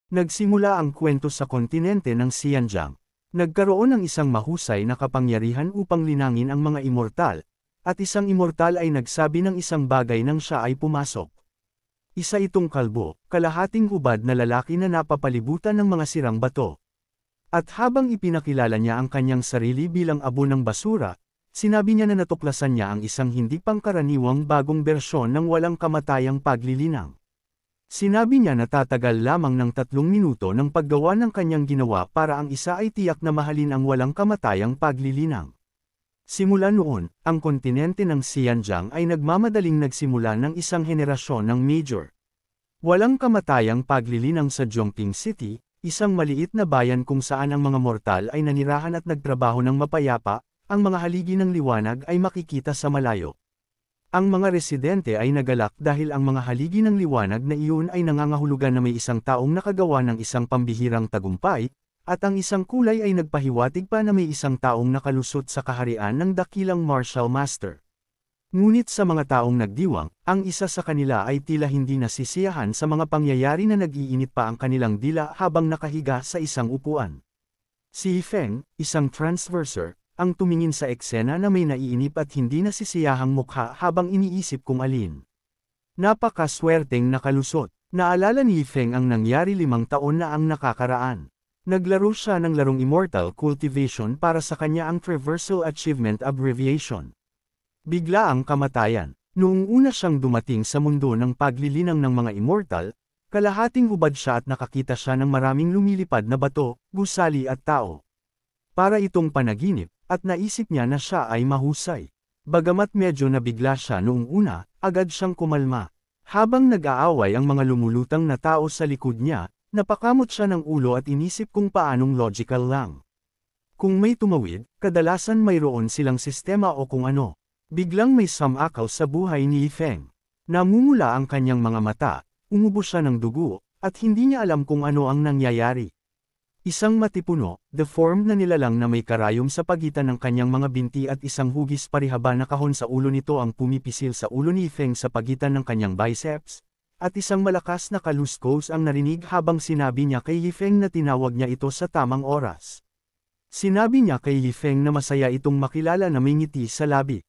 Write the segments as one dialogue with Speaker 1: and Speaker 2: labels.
Speaker 1: Nagsimula ang kwento sa kontinente ng Xianjiang. Nagkaroon ng isang mahusay na kapangyarihan upang linangin ang mga immortal, at isang immortal ay nagsabi ng isang bagay nang siya ay pumasok. Isa itong kalbo, kalahating hubad na lalaki na napapalibutan ng mga sirang bato. At habang ipinakilala niya ang kanyang sarili bilang abo ng basura, sinabi niya na natuklasan niya ang isang hindi pangkaraniwang bagong bersyon ng walang kamatayang paglilinang. Sinabi niya na tatagal lamang ng 3 minuto ng paggawa ng kanyang ginawa para ang isa ay tiyak na mahalin ang walang kamatayang paglilinang. Simula noon, ang kontinente ng Xianjiang ay nagmamadaling nagsimula ng isang henerasyon ng major. Walang kamatayang paglilinang sa Zhongping City, isang maliit na bayan kung saan ang mga mortal ay nanirahan at nagtrabaho ng mapayapa, ang mga haligi ng liwanag ay makikita sa malayo. Ang mga residente ay nagalak dahil ang mga haligi ng liwanag na iyon ay nangangahulugan na may isang taong nakagawa ng isang pambihirang tagumpay, at ang isang kulay ay nagpahiwatig pa na may isang taong nakalusot sa kaharian ng dakilang martial master. Ngunit sa mga taong nagdiwang, ang isa sa kanila ay tila hindi nasisiyahan sa mga pangyayari na nag-iinit pa ang kanilang dila habang nakahiga sa isang upuan. Si Feng, isang transverser, ang tumingin sa eksena na may naiinip at hindi nasisiyahang mukha habang iniisip kung alin. Napakaswerteng nakalusot. Naalala ni Feng ang nangyari 5 taon na ang nakakaraan. Naglaro siya ng larong Immortal Cultivation para sa kanya ang Traversal Achievement Abbreviation. Bigla ang kamatayan. Noong una siyang dumating sa mundo ng paglilinang ng mga immortal, kalahating hubad siya at nakakita siya ng maraming lumilipad na bato, gusali at tao. Para itong panaginip, at naisip niya na siya ay mahusay. Bagamat medyo nabigla siya noong una, agad siyang kumalma. Habang nag-aaway ang mga lumulutang na tao sa likod niya, napakamot siya ng ulo at inisip kung paanong logical lang. Kung may tumawid, kadalasan mayroon silang sistema o kung ano. Biglang may samakaw sa buhay ni Feng. Namumula ang kanyang mga mata, umubos siya ng dugo, at hindi niya alam kung ano ang nangyayari. Isang matipuno, deformed na nilalang na may karayom sa pagitan ng kanyang mga binti at isang hugis parihaba na kahon sa ulo nito ang pumipisil sa ulo ni Feng sa pagitan ng kanyang biceps, at isang malakas na kaluskos ang narinig habang sinabi niya kay Feng na tinawag niya ito sa tamang oras. Sinabi niya kay Feng na masaya itong makilala na may ngiti sa labi.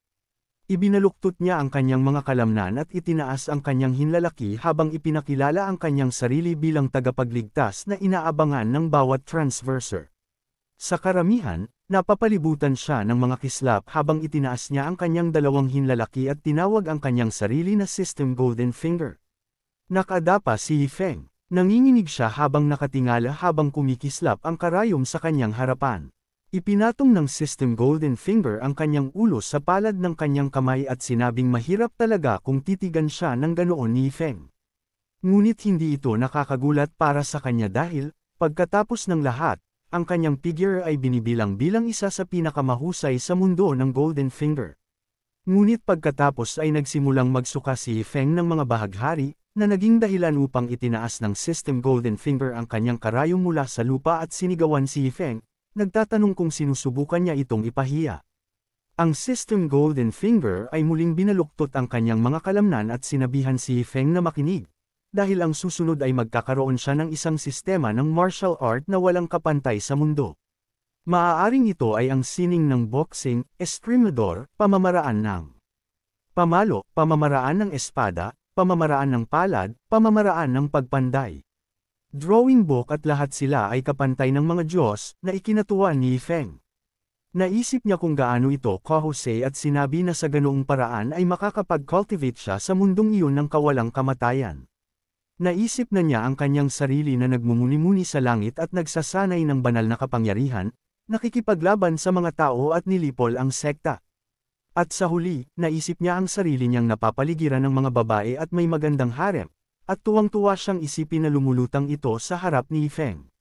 Speaker 1: Ibinaluktot niya ang kanyang mga kalamnan at itinaas ang kanyang hinlalaki habang ipinakilala ang kanyang sarili bilang tagapagligtas na inaabangan ng bawat transverser. Sa karamihan, napapalibutan siya ng mga kislap habang itinaas niya ang kanyang 2 hinlalaki at tinawag ang kanyang sarili na System Golden Finger. Nakadapa si Feng. Nanginginig siya habang nakatingala habang kumikislap ang karayom sa kanyang harapan. Ipinatong ng System Golden Finger ang kanyang ulo sa palad ng kanyang kamay at sinabing mahirap talaga kung titigan siya ng ganoon ni Feng. Ngunit hindi ito nakakagulat para sa kanya dahil, pagkatapos ng lahat, ang kanyang figure ay binibilang bilang isa sa pinakamahusay sa mundo ng Golden Finger. Ngunit pagkatapos ay nagsimulang magsuka si Feng ng mga bahaghari, na naging dahilan upang itinaas ng System Golden Finger ang kanyang karayom mula sa lupa at sinigawan si Feng. Nagtatanong kung sinusubukan niya itong ipahiya. Ang System Golden Finger ay muling binaluktot ang kanyang mga kalamnan at sinabihan si Feng na makinig, dahil ang susunod ay magkakaroon siya ng isang sistema ng martial art na walang kapantay sa mundo. Maaaring ito ay ang sining ng boxing, escrimador, pamamaraan ng pamalo, pamamaraan ng espada, pamamaraan ng palad, pamamaraan ng pagpanday. Drawing book at lahat sila ay kapantay ng mga Diyos na ikinatuwa ni Feng. Naisip niya kung gaano ito kahusay at sinabi na sa ganoong paraan ay makakapag-cultivate siya sa mundong iyon ng kawalang kamatayan. Naisip na niya ang kanyang sarili na nagmumuni-muni sa langit at nagsasanay ng banal na kapangyarihan, nakikipaglaban sa mga tao at nilipol ang sekta. At sa huli, naisip niya ang sarili niyang napapaligiran ng mga babae at may magandang harem. At tuwang-tuwa siyang isipin na lumulutang ito sa harap ni Feng.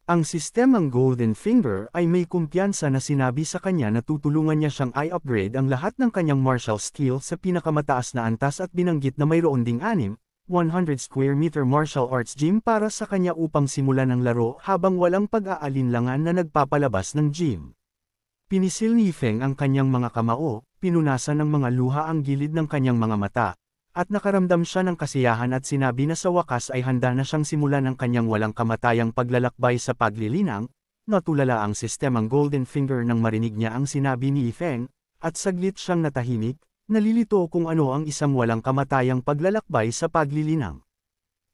Speaker 1: Ang sistemang Golden Finger ay may kumpiyansa na sinabi sa kanya na tutulungan niya siyang i-upgrade ang lahat ng kanyang martial skill sa pinakamataas na antas at binanggit na mayroon ding 100 square meter martial arts gym para sa kanya upang simulan ang laro habang walang pag-aalinlangan na nagpapalabas ng gym. Pinisil ni Feng ang kanyang mga kamao, pinunasan ng mga luha ang gilid ng kanyang mga mata, At nakaramdam siya ng kasiyahan at sinabi na sa wakas ay handa na siyang simulan ang kanyang walang kamatayang paglalakbay sa paglilinang. Natulala ang sistemang Golden Finger nang marinig niya ang sinabi ni Yifeng, at saglit siyang natahimik, nalilito kung ano ang isang walang kamatayang paglalakbay sa paglilinang.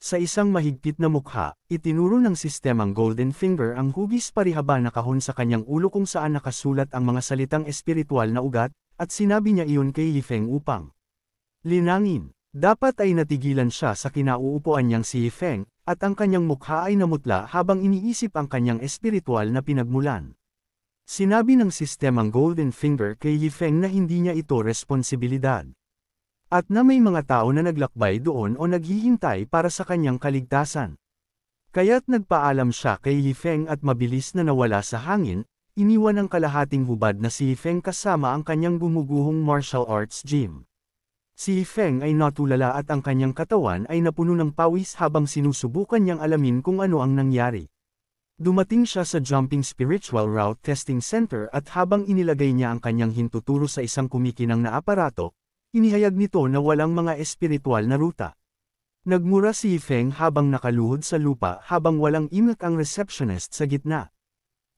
Speaker 1: Sa isang mahigpit na mukha, itinuro ng sistemang Golden Finger ang hugis parihaba na kahon sa kanyang ulo kung saan nakasulat ang mga salitang espiritual na ugat, at sinabi niya iyon kay Yifeng upang linangin. Dapat ay natigilan siya sa kinauupuan niyang si Yifeng, at ang kanyang mukha ay namutla habang iniisip ang kanyang espiritual na pinagmulan. Sinabi ng sistemang Golden Finger kay Yifeng na hindi niya ito responsibilidad. At na may mga tao na naglakbay doon o naghihintay para sa kanyang kaligtasan. Kaya't nagpaalam siya kay Yifeng at mabilis na nawala sa hangin, iniwan ang kalahating hubad na si Yifeng kasama ang kanyang gumuguhong martial arts gym. Si Yifeng ay natulala at ang kanyang katawan ay napuno ng pawis habang sinusubukan niyang alamin kung ano ang nangyari. Dumating siya sa Jumping Spiritual Route Testing Center at habang inilagay niya ang kanyang hintuturo sa isang kumikinang na aparato, inihayag nito na walang mga espiritual na ruta. Nagmura si Yifeng habang nakaluhod sa lupa habang walang imak ang receptionist sa gitna.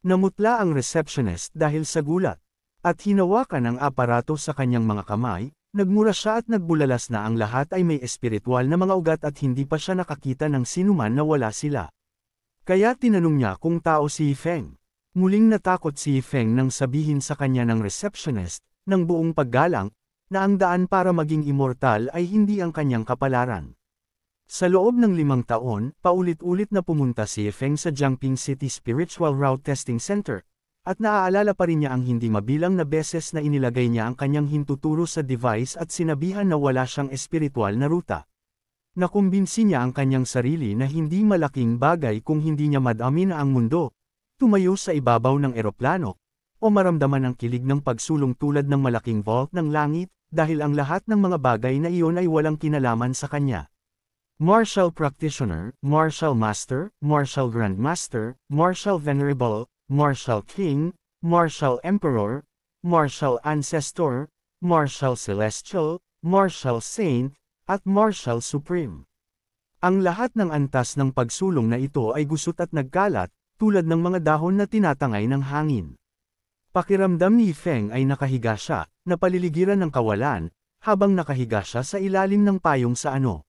Speaker 1: Namutla ang receptionist dahil sa gulat, at hinawakan ang aparato sa kanyang mga kamay. Nagmura siya at nagbulalas na ang lahat ay may espiritual na mga ugat at hindi pa siya nakakita ng sinuman na wala sila. Kaya tinanong niya kung tao si Yifeng. Muling natakot si Yifeng nang sabihin sa kanya ng receptionist, ng buong paggalang, na ang daan para maging immortal ay hindi ang kanyang kapalaran. Sa loob ng 5 taon, paulit-ulit na pumunta si Yifeng sa Jiangping City Spiritual Route Testing Center, at naaalala pa rin niya ang hindi mabilang na beses na inilagay niya ang kanyang hintuturo sa device at sinabihan na wala siyang espiritual na ruta. Nakumbinsi niya ang kanyang sarili na hindi malaking bagay kung hindi niya madami na ang mundo, tumayo sa ibabaw ng eroplano, o maramdaman ang kilig ng pagsulong tulad ng malaking vault ng langit, dahil ang lahat ng mga bagay na iyon ay walang kinalaman sa kanya. Martial Practitioner, Martial Master, Martial Grandmaster, Martial Venerable, Martial King, Martial Emperor, Martial Ancestor, Martial Celestial, Martial Saint, at Martial Supreme. Ang lahat ng antas ng pagsulong na ito ay gusot at nagkalat, tulad ng mga dahon na tinatangay ng hangin. Pakiramdam ni Yifeng ay nakahiga siya, napaliligiran ng kawalan, habang nakahiga siya sa ilalim ng payong sa ano.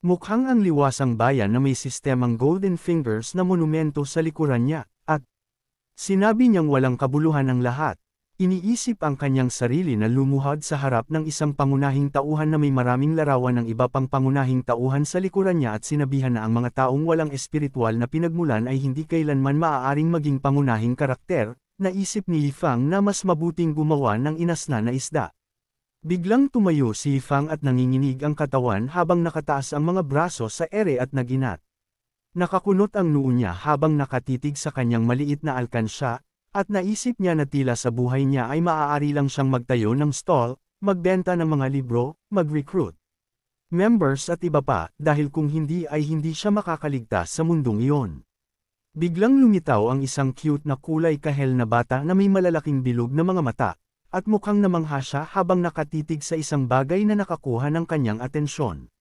Speaker 1: Mukhang ang liwasang bayan na may sistemang Golden Fingers na monumento sa likuran niya, at sinabi niyang walang kabuluhan ang lahat. Iniisip ang kanyang sarili na lumuhad sa harap ng isang pangunahing tauhan na may maraming larawan ng iba pang pangunahing tauhan sa likuran niya at sinabihan na ang mga taong walang espiritual na pinagmulan ay hindi kailanman maaaring maging pangunahing karakter. Naisip ni Yifeng na mas mabuting gumawa ng inasna na isda. Biglang tumayo si Yifeng at nanginginig ang katawan habang nakataas ang mga braso sa ere at naginat. Nakakunot ang noo niya habang nakatitig sa kanyang maliit na alkansya, at naisip niya na tila sa buhay niya ay maaari lang siyang magtayo ng stall, magbenta ng mga libro, mag-recruit members at iba pa, dahil kung hindi ay hindi siya makakaligtas sa mundong iyon. Biglang lumitaw ang isang cute na kulay kahel na bata na may malalaking bilog na mga mata, at mukhang namangha siya habang nakatitig sa isang bagay na nakakuha ng kanyang atensyon.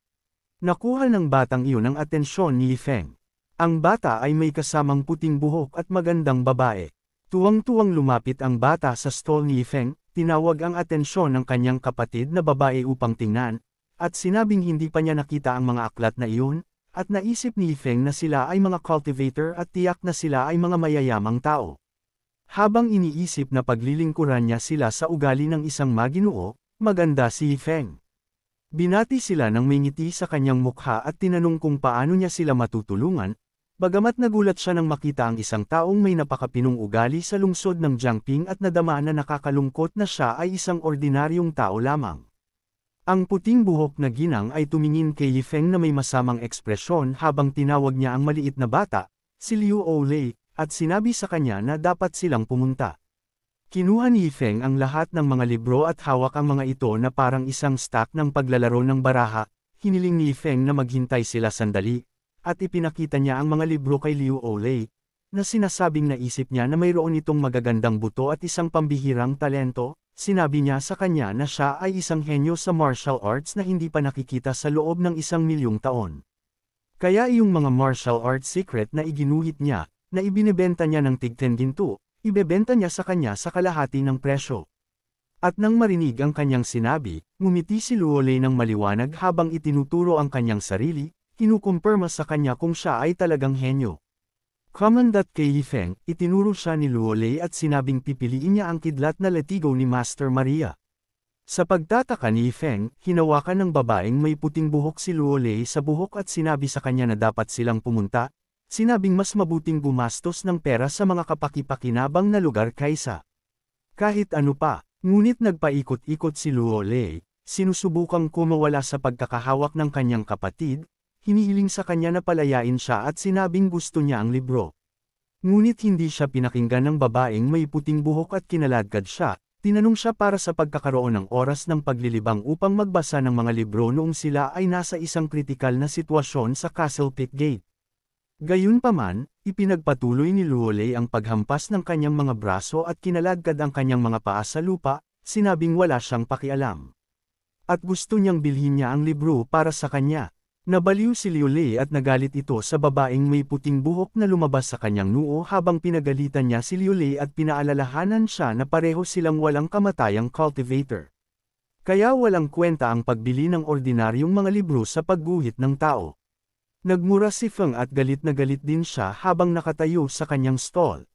Speaker 1: Nakuha ng batang iyon ang atensyon ni Yifeng. Ang bata ay may kasamang puting buhok at magandang babae. Tuwang-tuwang lumapit ang bata sa stall ni Yifeng, tinawag ang atensyon ng kanyang kapatid na babae upang tingnan, at sinabing hindi pa niya nakita ang mga aklat na iyon, at naisip ni Yifeng na sila ay mga cultivator at tiyak na sila ay mga mayayamang tao. Habang iniisip na paglilingkuran niya sila sa ugali ng isang maginoo, maganda si Yifeng. Binati sila ng may ngiti sa kanyang mukha at tinanong kung paano niya sila matutulungan, bagamat nagulat siya nang makita ang isang taong may napakapinong ugali sa lungsod ng Jiangping at nadama na nakakalungkot na siya ay isang ordinaryong tao lamang. Ang puting buhok na ginang ay tumingin kay Yifeng na may masamang ekspresyon habang tinawag niya ang maliit na bata, si Liu Olei, at sinabi sa kanya na dapat silang pumunta. Kinuha ni Yifeng ang lahat ng mga libro at hawak ang mga ito na parang isang stack ng paglalaro ng baraha. Hiniling ni Yifeng na maghintay sila sandali, at ipinakita niya ang mga libro kay Liu Olei, na sinasabing naisip niya na mayroon itong magagandang buto at isang pambihirang talento, sinabi niya sa kanya na siya ay isang henyo sa martial arts na hindi pa nakikita sa loob ng 1,000,000 taon. Kaya iyong mga martial arts secret na iginuhit niya, na ibinebenta niya ng tig-10 ginto, ibebenta niya sa kanya sa kalahati ng presyo. At nang marinig ang kanyang sinabi, ngumiti si Luolei ng maliwanag habang itinuturo ang kanyang sarili, kinukumpirma sa kanya kung siya ay talagang henyo. Commandant kay Yifeng, itinuro siya ni Luolei at sinabing pipiliin niya ang kidlat na latigo ni Master Maria. Sa pagtataka ni Yifeng, hinawakan ng babaeng may puting buhok si Luolei sa buhok at sinabi sa kanya na dapat silang pumunta, sinabing mas mabuting gumastos ng pera sa mga kapaki-pakinabang na lugar kaysa kahit ano pa. Ngunit nagpaikot-ikot si Luolei, sinusubukang kumawala sa pagkakahawak ng kanyang kapatid, hinihiling sa kanya na palayain siya at sinabing gusto niya ang libro. Ngunit hindi siya pinakinggan ng babaeng may puting buhok at kinaladkad siya, tinanong siya para sa pagkakaroon ng oras ng paglilibang upang magbasa ng mga libro noong sila ay nasa isang kritikal na sitwasyon sa Castle Peak Gate. Gayunpaman, ipinagpatuloy ni Luolei ang paghampas ng kanyang mga braso at kinaladkad ang kanyang mga paa sa lupa, sinabing wala siyang pakialam. At gusto niyang bilhin niya ang libro para sa kanya. Nabaliw si Luolei at nagalit ito sa babaeng may puting buhok na lumabas sa kanyang noo habang pinagalitan niya si Luolei at pinaalalahanan siya na pareho silang walang kamatayang cultivator. Kaya walang kwenta ang pagbili ng ordinaryong mga libro sa pagguhit ng tao. Nagmura si Feng at galit na galit din siya habang nakatayo sa kanyang stall.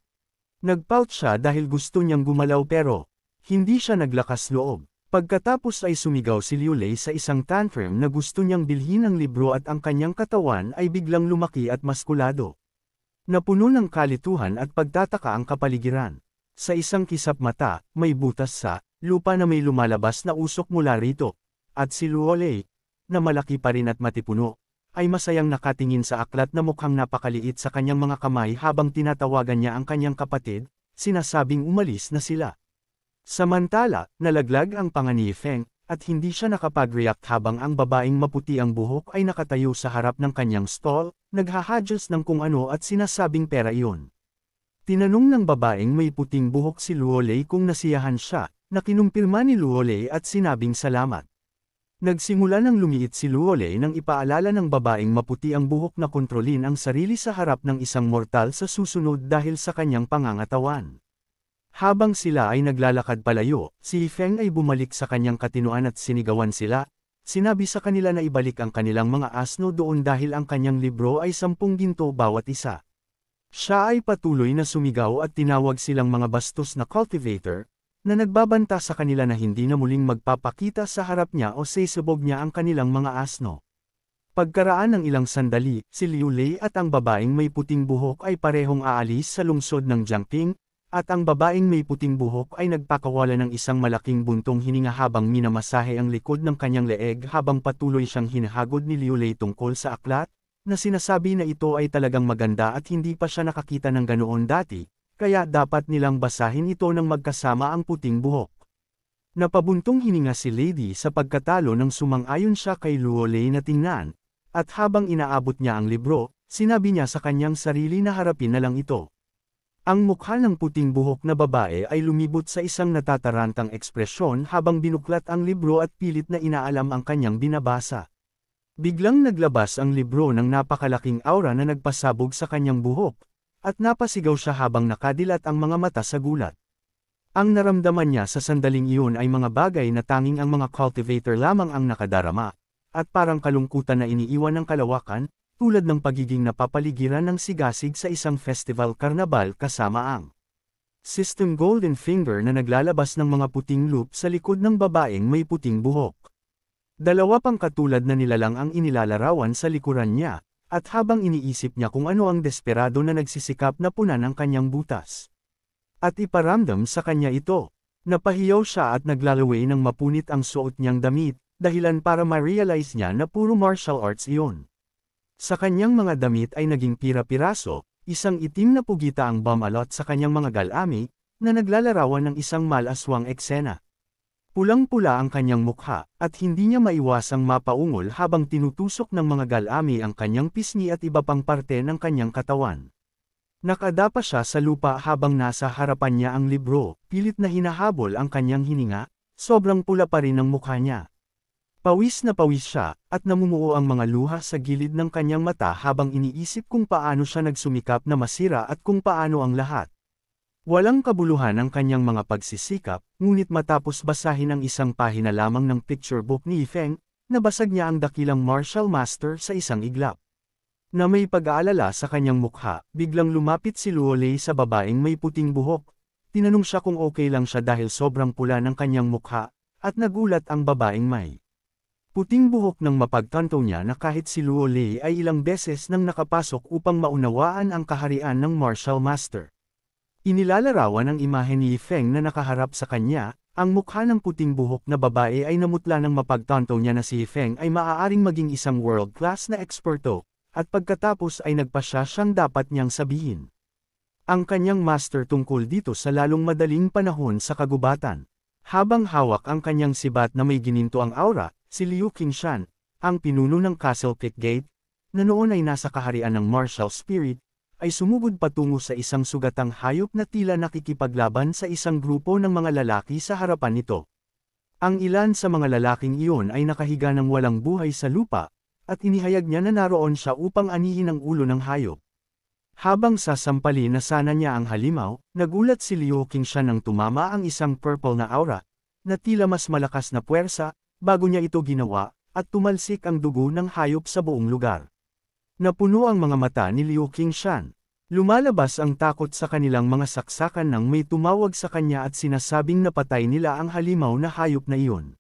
Speaker 1: Nagpout siya dahil gusto niyang gumalaw pero hindi siya naglakas loob. Pagkatapos ay sumigaw si Luolei sa isang tantrum na gusto niyang bilhin ang libro at ang kanyang katawan ay biglang lumaki at maskulado. Napuno ng kalituhan at pagtataka ang kapaligiran. Sa isang kisap mata, may butas sa lupa na may lumalabas na usok mula rito. At si Luolei, na malaki pa rin at matipuno, ay masayang nakatingin sa aklat na mukhang napakaliit sa kanyang mga kamay habang tinatawagan niya ang kanyang kapatid, sinasabing umalis na sila. Samantala, nalaglag ang panga ni Feng, at hindi siya nakapag-react habang ang babaeng maputi ang buhok ay nakatayo sa harap ng kanyang stall, naghahadjust ng kung ano at sinasabing pera iyon. Tinanong ng babaeng may puting buhok si Luolei kung nasiyahan siya, na kinumpirma ni Luolei at sinabing salamat. Nagsimula ng lumiit si Luolei nang ipaalala ng babaeng maputi ang buhok na kontrolin ang sarili sa harap ng isang mortal sa susunod dahil sa kanyang pangangatawan. Habang sila ay naglalakad palayo, si Feng ay bumalik sa kanyang katinuan at sinigawan sila, sinabi sa kanila na ibalik ang kanilang mga asno doon dahil ang kanyang libro ay 10 ginto bawat isa. Siya ay patuloy na sumigaw at tinawag silang mga bastos na cultivator, na nagbabanta sa kanila na hindi na muling magpapakita sa harap niya o sesabog niya ang kanilang mga asno. Pagkaraan ng ilang sandali, si Luolei at ang babaeng may puting buhok ay parehong aalis sa lungsod ng Jiangping, at ang babaeng may puting buhok ay nagpakawala ng isang malaking buntong hininga habang minamasahe ang likod ng kanyang leeg habang patuloy siyang hinahagod ni Luolei tungkol sa aklat, na sinasabi na ito ay talagang maganda at hindi pa siya nakakita ng ganoon dati. Kaya dapat nilang basahin ito ng magkasama ang puting buhok. Napabuntong hininga si Lady sa pagkatalo nang sumang-ayon siya kay Luolei na tingnan, at habang inaabot niya ang libro, sinabi niya sa kanyang sarili na harapin na lang ito. Ang mukha ng puting buhok na babae ay lumibot sa isang natatarantang ekspresyon habang binuklat ang libro at pilit na inaalam ang kanyang binabasa. Biglang naglabas ang libro ng napakalaking aura na nagpasabog sa kanyang buhok. At napasigaw siya habang nakadilat ang mga mata sa gulat. Ang naramdaman niya sa sandaling iyon ay mga bagay na tanging ang mga cultivator lamang ang nakadarama, at parang kalungkutan na iniiwan ng kalawakan, tulad ng pagiging napapaligiran ng sigasig sa isang festival karnabal kasama ang System Golden Finger na naglalabas ng mga puting loop sa likod ng babaeng may puting buhok. Dalawa pang katulad na nilalang ang inilalarawan sa likuran niya. At habang iniisip niya kung ano ang desperado na nagsisikap na punan ang kanyang butas. At iparamdam sa kanya ito. Napahiyaw siya at naglalaway ng mapunit ang suot niyang damit, dahilan para ma-realize niya na puro martial arts iyon. Sa kanyang mga damit ay naging pira-piraso, isang itim na pugita ang bumalot sa kanyang mga galami, na naglalarawan ng isang malaswang eksena. Pulang-pula ang kanyang mukha, at hindi niya maiwasang mapaungol habang tinutusok ng mga galami ang kanyang pisngi at iba pang parte ng kanyang katawan. Nakadapa siya sa lupa habang nasa harapan niya ang libro, pilit na hinahabol ang kanyang hininga, sobrang pula pa rin ang mukha niya. Pawis na pawis siya, at namumuo ang mga luha sa gilid ng kanyang mata habang iniisip kung paano siya nagsumikap na masira at kung paano ang lahat. Walang kabuluhan ang kanyang mga pagsisikap, ngunit matapos basahin ang isang pahina lamang ng picture book ni Yifeng, nabasag niya ang dakilang martial master sa isang iglap. Na may pag-aalala sa kanyang mukha, biglang lumapit si Luo Lei sa babaeng may puting buhok. Tinanong siya kung okay lang siya dahil sobrang pula ng kanyang mukha, at nagulat ang babaeng may puting buhok nang mapagtanto niya na kahit si Luo Lei ay ilang beses nang nakapasok upang maunawaan ang kaharian ng martial master. Inilalarawan ang imahe ni Yifeng na nakaharap sa kanya, ang mukha ng puting buhok na babae ay namutla nang mapagtanto niya na si Yifeng ay maaaring maging isang world-class na eksperto. At pagkatapos ay nagpasya siyang dapat niyang sabihin ang kanyang master tungkol dito sa lalong madaling panahon sa kagubatan. Habang hawak ang kanyang sibat na may gininto ang aura, si Liu Qingshan, ang pinuno ng Castle Peak Gate, na noon ay nasa kaharian ng martial spirit, ay sumugod patungo sa isang sugatang hayop na tila nakikipaglaban sa isang grupo ng mga lalaki sa harapan nito. Ang ilan sa mga lalaking iyon ay nakahiga ng walang buhay sa lupa, at inihayag niya na naroon siya upang anihin ang ulo ng hayop. Habang sasampali na sana niya ang halimaw, nagulat si Liu Qingshan nang tumama ang isang purple na aura, na tila mas malakas na puwersa, bago niya ito ginawa, at tumalsik ang dugo ng hayop sa buong lugar. Napuno ang mga mata ni Liu Qingshan. Lumalabas ang takot sa kanilang mga saksakan nang may tumawag sa kanya at sinasabing napatay nila ang halimaw na hayop na iyon.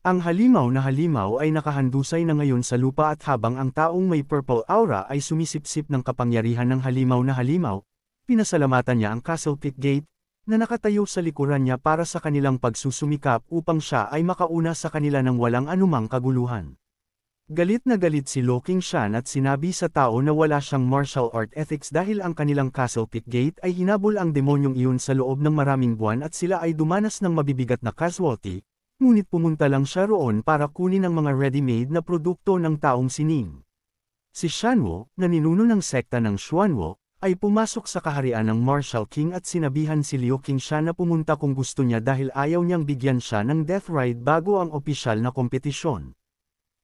Speaker 1: Ang halimaw na halimaw ay nakahandusay na ngayon sa lupa at habang ang taong may purple aura ay sumisipsip ng kapangyarihan ng halimaw, pinasalamatan niya ang Castle Peak Gate, na nakatayo sa likuran niya para sa kanilang pagsusumikap upang siya ay makauna sa kanila ng walang anumang kaguluhan. Galit na galit si Liu Qingshan at sinabi sa tao na wala siyang martial art ethics dahil ang kanilang Castle Peak Gate ay hinabol ang demonyong iyon sa loob ng maraming buwan at sila ay dumanas ng mabibigat na casualty. Ngunit pumunta lang siya roon para kunin ang mga ready-made na produkto ng taong sining. Si Shanwo, na ninuno ng sekta ng Xuanwo, ay pumasok sa kaharian ng Martial King at sinabihan si Liu Qingshan na pumunta kung gusto niya dahil ayaw niyang bigyan siya ng death ride bago ang opisyal na kompetisyon.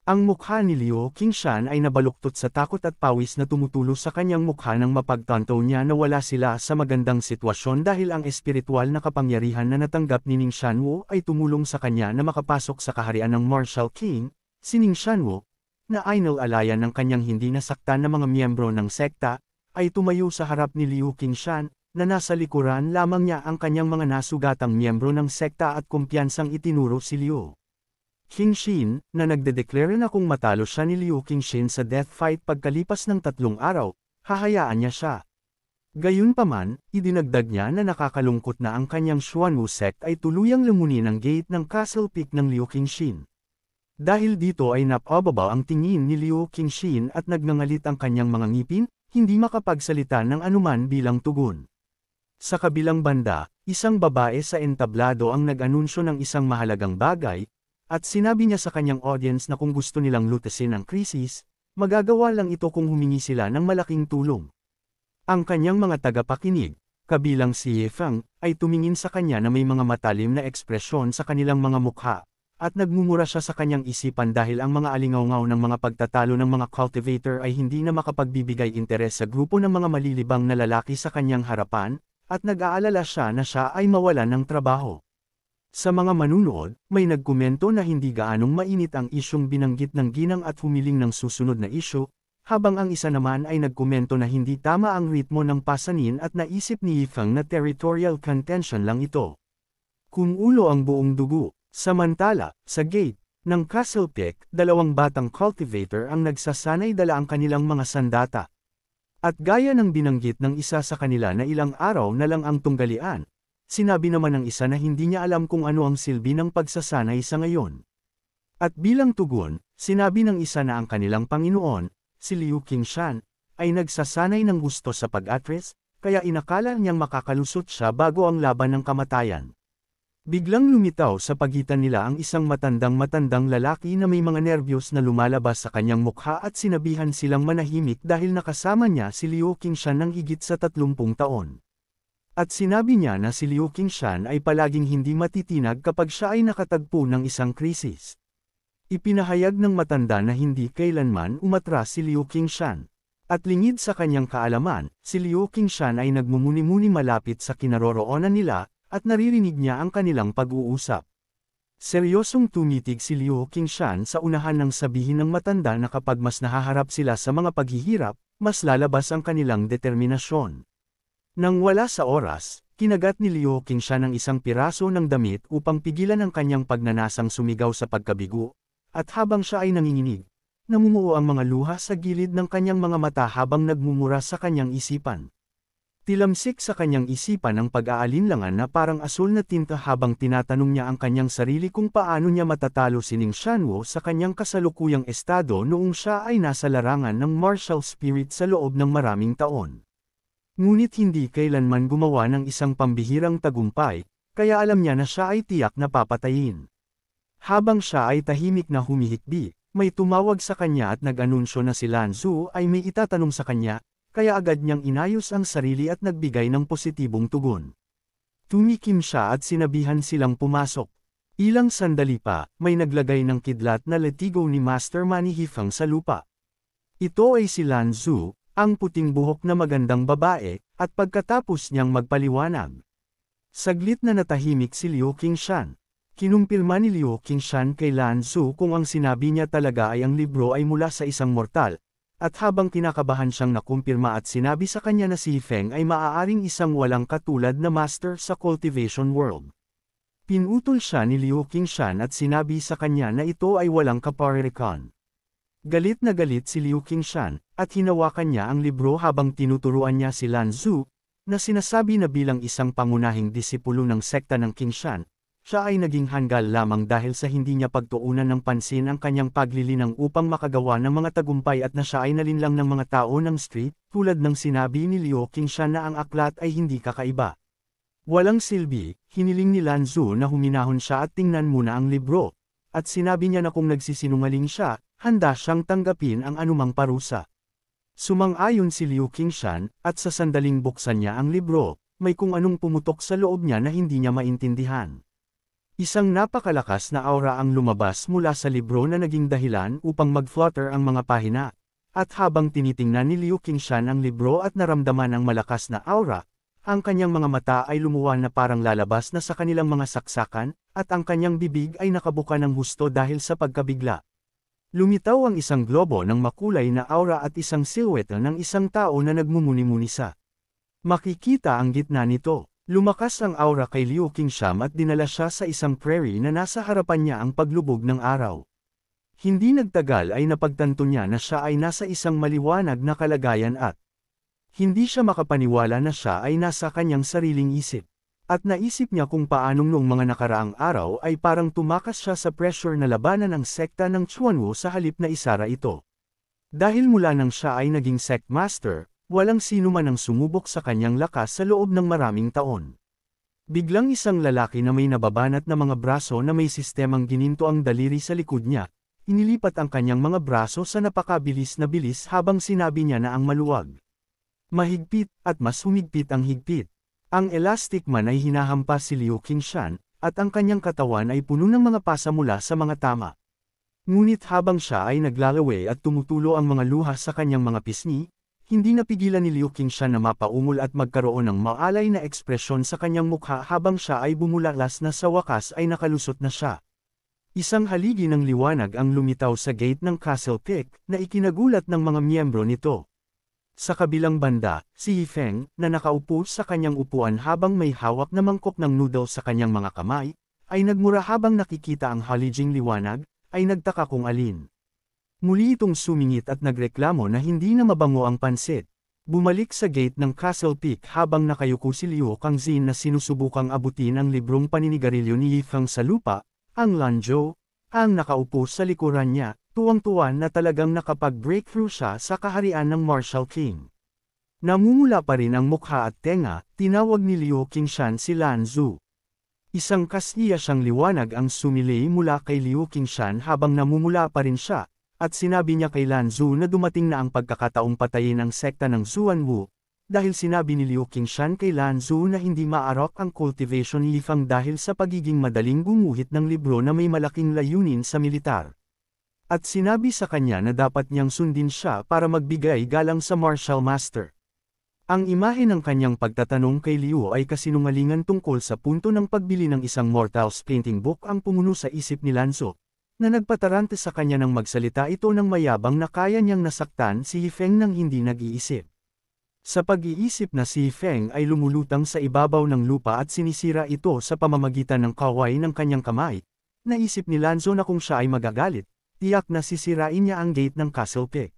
Speaker 1: Ang mukha ni Liu Qingshan ay nabaluktot sa takot at pawis na tumutulo sa kanyang mukha nang mapagtanto niya na wala sila sa magandang sitwasyon dahil ang espiritual na kapangyarihan na natanggap ni Ning Shanwo ay tumulong sa kanya na makapasok sa kaharian ng Martial King. Si Ning Shanwo, na ainul-alayan ng kanyang hindi nasaktan na mga miyembro ng sekta, ay tumayo sa harap ni Liu Qingshan, na nasa likuran lamang niya ang kanyang mga nasugatang miyembro ng sekta at kumpiyansang itinuro si Liu Qingshan, na nagdedeklara na kung matalo siya ni Liu Qingshan sa death fight pagkalipas ng 3 araw, hahayaan niya siya. Gayunpaman, idinagdag niya na nakakalungkot na ang kanyang Xuanwu sect ay tuluyang lumunin ang gate ng Castle Peak ng Liu Qingshan. Dahil dito ay napababaw ang tingin ni Liu Qingshan at nagngangalit ang kanyang mga ngipin, hindi makapagsalita ng anuman bilang tugon. Sa kabilang banda, isang babae sa entablado ang nag-anunsyo ng isang mahalagang bagay, at sinabi niya sa kanyang audience na kung gusto nilang lutasin ang krisis, magagawa lang ito kung humingi sila ng malaking tulong. Ang kanyang mga tagapakinig, kabilang si Yifeng, ay tumingin sa kanya na may mga matalim na ekspresyon sa kanilang mga mukha, at nagmumura siya sa kanyang isipan dahil ang mga alingawngaw ng mga pagtatalo ng mga cultivator ay hindi na makapagbibigay interes sa grupo ng mga malilibang na lalaki sa kanyang harapan, at nag-aalala siya na siya ay mawalan ng trabaho. Sa mga manunood, may nagkomento na hindi gaanong mainit ang isyong binanggit ng ginang at humiling ng susunod na isyu, habang ang isa naman ay nagkomento na hindi tama ang ritmo ng pasanin at naisip ni Yifeng na territorial contention lang ito. Kung ulo ang buong dugo. Samantala, sa gate ng Castle Peak, 2 batang cultivator ang nagsasanay dala ang kanilang mga sandata. At gaya ng binanggit ng isa sa kanila na ilang araw na lang ang tunggalian, sinabi naman ng isa na hindi niya alam kung ano ang silbi ng pagsasanay sa ngayon. At bilang tugon, sinabi ng isa na ang kanilang Panginoon, si Liu Qingshan, ay nagsasanay ng gusto sa pag-atres, kaya inakala niyang makakalusot siya bago ang laban ng kamatayan. Biglang lumitaw sa pagitan nila ang isang matandang lalaki na may mga nerbiyos na lumalabas sa kanyang mukha at sinabihan silang manahimik dahil nakasama niya si Liu Qingshan ng higit sa 30 taon. At sinabi niya na si Liu Qingshan ay palaging hindi matitinag kapag siya ay nakatagpo ng isang krisis. Ipinahayag ng matanda na hindi kailanman umatras si Liu Qingshan. At lingid sa kanyang kaalaman, si Liu Qingshan ay nagmumuni-muni malapit sa kinaroroonan nila, at naririnig niya ang kanilang pag-uusap. Seryosong tumitig si Liu Qingshan sa unahan ng sabihin ng matanda na kapag mas nahaharap sila sa mga paghihirap, mas lalabas ang kanilang determinasyon. Nang wala sa oras, kinagat ni Liu Qingshan ang isang piraso ng damit upang pigilan ang kanyang pagnanasang sumigaw sa pagkabigo, at habang siya ay nanginginig, namumuo ang mga luha sa gilid ng kanyang mga mata habang nagmumura sa kanyang isipan. Tilamsik sa kanyang isipan ang pag-aalinlangan na parang asul na tinta habang tinatanong niya ang kanyang sarili kung paano niya matatalo si Ning Xuanwu sa kanyang kasalukuyang estado noong siya ay nasa larangan ng martial spirit sa loob ng maraming taon. Ngunit hindi kailanman gumawa ng isang pambihirang tagumpay, kaya alam niya na siya ay tiyak na papatayin. Habang siya ay tahimik na humihikbi, may tumawag sa kanya at nag-anunsyo na si Lan Zu ay may itatanong sa kanya, kaya agad niyang inayos ang sarili at nagbigay ng positibong tugon. Tumikim siya at sinabihan silang pumasok. Ilang sandali pa, may naglagay ng kidlat na letigo ni Master Mani Hifang sa lupa. Ito ay si Lan Zu, ang puting buhok na magandang babae, at pagkatapos niyang magpaliwanag. Saglit na natahimik si Liu Qingshan. Kinumpirma ni Liu Qingshan kay Lan Zu kung ang sinabi niya talaga ay ang libro ay mula sa isang mortal, at habang kinakabahan siyang nakumpirma at sinabi sa kanya na si Feng ay maaaring isang walang katulad na master sa cultivation world. Pinutol siya ni Liu Qingshan at sinabi sa kanya na ito ay walang kaparirikan. Galit na galit si Liu Qingshan, at hinawakan niya ang libro habang tinuturuan niya si Lan Zu, na sinasabi na bilang isang pangunahing disipulo ng sekta ng Qingshan, siya ay naging hanggal lamang dahil sa hindi niya pagtuunan ng pansin ang kanyang paglilinang upang makagawa ng mga tagumpay at na siya ay nalinlang ng mga tao ng street, tulad ng sinabi ni Liu Qingshan na ang aklat ay hindi kakaiba. Walang silbi, hiniling ni Lan Zu na huminahon siya at tingnan muna ang libro, at sinabi niya na kung nagsisinungaling siya, handa siyang tanggapin ang anumang parusa. Sumang-ayon si Liu Qingshan, at sa sandaling buksan niya ang libro, may kung anong pumutok sa loob niya na hindi niya maintindihan. Isang napakalakas na aura ang lumabas mula sa libro na naging dahilan upang mag-flutter ang mga pahina. At habang tinitingnan ni Liu Qingshan ang libro at naramdaman ang malakas na aura, ang kanyang mga mata ay lumuwan na parang lalabas na sa kanilang mga saksakan, at ang kanyang bibig ay nakabuka ng husto dahil sa pagkabigla. Lumitaw ang isang globo ng makulay na aura at isang silhouette ng isang tao na nagmumuni-muni sa. Makikita ang gitna nito. Lumakas ang aura kay Liu Qingshan at dinala siya sa isang prairie na nasa harapan niya ang paglubog ng araw. Hindi nagtagal ay napagtanto niya na siya ay nasa isang maliwanag na kalagayan at hindi siya makapaniwala na siya ay nasa kanyang sariling isip. At naisip niya kung paanong noong mga nakaraang araw ay parang tumakas siya sa pressure na labanan ng sekta ng Xuanwu sa halip na isara ito. Dahil mula nang siya ay naging sect master, walang sino man ang sumubok sa kanyang lakas sa loob ng maraming taon. Biglang isang lalaki na may nababanat na mga braso na may sistemang gininto ang daliri sa likod niya, inilipat ang kanyang mga braso sa napakabilis na bilis habang sinabi niya na ang maluwag. Mahigpit, at mas humigpit ang higpit. Ang elastic man ay hinahampas si Liu Qingshan, at ang kanyang katawan ay puno ng mga pasa mula sa mga tama. Ngunit habang siya ay naglalawe at tumutulo ang mga luha sa kanyang mga pisngi, hindi napigilan ni Liu Qingshan na mapaungol at magkaroon ng maalay na ekspresyon sa kanyang mukha habang siya ay bumulalas na sa wakas ay nakalusot na siya. Isang haligi ng liwanag ang lumitaw sa gate ng Castle Peak na ikinagulat ng mga miyembro nito. Sa kabilang banda, si Yifeng, na nakaupo sa kanyang upuan habang may hawak na mangkok ng noodle sa kanyang mga kamay, ay nagmura habang nakikita ang haliging liwanag, ay nagtaka kung alin. Muli itong sumingit at nagreklamo na hindi na mabango ang pansit. Bumalik sa gate ng Castle Peak habang nakayuko si Liu Kangzin na sinusubukang abutin ang librong paninigarilyo ni Yifeng sa lupa, ang Lanzhou, ang nakaupo sa likuran niya, tuwang-tuwa na talagang nakapag-breakthrough siya sa kaharian ng Martial King. Namumula pa rin ang mukha at tenga, tinawag ni Liu Qingshan si Lan Zu. Isang kasliya siyang liwanag ang sumilay mula kay Liu Qingshan habang namumula pa rin siya, at sinabi niya kay Lan Zu na dumating na ang pagkakataong patayin ang sekta ng Xuanwu, dahil sinabi ni Liu Qingshan kay Lan Zu na hindi maarok ang cultivation Yifang dahil sa pagiging madaling gumuhit ng libro na may malaking layunin sa militar. At sinabi sa kanya na dapat niyang sundin siya para magbigay galang sa martial master. Ang imahe ng kanyang pagtatanong kay Liu ay kasinungalingan tungkol sa punto ng pagbili ng isang mortals painting book ang pumuno sa isip ni Lan Zu, na nagpatarante sa kanya ng magsalita ito ng mayabang na kaya niyang nasaktan si Yifeng nang hindi nag-iisip. Sa pag-iisip na si Yifeng ay lumulutang sa ibabaw ng lupa at sinisira ito sa pamamagitan ng kaway ng kanyang kamay, naisip ni Lan Zu na kung siya ay magagalit, tiyak na sisirain niya ang gate ng Castle Peak.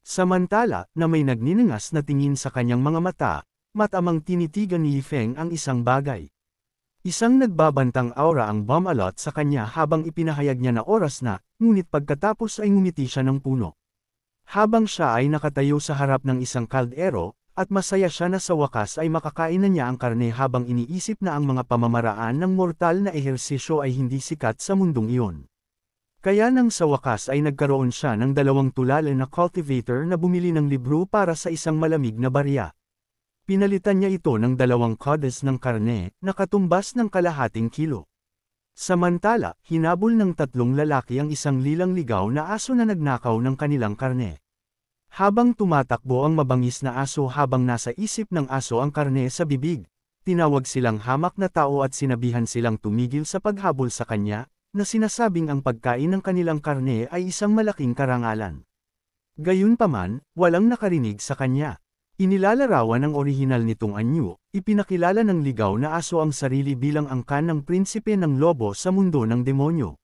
Speaker 1: Samantala, na may nagniningas na tingin sa kanyang mga mata, matamang tinitigan ni Yifeng ang isang bagay. Isang nagbabantang aura ang bumalot sa kanya habang ipinahayag niya na oras na, ngunit pagkatapos ay ngumiti siya ng puno. Habang siya ay nakatayo sa harap ng isang kaldero, at masaya siya na sa wakas ay makakain na niya ang karne habang iniisip na ang mga pamamaraan ng mortal na ehersisyo ay hindi sikat sa mundong iyon. Kaya nang sa wakas ay nagkaroon siya ng 2 tulalan na cultivator na bumili ng libro para sa isang malamig na barya. Pinalitan niya ito ng 2 kodes ng karne na katumbas ng kalahating kilo. Samantala, hinabol ng 3 lalaki ang isang lilang ligaw na aso na nagnakaw ng kanilang karne. Habang tumatakbo ang mabangis na aso habang nasa isip ng aso ang karne sa bibig, tinawag silang hamak na tao at sinabihan silang tumigil sa paghabol sa kanya, na sinasabing ang pagkain ng kanilang karne ay isang malaking karangalan. Gayunpaman, walang nakarinig sa kanya. Inilalarawan ng orihinal nitong anyo, ipinakilala ng ligaw na aso ang sarili bilang angkan ng prinsipe ng lobo sa mundo ng demonyo.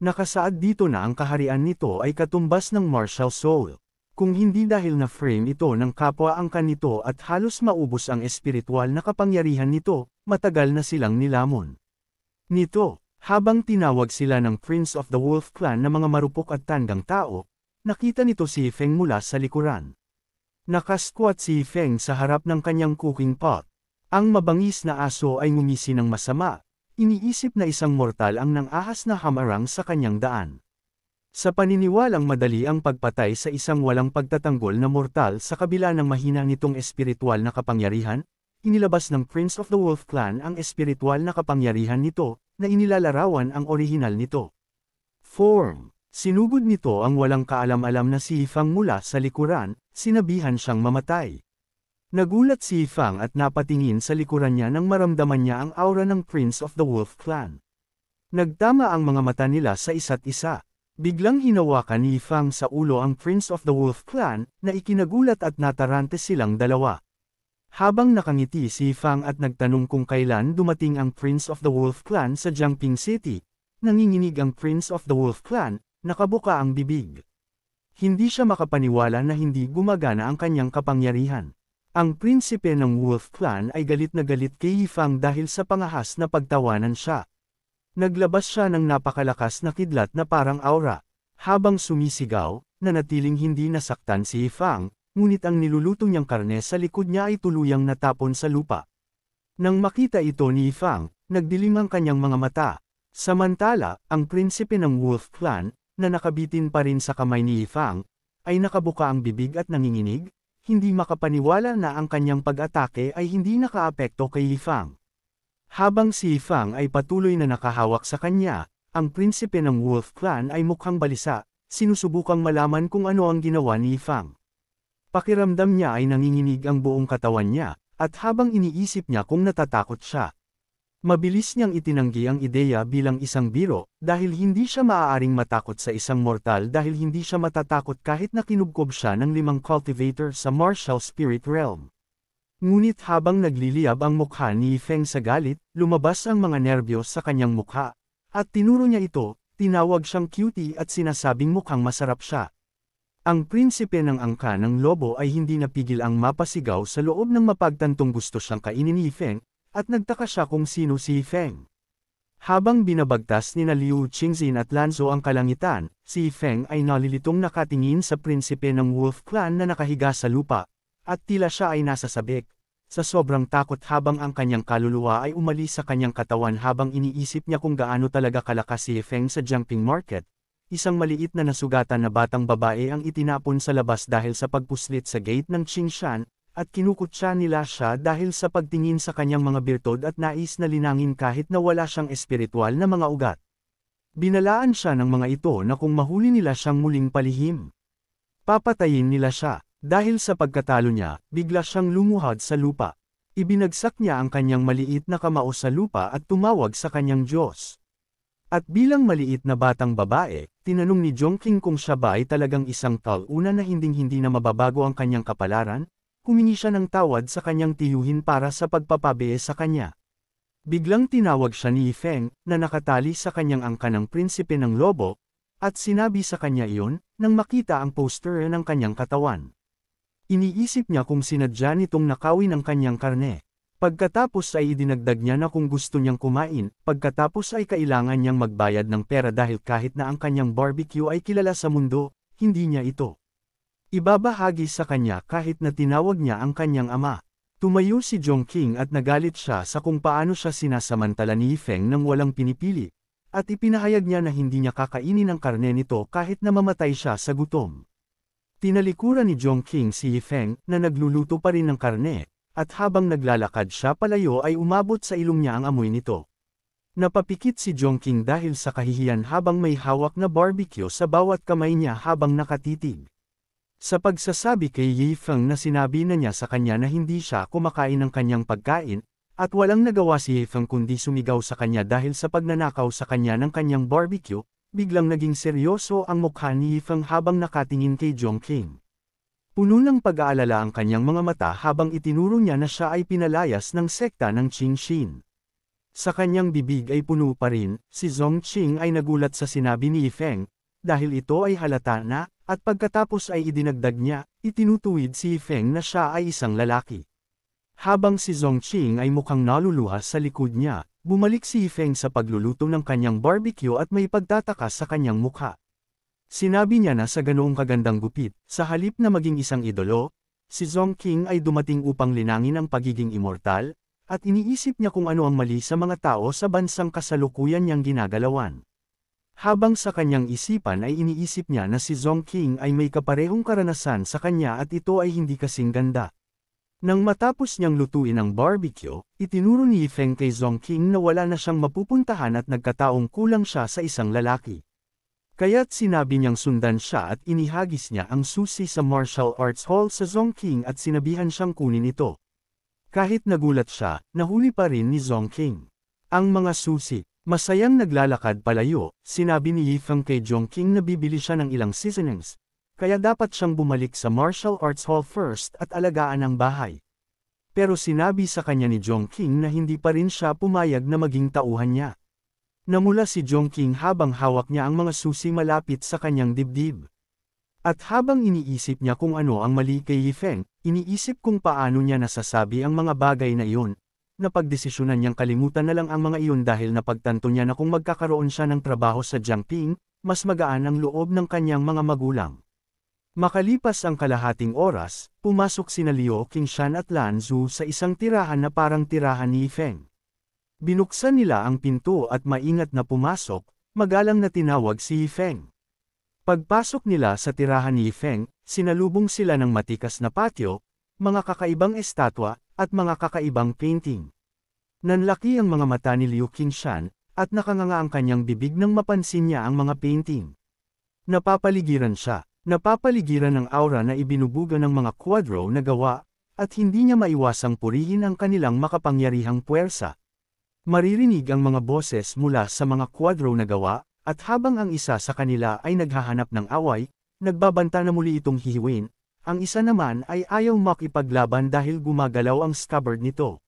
Speaker 1: Nakasaad dito na ang kaharian nito ay katumbas ng martial soul. Kung hindi dahil na frame ito ng kapwa angkan nito at halos maubos ang espiritual na kapangyarihan nito, matagal na silang nilamon. Nito, habang tinawag sila ng Prince of the Wolf Clan na mga marupok at tandang tao, nakita nito si Yifeng mula sa likuran. Nakasquat si Yifeng sa harap ng kanyang cooking pot. Ang mabangis na aso ay ngumisi ng masama, iniisip na isang mortal ang nang-ahas na hamarang sa kanyang daan. Sa paniniwalang madali ang pagpatay sa isang walang pagtatanggol na mortal sa kabila ng mahina nitong espiritual na kapangyarihan, inilabas ng Prince of the Wolf Clan ang espiritual na kapangyarihan nito, na inilalarawan ang orihinal nito. Form. Sinugod nito ang walang kaalam-alam na si Yifang mula sa likuran, sinabihan siyang mamatay. Nagulat si Yifang at napatingin sa likuran niya nang maramdaman niya ang aura ng Prince of the Wolf Clan. Nagtama ang mga mata nila sa isa't isa. Biglang hinawakan ni Yifang sa ulo ang Prince of the Wolf Clan, na ikinagulat at natarante silang dalawa. Habang nakangiti si Yifang at nagtanong kung kailan dumating ang Prince of the Wolf Clan sa Jiangping City, nanginginig ang Prince of the Wolf Clan, nakabuka ang bibig. Hindi siya makapaniwala na hindi gumagana ang kanyang kapangyarihan. Ang prinsipe ng Wolf Clan ay galit na galit kay Yifang dahil sa pangahas na pagtawanan siya. Naglabas siya ng napakalakas na kidlat na parang aura. Habang sumisigaw, nanatiling hindi nasaktan si Yifang, ngunit ang niluluto niyang karne sa likod niya ay tuluyang natapon sa lupa. Nang makita ito ni Yifang, nagdilim ang kanyang mga mata. Samantala, ang prinsipe ng Wolf Clan, na nakabitin pa rin sa kamay ni Yifang, ay nakabuka ang bibig at nanginginig, hindi makapaniwala na ang kanyang pag-atake ay hindi nakaapekto kay Yifang. Habang si Yifang ay patuloy na nakahawak sa kanya, ang prinsipe ng Wolf Clan ay mukhang balisa, sinusubukang malaman kung ano ang ginawa ni Yifang. Pakiramdam niya ay nanginginig ang buong katawan niya, at habang iniisip niya kung natatakot siya. Mabilis niyang itinanggi ang ideya bilang isang biro, dahil hindi siya maaaring matakot sa isang mortal dahil hindi siya matatakot kahit na kinubkob siya ng 5 cultivator sa martial spirit realm. Ngunit habang nagliliyab ang mukha ni Yifeng sa galit, lumabas ang mga nerbiyos sa kanyang mukha, at tinuro niya ito, tinawag siyang cutie at sinasabing mukhang masarap siya. Ang prinsipe ng angka ng lobo ay hindi napigil ang mapasigaw sa loob ng mapagtantong gusto siyang kainin ni Yifeng, at nagtaka siya kung sino si Yifeng. Habang binabagtas ni Liu Qingzin at Lan Zu ang kalangitan, si Yifeng ay nalilitong nakatingin sa prinsipe ng Wolf Clan na nakahiga sa lupa, at tila siya ay nasa sabik. sa sobrang takot habang ang kanyang kaluluwa ay umalis sa kanyang katawan habang iniisip niya kung gaano talaga kalakas si Feng sa jumping market. Isang maliit na nasugatan na batang babae ang itinapon sa labas dahil sa pagpuslit sa gate ng Qingshan, at kinukutya nila siya dahil sa pagtingin sa kanyang mga birtod at nais na linangin kahit na wala siyang espiritual na mga ugat. Binalaan siya ng mga ito na kung mahuli nila siyang muling palihim, papatayin nila siya. Dahil sa pagkatalo niya, bigla siyang lumuhod sa lupa. Ibinagsak niya ang kanyang maliit na kamao sa lupa at tumawag sa kanyang Diyos. At bilang maliit na batang babae, tinanong ni Zhongqing kung siya ba ay talagang isang tauna na hinding-hindi na mababago ang kanyang kapalaran. Humingi siya ng tawad sa kanyang tiyuhin para sa pagpapabiye sa kanya. Biglang tinawag siya ni Feng, na nakatali sa kanyang angka ng prinsipe ng lobo, at sinabi sa kanya iyon, nang makita ang poster ng kanyang katawan. Iniisip niya kung sinadya nitong nakawin ang kanyang karne. Pagkatapos ay idinagdag niya na kung gusto niyang kumain, pagkatapos ay kailangan niyang magbayad ng pera dahil kahit na ang kanyang barbecue ay kilala sa mundo, hindi niya ito ibabahagi sa kanya kahit na tinawag niya ang kanyang ama. Tumayo si Zhongqing at nagalit siya sa kung paano siya sinasamantala ni Feng nang walang pinipili, at ipinahayag niya na hindi niya kakainin ang karne nito kahit na mamatay siya sa gutom. Tinalikuran ni Zhongqing si Feng na nagluluto pa rin ng karne, at habang naglalakad siya palayo ay umabot sa ilong niya ang amoy nito. Napapikit si Zhongqing dahil sa kahihiyan habang may hawak na barbecue sa bawat kamay niya habang nakatitig. Sa pagsasabi kay Yi Feng na sinabi na niya sa kanya na hindi siya kumakain ng kanyang pagkain, at walang nagawa si Yi Feng kundi sumigaw sa kanya dahil sa pagnanakaw sa kanya ng kanyang barbecue, biglang naging seryoso ang mukha ni Yi Feng habang nakatingin kay Zhongqing. Puno ng pag-aalala ang kanyang mga mata habang itinuro niya na siya ay pinalayas ng sekta ng Qingshin. Sa kanyang bibig ay puno pa rin, si Zhongqing ay nagulat sa sinabi ni Yi Feng, dahil ito ay halata na, at pagkatapos ay idinagdag niya, itinutuwid si Yi Feng na siya ay isang lalaki. Habang si Zhongqing ay mukhang naluluha sa likod niya, bumalik si Yi Feng sa pagluluto ng kanyang barbecue at may pagtataka sa kanyang mukha. Sinabi niya na sa ganoong kagandang gupit, sa halip na maging isang idolo, si Zhongqing ay dumating upang linangin ang pagiging immortal, at iniisip niya kung ano ang mali sa mga tao sa bansang kasalukuyan niyang ginagalawan. Habang sa kanyang isipan ay iniisip niya na si Zhongqing ay may kaparehong karanasan sa kanya at ito ay hindi kasing ganda. Nang matapos niyang lutuin ang barbecue, itinuro ni Yi Feng kay Zhongqing na wala na siyang mapupuntahan at nagkataong kulang siya sa isang lalaki. Kaya't sinabi niyang sundan siya at inihagis niya ang susi sa martial arts hall sa Zhongqing at sinabihan siyang kunin ito. Kahit nagulat siya, nahuli pa rin ni Zhongqing ang mga susi. Masayang naglalakad palayo, sinabi ni Yi Feng kay Zhongqing na bibili siya ng ilang seasonings, kaya dapat siyang bumalik sa martial arts hall first at alagaan ang bahay. Pero sinabi sa kanya ni Zhongqing na hindi pa rin siya pumayag na maging tauhan niya. Namula si Zhongqing habang hawak niya ang mga susi malapit sa kanyang dibdib. At habang iniisip niya kung ano ang mali kay Yi Feng, iniisip kung paano niya nasasabi ang mga bagay na iyon. Napagdesisyonan niyang kalimutan na lang ang mga iyon dahil napagtanto niya na kung magkakaroon siya ng trabaho sa Jiangping, mas magaan ang loob ng kanyang mga magulang. Makalipas ang kalahating oras, pumasok sina Liu Qingshan at Lan Zhu sa isang tirahan na parang tirahan ni Yi Feng. Binuksan nila ang pinto at maingat na pumasok, magalang na tinawag si Yi Feng. Pagpasok nila sa tirahan ni Yi Feng, sinalubong sila ng matikas na patio, mga kakaibang estatwa, at mga kakaibang painting. Nanlaki ang mga mata ni Liu Qingshan, at nakanganga ang kanyang bibig nang mapansin niya ang mga painting. Napapaligiran siya, napapaligiran ng aura na ibinubuga ng mga kwadro na gawa, at hindi niya maiwasang purihin ang kanilang makapangyarihang puwersa. Maririnig ang mga boses mula sa mga kwadro na gawa, at habang ang isa sa kanila ay naghahanap ng away, nagbabanta na muli itong hihiwin, ang isa naman ay ayaw makipaglaban dahil gumagalaw ang scabbard nito.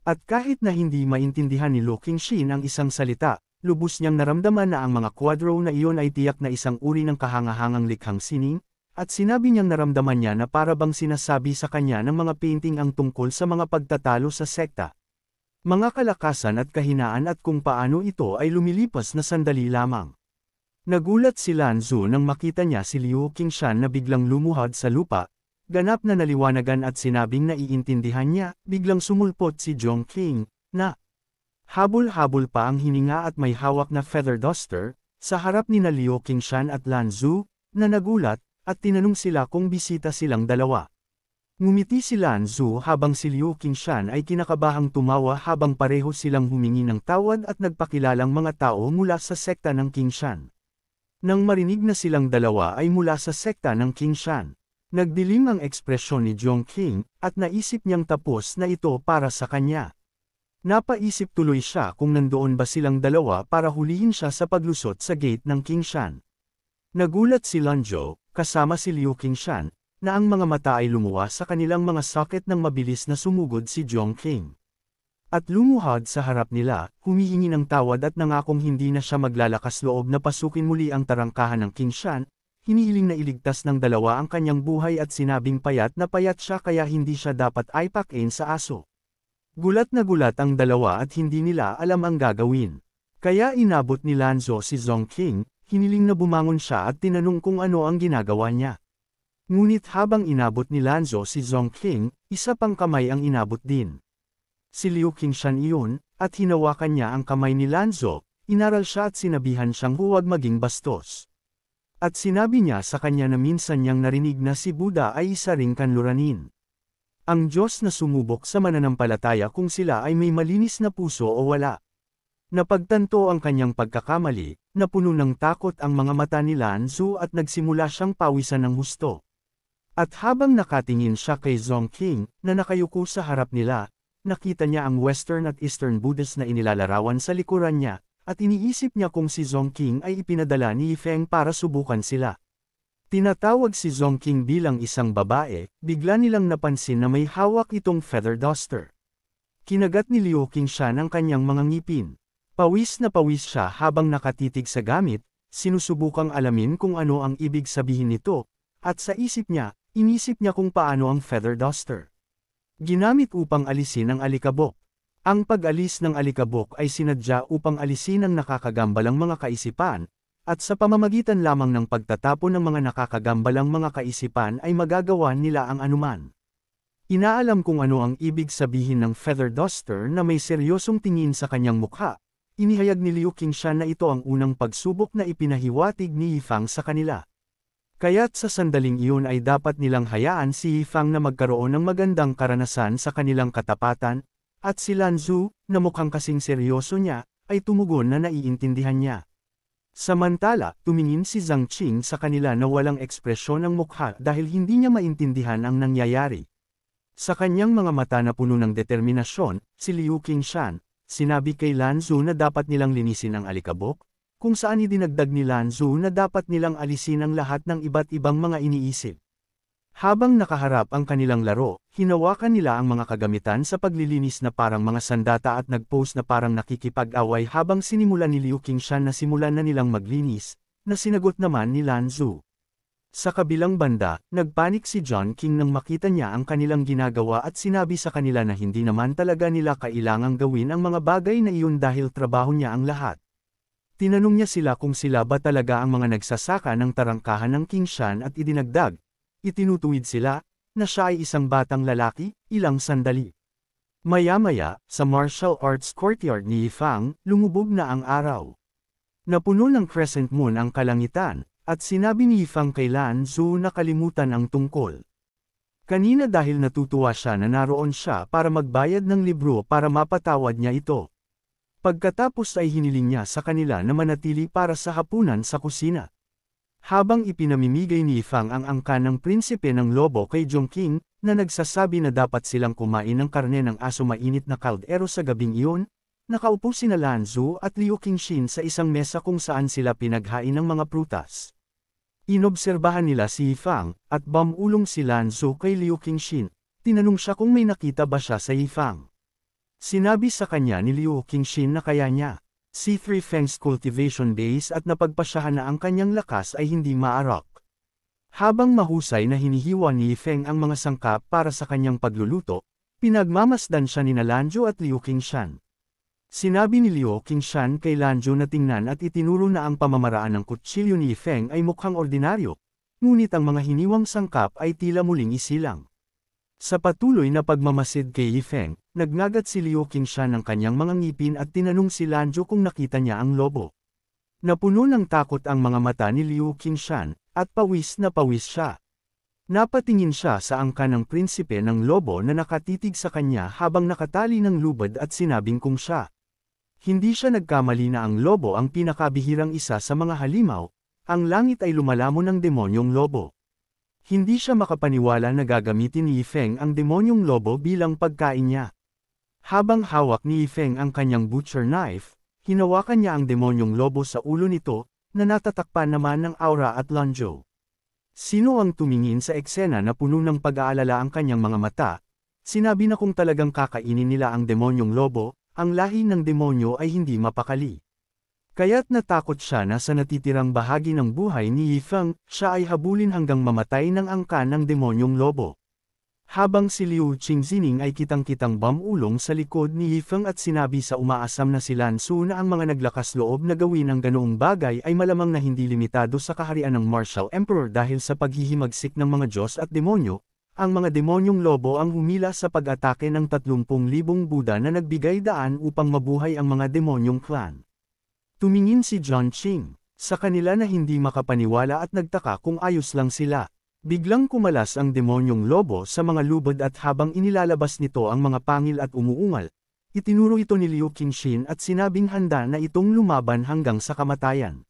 Speaker 1: At kahit na hindi maintindihan ni Liu Qingshan ang isang salita, lubos niyang naramdaman na ang mga kwadro na iyon ay tiyak na isang uri ng kahangahangang likhang sining, at sinabi niyang naramdaman niya na para bang sinasabi sa kanya ng mga painting ang tungkol sa mga pagtatalo sa sekta. Mga kalakasan at kahinaan at kung paano ito ay lumilipas na sandali lamang. Nagulat si Lan Zhu nang makita niya si Liu Qingshan na biglang lumuhod sa lupa, ganap na naliwanagan at sinabing naiintindihan niya, biglang sumulpot si Jong King, na habol-habol pa ang hininga at may hawak na feather duster, sa harap ni Liu Qingshan at Lan Zu, na nagulat, at tinanong sila kung bisita silang dalawa. Ngumiti si Lan Zu habang si Liu Qingshan ay kinakabahang tumawa habang pareho silang humingi ng tawad at nagpakilalang mga tao mula sa sekta ng Qingshan. Nang marinig na silang dalawa ay mula sa sekta ng Qingshan, nagdilim ang ekspresyon ni Jong King, at naisip niyang tapos na ito para sa kanya. Napaisip tuloy siya kung nandoon ba silang dalawa para hulihin siya sa paglusot sa gate ng Qingshan. Nagulat si Lan Zhou, kasama si Liu Qingshan, na ang mga mata ay lumuwas sa kanilang mga socket nang mabilis na sumugod si Jong King. At lumuhod sa harap nila, humihingi ng tawad at nangakong hindi na siya maglalakas loob na pasukin muli ang tarangkahan ng Qingshan, hinihiling na iligtas ng dalawa ang kanyang buhay at sinabing payat na payat siya kaya hindi siya dapat aipakin sa aso. Gulat na gulat ang dalawa at hindi nila alam ang gagawin. Kaya inabot ni Lan Zhou si Jong King, hiniling na bumangon siya at tinanong kung ano ang ginagawa niya. Ngunit habang inabot ni Lan Zhou si Jong King, isa pang kamay ang inabot din. Si Liu Qingshan iyon, at hinawakan niya ang kamay ni Lan Zhou, inaral siya at sinabihan siyang huwag maging bastos. At sinabi niya sa kanya na minsan niyang narinig na si Buddha ay isa ring kanluranin. Ang Diyos na sumubok sa mananampalataya kung sila ay may malinis na puso o wala. Napagtanto ang kanyang pagkakamali, na puno ng takot ang mga mata ni Lan Zhou at nagsimula siyang pawisan ng husto. At habang nakatingin siya kay Jong King, na nakayuko sa harap nila, nakita niya ang Western at Eastern Buddhas na inilalarawan sa likuran niya, at iniisip niya kung si Jong King ay ipinadala ni Yifeng para subukan sila. Tinatawag si Jong King bilang isang babae, bigla nilang napansin na may hawak itong feather duster. Kinagat ni Liu Qingshan ang kanyang mga ngipin. Pawis na pawis siya habang nakatitig sa gamit, sinusubukang alamin kung ano ang ibig sabihin nito, at sa inisip niya kung paano ang feather duster ginamit upang alisin ang alikabok. Ang pag-alis ng alikabok ay sinadya upang alisin ang nakakagambalang mga kaisipan, at sa pamamagitan lamang ng pagtatapon ng mga nakakagambalang mga kaisipan ay magagawa nila ang anuman. Inaalam kung ano ang ibig sabihin ng feather duster na may seryosong tingin sa kanyang mukha. Inihayag ni Liu Qingshan na ito ang unang pagsubok na ipinahiwatig ni Yifang sa kanila. Kaya't sa sandaling iyon ay dapat nilang hayaan si Yifang na magkaroon ng magandang karanasan sa kanilang katapatan, at si Lan Zhou, na mukhang kasing seryoso niya, ay tumugon na naiintindihan niya. Samantala, tumingin si Zhang Qing sa kanila na walang ekspresyon ng mukha dahil hindi niya maintindihan ang nangyayari. Sa kanyang mga mata na puno ng determinasyon, si Liu Qingshan, sinabi kay Lan Zhou na dapat nilang linisin ang alikabok, kung saan idinagdag ni Lan Zhou na dapat nilang alisin ang lahat ng iba't ibang mga iniisip. Habang nakaharap ang kanilang laro, hinawakan nila ang mga kagamitan sa paglilinis na parang mga sandata at nag-pose na parang nakikipag-away habang sinimulan ni Liu Qingshan na simulan na nilang maglinis, na sinagot naman ni Lan Zhou. Sa kabilang banda, nagpanik si Jong King nang makita niya ang kanilang ginagawa at sinabi sa kanila na hindi naman talaga nila kailangang gawin ang mga bagay na iyon dahil trabaho niya ang lahat. Tinanong niya sila kung sila ba talaga ang mga nagsasaka ng tarangkahan ng Qingshan at idinagdag. Itinutuwid sila, na siya ay isang batang lalaki, ilang sandali. Maya-maya, sa martial arts courtyard ni Yifang, lumubog na ang araw. Napuno ng crescent moon ang kalangitan, at sinabi ni Yifang kay Lan Zhou na kalimutan ang tungkol. Kanina dahil natutuwa siya na naroon siya para magbayad ng libro para mapatawad niya ito. Pagkatapos ay hiniling niya sa kanila na manatili para sa hapunan sa kusina. Habang ipinamimigay ni Yifang ang angkan ng prinsipe ng lobo kay Jong King, na nagsasabi na dapat silang kumain ng karne ng aso mainit na kaldero sa gabing iyon, nakaupo sina Lan Zhou at Liu Qingshan sa isang mesa kung saan sila pinaghain ng mga prutas. Inobserbahan nila si Yifang, at bumulong si Lan Zhou kay Liu Qingshan. Tinanong siya kung may nakita ba siya sa Yifang. Sinabi sa kanya ni Liu Qingshan na kaya niya, C3 Feng's cultivation base at napagpasyahan na ang kanyang lakas ay hindi maarok. Habang mahusay na hinihiwa ni Yifeng ang mga sangkap para sa kanyang pagluluto, pinagmamasdan siya ni Lan Zhou at Liu Qingshan. Sinabi ni Liu Qingshan kay Lan Zhou na tingnan at itinuro na ang pamamaraan ng kutsilyo ni Yifeng ay mukhang ordinaryo, ngunit ang mga hiniwang sangkap ay tila muling isilang. Sa patuloy na pagmamasid kay Yifeng, nagngagat si Liu Qingshan ng kanyang mga ngipin at tinanong si Lanzhou kung nakita niya ang lobo. Napuno ng takot ang mga mata ni Liu Qingshan, at pawis na pawis siya. Napatingin siya sa angka ng prinsipe ng lobo na nakatitig sa kanya habang nakatali ng lubad at sinabing kung siya. Hindi siya nagkamali na ang lobo ang pinakabihirang isa sa mga halimaw, ang langit ay lumalamon ng demonyong lobo. Hindi siya makapaniwala na gagamitin ni Yifeng ang demonyong lobo bilang pagkain niya. Habang hawak ni Yifeng ang kanyang butcher knife, hinawakan niya ang demonyong lobo sa ulo nito, na natatakpan naman ng aura at Lanzhou. Sino ang tumingin sa eksena na puno ng pag-aalala ang kanyang mga mata? Sinabi na kung talagang kakainin nila ang demonyong lobo, ang lahi ng demonyo ay hindi mapakali. Kaya't natakot siya na sa natitirang bahagi ng buhay ni Yifeng, siya ay habulin hanggang mamatay ng angka ng demonyong lobo. Habang si Liu Qingzining ay kitang-kitang bamulong sa likod ni Yifeng at sinabi sa umaasam na si Lanzhou na ang mga naglakas loob na gawin ang ganoong bagay ay malamang na hindi limitado sa kaharian ng Martial Emperor dahil sa paghihimagsik ng mga Diyos at demonyo, ang mga demonyong lobo ang humila sa pag-atake ng 30,000 Buddha na nagbigay daan upang mabuhay ang mga demonyong clan. Tumingin si John Qing sa kanila na hindi makapaniwala at nagtaka kung ayos lang sila. Biglang kumalas ang demonyong lobo sa mga lubad at habang inilalabas nito ang mga pangil at umuungal, itinuro ito ni Liu Qingshan at sinabing handa na itong lumaban hanggang sa kamatayan.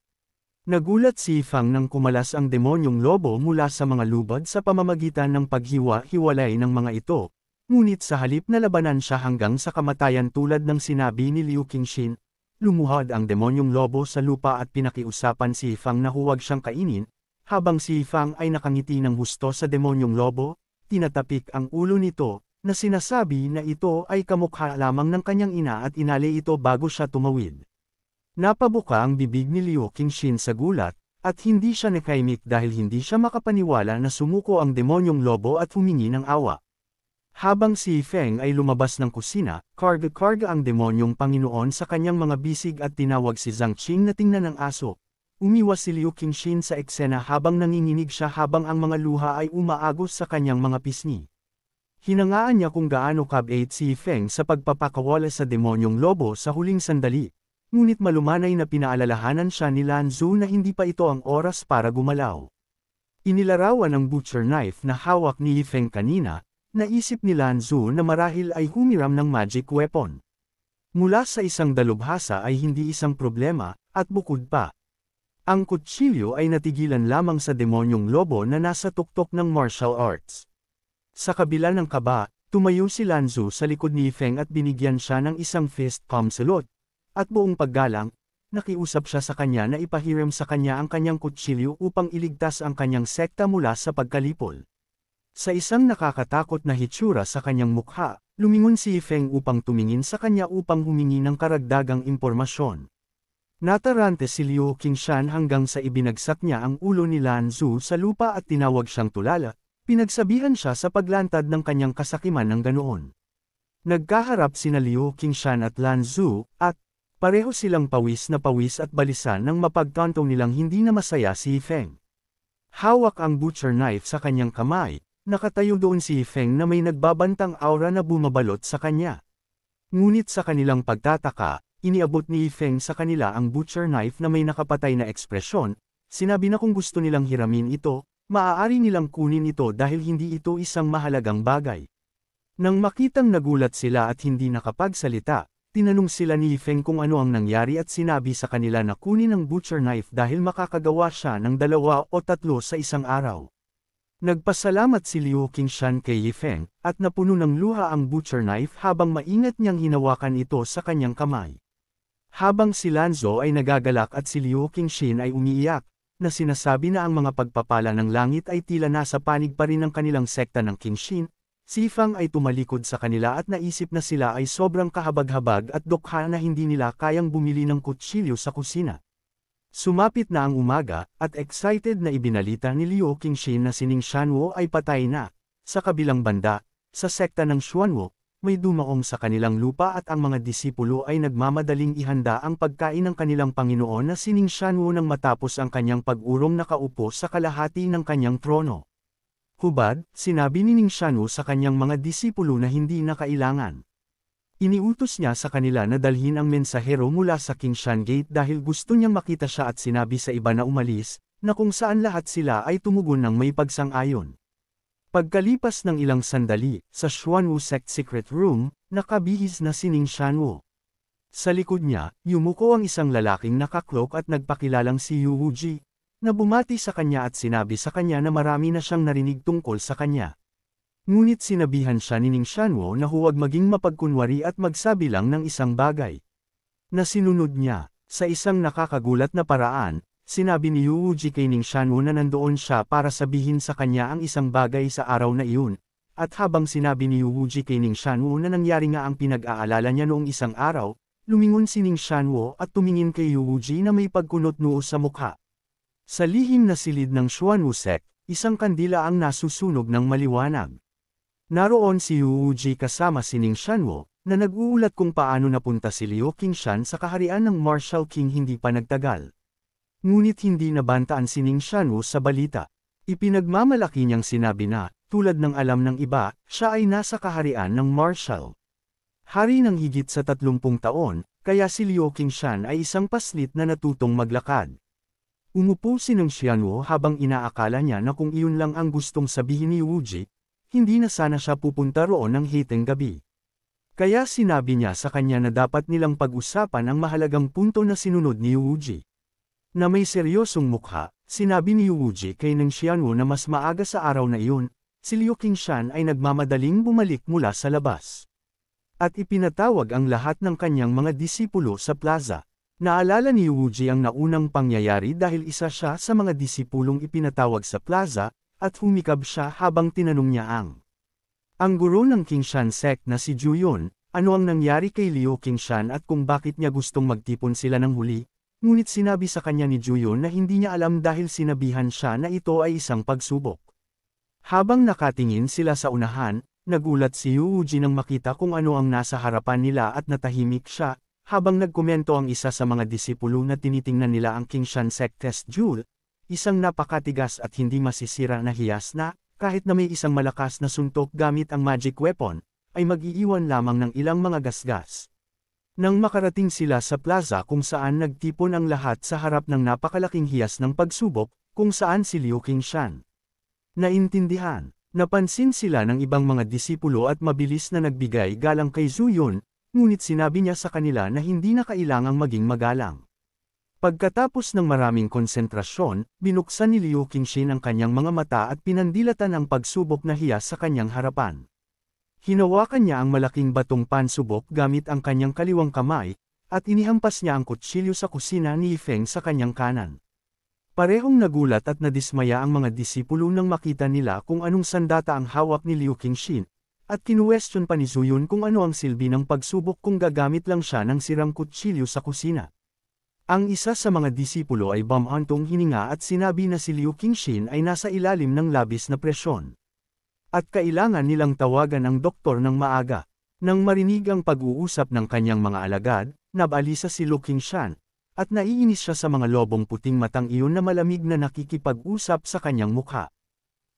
Speaker 1: Nagulat si Yifeng nang kumalas ang demonyong lobo mula sa mga lubad sa pamamagitan ng paghiwa-hiwalay ng mga ito, ngunit sa halip na labanan siya hanggang sa kamatayan tulad ng sinabi ni Liu Qingshan, lumuhad ang demonyong lobo sa lupa at pinakiusapan si Yifeng na huwag siyang kainin. Habang si Yifeng ay nakangiti ng husto sa demonyong lobo, tinatapik ang ulo nito, na sinasabi na ito ay kamukha lamang ng kanyang ina at inali ito bago siya tumawid. Napabuka ang bibig ni Liu Qingshan sa gulat, at hindi siya nakaimik dahil hindi siya makapaniwala na sumuko ang demonyong lobo at humingi ng awa. Habang si Yifeng ay lumabas ng kusina, karga-karga ang demonyong Panginoon sa kanyang mga bisig at tinawag si Zhang Qing na tingnan ng aso. Umiwas si Liu Qingshan sa eksena habang nanginginig siya habang ang mga luha ay umaagos sa kanyang mga pisngi. Hinangaan niya kung gaano kabait si Yifeng sa pagpapakawala sa demonyong lobo sa huling sandali, ngunit malumanay na pinaalalahanan siya ni Lanzhou na hindi pa ito ang oras para gumalaw. Inilarawan ang butcher knife na hawak ni Yifeng kanina, naisip ni Lanzhou na marahil ay humiram ng magic weapon. Mula sa isang dalubhasa ay hindi isang problema, at bukod pa. Ang kutsilyo ay natigilan lamang sa demonyong lobo na nasa tuktok ng martial arts. Sa kabila ng kaba, tumayo si Lanzhou sa likod ni Yifeng at binigyan siya ng isang fist palm salute, at buong paggalang, nakiusap siya sa kanya na ipahiram sa kanya ang kanyang kutsilyo upang iligtas ang kanyang sekta mula sa pagkalipol. Sa isang nakakatakot na hitsura sa kanyang mukha, lumingon si Yifeng upang tumingin sa kanya upang humingi ng karagdagang impormasyon. Natarante si Liu Qingshan hanggang sa ibinagsak niya ang ulo ni Lanzhou sa lupa at tinawag siyang tulala, pinagsabihan siya sa paglantad ng kanyang kasakiman ng ganoon. Nagkaharap sina Liu Qingshan at Lanzhou, at pareho silang pawis na pawis at balisan nang mapagtanto nilang hindi na masaya si Yifeng. Hawak ang butcher knife sa kanyang kamay, nakatayo doon si Yifeng na may nagbabantang aura na bumabalot sa kanya. Ngunit sa kanilang pagtataka, iniabot ni Yifeng sa kanila ang butcher knife na may nakapatay na ekspresyon, sinabi na kung gusto nilang hiramin ito, maaari nilang kunin ito dahil hindi ito isang mahalagang bagay. Nang makitang nagulat sila at hindi nakapagsalita, tinanong sila ni Yifeng kung ano ang nangyari at sinabi sa kanila na kunin ang butcher knife dahil makakagawa siya ng 2 o 3 sa isang araw. Nagpasalamat si Liu Qingshan kay Yifeng, at napuno ng luha ang butcher knife habang maingat niyang hinawakan ito sa kanyang kamay. Habang si Lanzhou ay nagagalak at si Liu Qingshan ay umiiyak, na sinasabi na ang mga pagpapala ng langit ay tila nasa panig pa rin ng kanilang sekta ng Qingshan, si Yifeng ay tumalikod sa kanila at naisip na sila ay sobrang kahabag-habag at dukha na hindi nila kayang bumili ng kutsilyo sa kusina. Sumapit na ang umaga, at excited na ibinalita ni Liu Qingshan na si Ning Xuanwo ay patay na. Sa kabilang banda, sa sekta ng Xuanwo, may dumaong sa kanilang lupa at ang mga disipulo ay nagmamadaling ihanda ang pagkain ng kanilang Panginoon na si Ning Xuanwu nang matapos ang kanyang pag-urong nakaupo sa kalahati ng kanyang trono. Hubad, sinabi ni Ning Xuanwu sa kanyang mga disipulo na hindi na kailangan. Iniutos niya sa kanila na dalhin ang mensahero mula sa Qingshan Gate dahil gusto niyang makita siya at sinabi sa iba na umalis, na kung saan lahat sila ay tumugon ng may pagsang-ayon. Pagkalipas ng ilang sandali, sa Xuanwu Sect Secret Room, nakabihis na si Ning Xuanwu. Sa likod niya, yumuko ang isang lalaking nakaklok at nagpakilalang si Yu Wuji, na bumati sa kanya at sinabi sa kanya na marami na siyang narinig tungkol sa kanya. Ngunit sinabihan siya ni Ning Xuanwu na huwag maging mapagkunwari at magsabi lang ng isang bagay. Na sinunod niya, sa isang nakakagulat na paraan, sinabi ni Yu Wuji kay Ning Xuanwu na nandoon siya para sabihin sa kanya ang isang bagay sa araw na iyon, at habang sinabi ni Yu Wuji kay Ning Xuanwu na nangyari nga ang pinag-aalala niya noong isang araw, lumingon si Ning Xuanwu at tumingin kay Yu Wuji na may pagkunot noo sa mukha. Sa lihim na silid ng Xuanwu Sect, isang kandila ang nasusunog ng maliwanag. Naroon si Yu Wuji kasama si Ning Xuanwu, na nag-uulat kung paano napunta si Liu Qingshan sa kaharian ng Martial King hindi pa nagtagal. Ngunit hindi nabantaan si Ning Xuanwu sa balita. Ipinagmamalaki niyang sinabi na, tulad ng alam ng iba, siya ay nasa kaharian ng Martial. Hari ng higit sa 30 taon, kaya si Liu Qingshan ay isang paslit na natutong maglakad. Umupo si Ning Xuanwu habang inaakala niya na kung iyon lang ang gustong sabihin ni Wuji, hindi na sana siya pupunta roon ng hiteng gabi. Kaya sinabi niya sa kanya na dapat nilang pag-usapan ang mahalagang punto na sinunod ni Wuji. Na may seryosong mukha, sinabi ni Wuji kay Ning Xuanwu na mas maaga sa araw na iyon, si Liu Qingshan ay nagmamadaling bumalik mula sa labas. At ipinatawag ang lahat ng kanyang mga disipulo sa plaza. Naalala ni Wuji ang naunang pangyayari dahil isa siya sa mga disipulong ipinatawag sa plaza, at humikab siya habang tinanong niya ang guro ng Qingshan Sect na si Zhu Yun, ano ang nangyari kay Liu Qingshan at kung bakit niya gustong magtipon sila ng huli, ngunit sinabi sa kanya ni Zhu Yun na hindi niya alam dahil sinabihan siya na ito ay isang pagsubok. Habang nakatingin sila sa unahan, nagulat si Yu Wuji nang makita kung ano ang nasa harapan nila at natahimik siya, habang nagkomento ang isa sa mga disipulo na tinitingnan nila ang Qingshan Sect Test Jewel, isang napakatigas at hindi masisira na hiyas na, kahit na may isang malakas na suntok gamit ang magic weapon, ay mag-iiwan lamang ng ilang mga gasgas. Nang makarating sila sa plaza kung saan nagtipon ang lahat sa harap ng napakalaking hiyas ng pagsubok, kung saan si Liu Qingshan. Naintindihan, napansin sila ng ibang mga disipulo at mabilis na nagbigay galang kay Zhu Yun, ngunit sinabi niya sa kanila na hindi na kailangang maging magalang. Pagkatapos ng maraming konsentrasyon, binuksan ni Liu Qingshan ang kanyang mga mata at pinandilatan ang pagsubok na hiyas sa kanyang harapan. Hinawakan niya ang malaking batong pansubok gamit ang kanyang kaliwang kamay, at inihampas niya ang kutsilyo sa kusina ni Feng sa kanyang kanan. Parehong nagulat at nadismaya ang mga disipulo nang makita nila kung anong sandata ang hawak ni Liu Qingshan, at kinuwestiyon pa ni Zhu Yun kung ano ang silbi ng pagsubok kung gagamit lang siya ng sirang kutsilyo sa kusina. Ang isa sa mga disipulo ay bumantong hininga at sinabi na si Liu Qingshan ay nasa ilalim ng labis na presyon. At kailangan nilang tawagan ang doktor ng maaga. Nang marinig ang pag-uusap ng kanyang mga alagad, nabalisa si Liu Qingshan, at naiinis siya sa mga lobong puting matang iyon na malamig na nakikipag-usap sa kanyang mukha.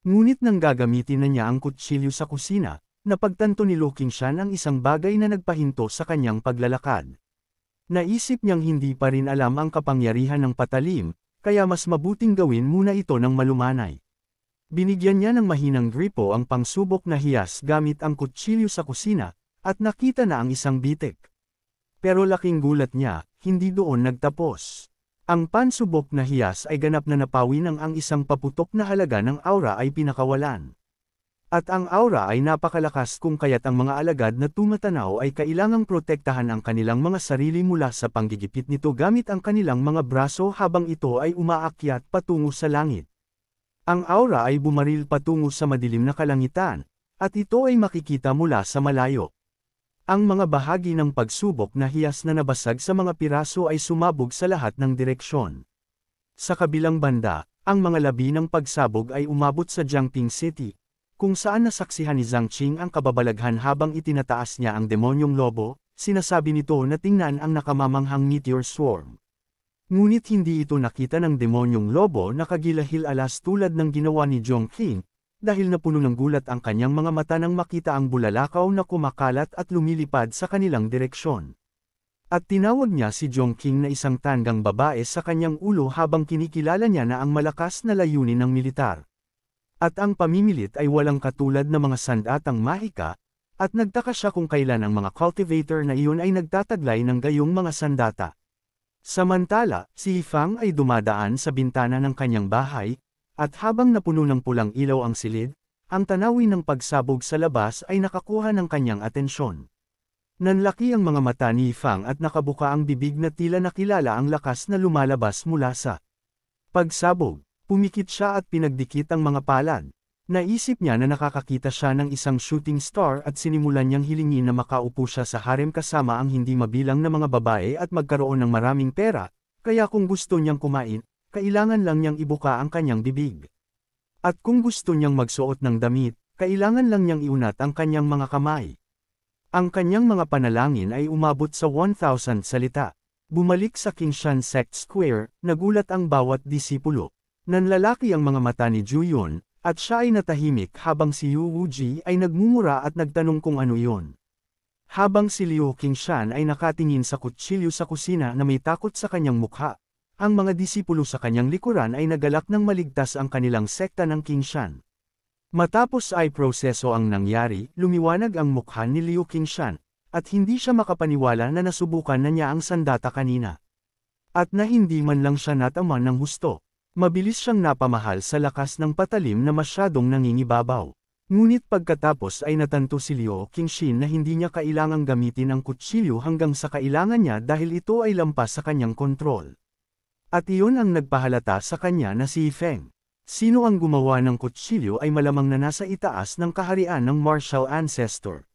Speaker 1: Ngunit nang gagamitin na niya ang kutsilyo sa kusina, napagtanto ni Liu Qingshan ang isang bagay na nagpahinto sa kanyang paglalakad. Naisip niyang hindi pa rin alam ang kapangyarihan ng patalim, kaya mas mabuting gawin muna ito ng malumanay. Binigyan niya ng mahinang gripo ang pangsubok na hiyas gamit ang kutsilyo sa kusina, at nakita na ang isang bitik. Pero laking gulat niya, hindi doon nagtapos. Ang pansubok na hiyas ay ganap na napawi nang ang isang paputok na halaga ng aura ay pinakawalan. At ang aura ay napakalakas kung kaya't ang mga alagad na tumatanaw ay kailangang protektahan ang kanilang mga sarili mula sa panggigipit nito gamit ang kanilang mga braso habang ito ay umaakyat patungo sa langit. Ang aura ay bumaril patungo sa madilim na kalangitan, at ito ay makikita mula sa malayo. Ang mga bahagi ng pagsubok na hiyas na nabasag sa mga piraso ay sumabog sa lahat ng direksyon. Sa kabilang banda, ang mga labi ng pagsabog ay umabot sa Jiangping City. kung saan nasaksihan ni Zhang Qing ang kababalaghan habang itinataas niya ang demonyong lobo, sinasabi nito na tingnan ang nakamamanghang meteor swarm. Ngunit hindi ito nakita ng demonyong lobo na kagilahil-alas tulad ng ginawa ni Zhong Qing, dahil napuno ng gulat ang kanyang mga mata nang makita ang bulalakaw na kumakalat at lumilipad sa kanilang direksyon. At tinawag niya si Zhong Qing na isang tandang babae sa kanyang ulo habang kinikilala niya na ang malakas na layunin ng militar. At ang pamimilit ay walang katulad na mga sandatang mahika, at nagtaka siya kung kailan ang mga cultivator na iyon ay nagtataglay ng gayong mga sandata. Samantala, si Yifang ay dumadaan sa bintana ng kanyang bahay, at habang napuno ng pulang ilaw ang silid, ang tanawin ng pagsabog sa labas ay nakakuha ng kanyang atensyon. Nanlaki ang mga mata ni Yifang at nakabuka ang bibig na tila nakilala ang lakas na lumalabas mula sa pagsabog. Pumikit siya at pinagdikit ang mga palad. Naisip niya na nakakakita siya ng isang shooting star at sinimulan niyang hilingin na makaupo siya sa harem kasama ang hindi mabilang na mga babae at magkaroon ng maraming pera, kaya kung gusto niyang kumain, kailangan lang niyang ibuka ang kanyang bibig. At kung gusto niyang magsuot ng damit, kailangan lang niyang iunat ang kanyang mga kamay. Ang kanyang mga panalangin ay umabot sa 1,000 salita. Bumalik sa Qingshan Sect Square, nagulat ang bawat disipulo. Nanlalaki ang mga mata ni Juyun, at siya ay natahimik habang si Yu Wuji ay nagmumura at nagtanong kung ano iyon. Habang si Liu Qingshan ay nakatingin sa kutsilyo sa kusina na may takot sa kanyang mukha, ang mga disipulo sa kanyang likuran ay nagalak ng maligtas ang kanilang sekta ng Qingshan. Matapos ay proseso ang nangyari, lumiwanag ang mukha ni Liu Qingshan, at hindi siya makapaniwala na nasubukan na niya ang sandata kanina. At na hindi man lang siya nataman ng husto. Mabilis siyang napamahal sa lakas ng patalim na masyadong nangingibabaw. Ngunit pagkatapos ay natanto si Liu Qingshan na hindi niya kailangang gamitin ang kutsilyo hanggang sa kailangan niya dahil ito ay lampas sa kanyang kontrol. At iyon ang nagpahalata sa kanya na si Yifeng. Sino ang gumawa ng kutsilyo ay malamang na nasa itaas ng kaharian ng martial ancestor.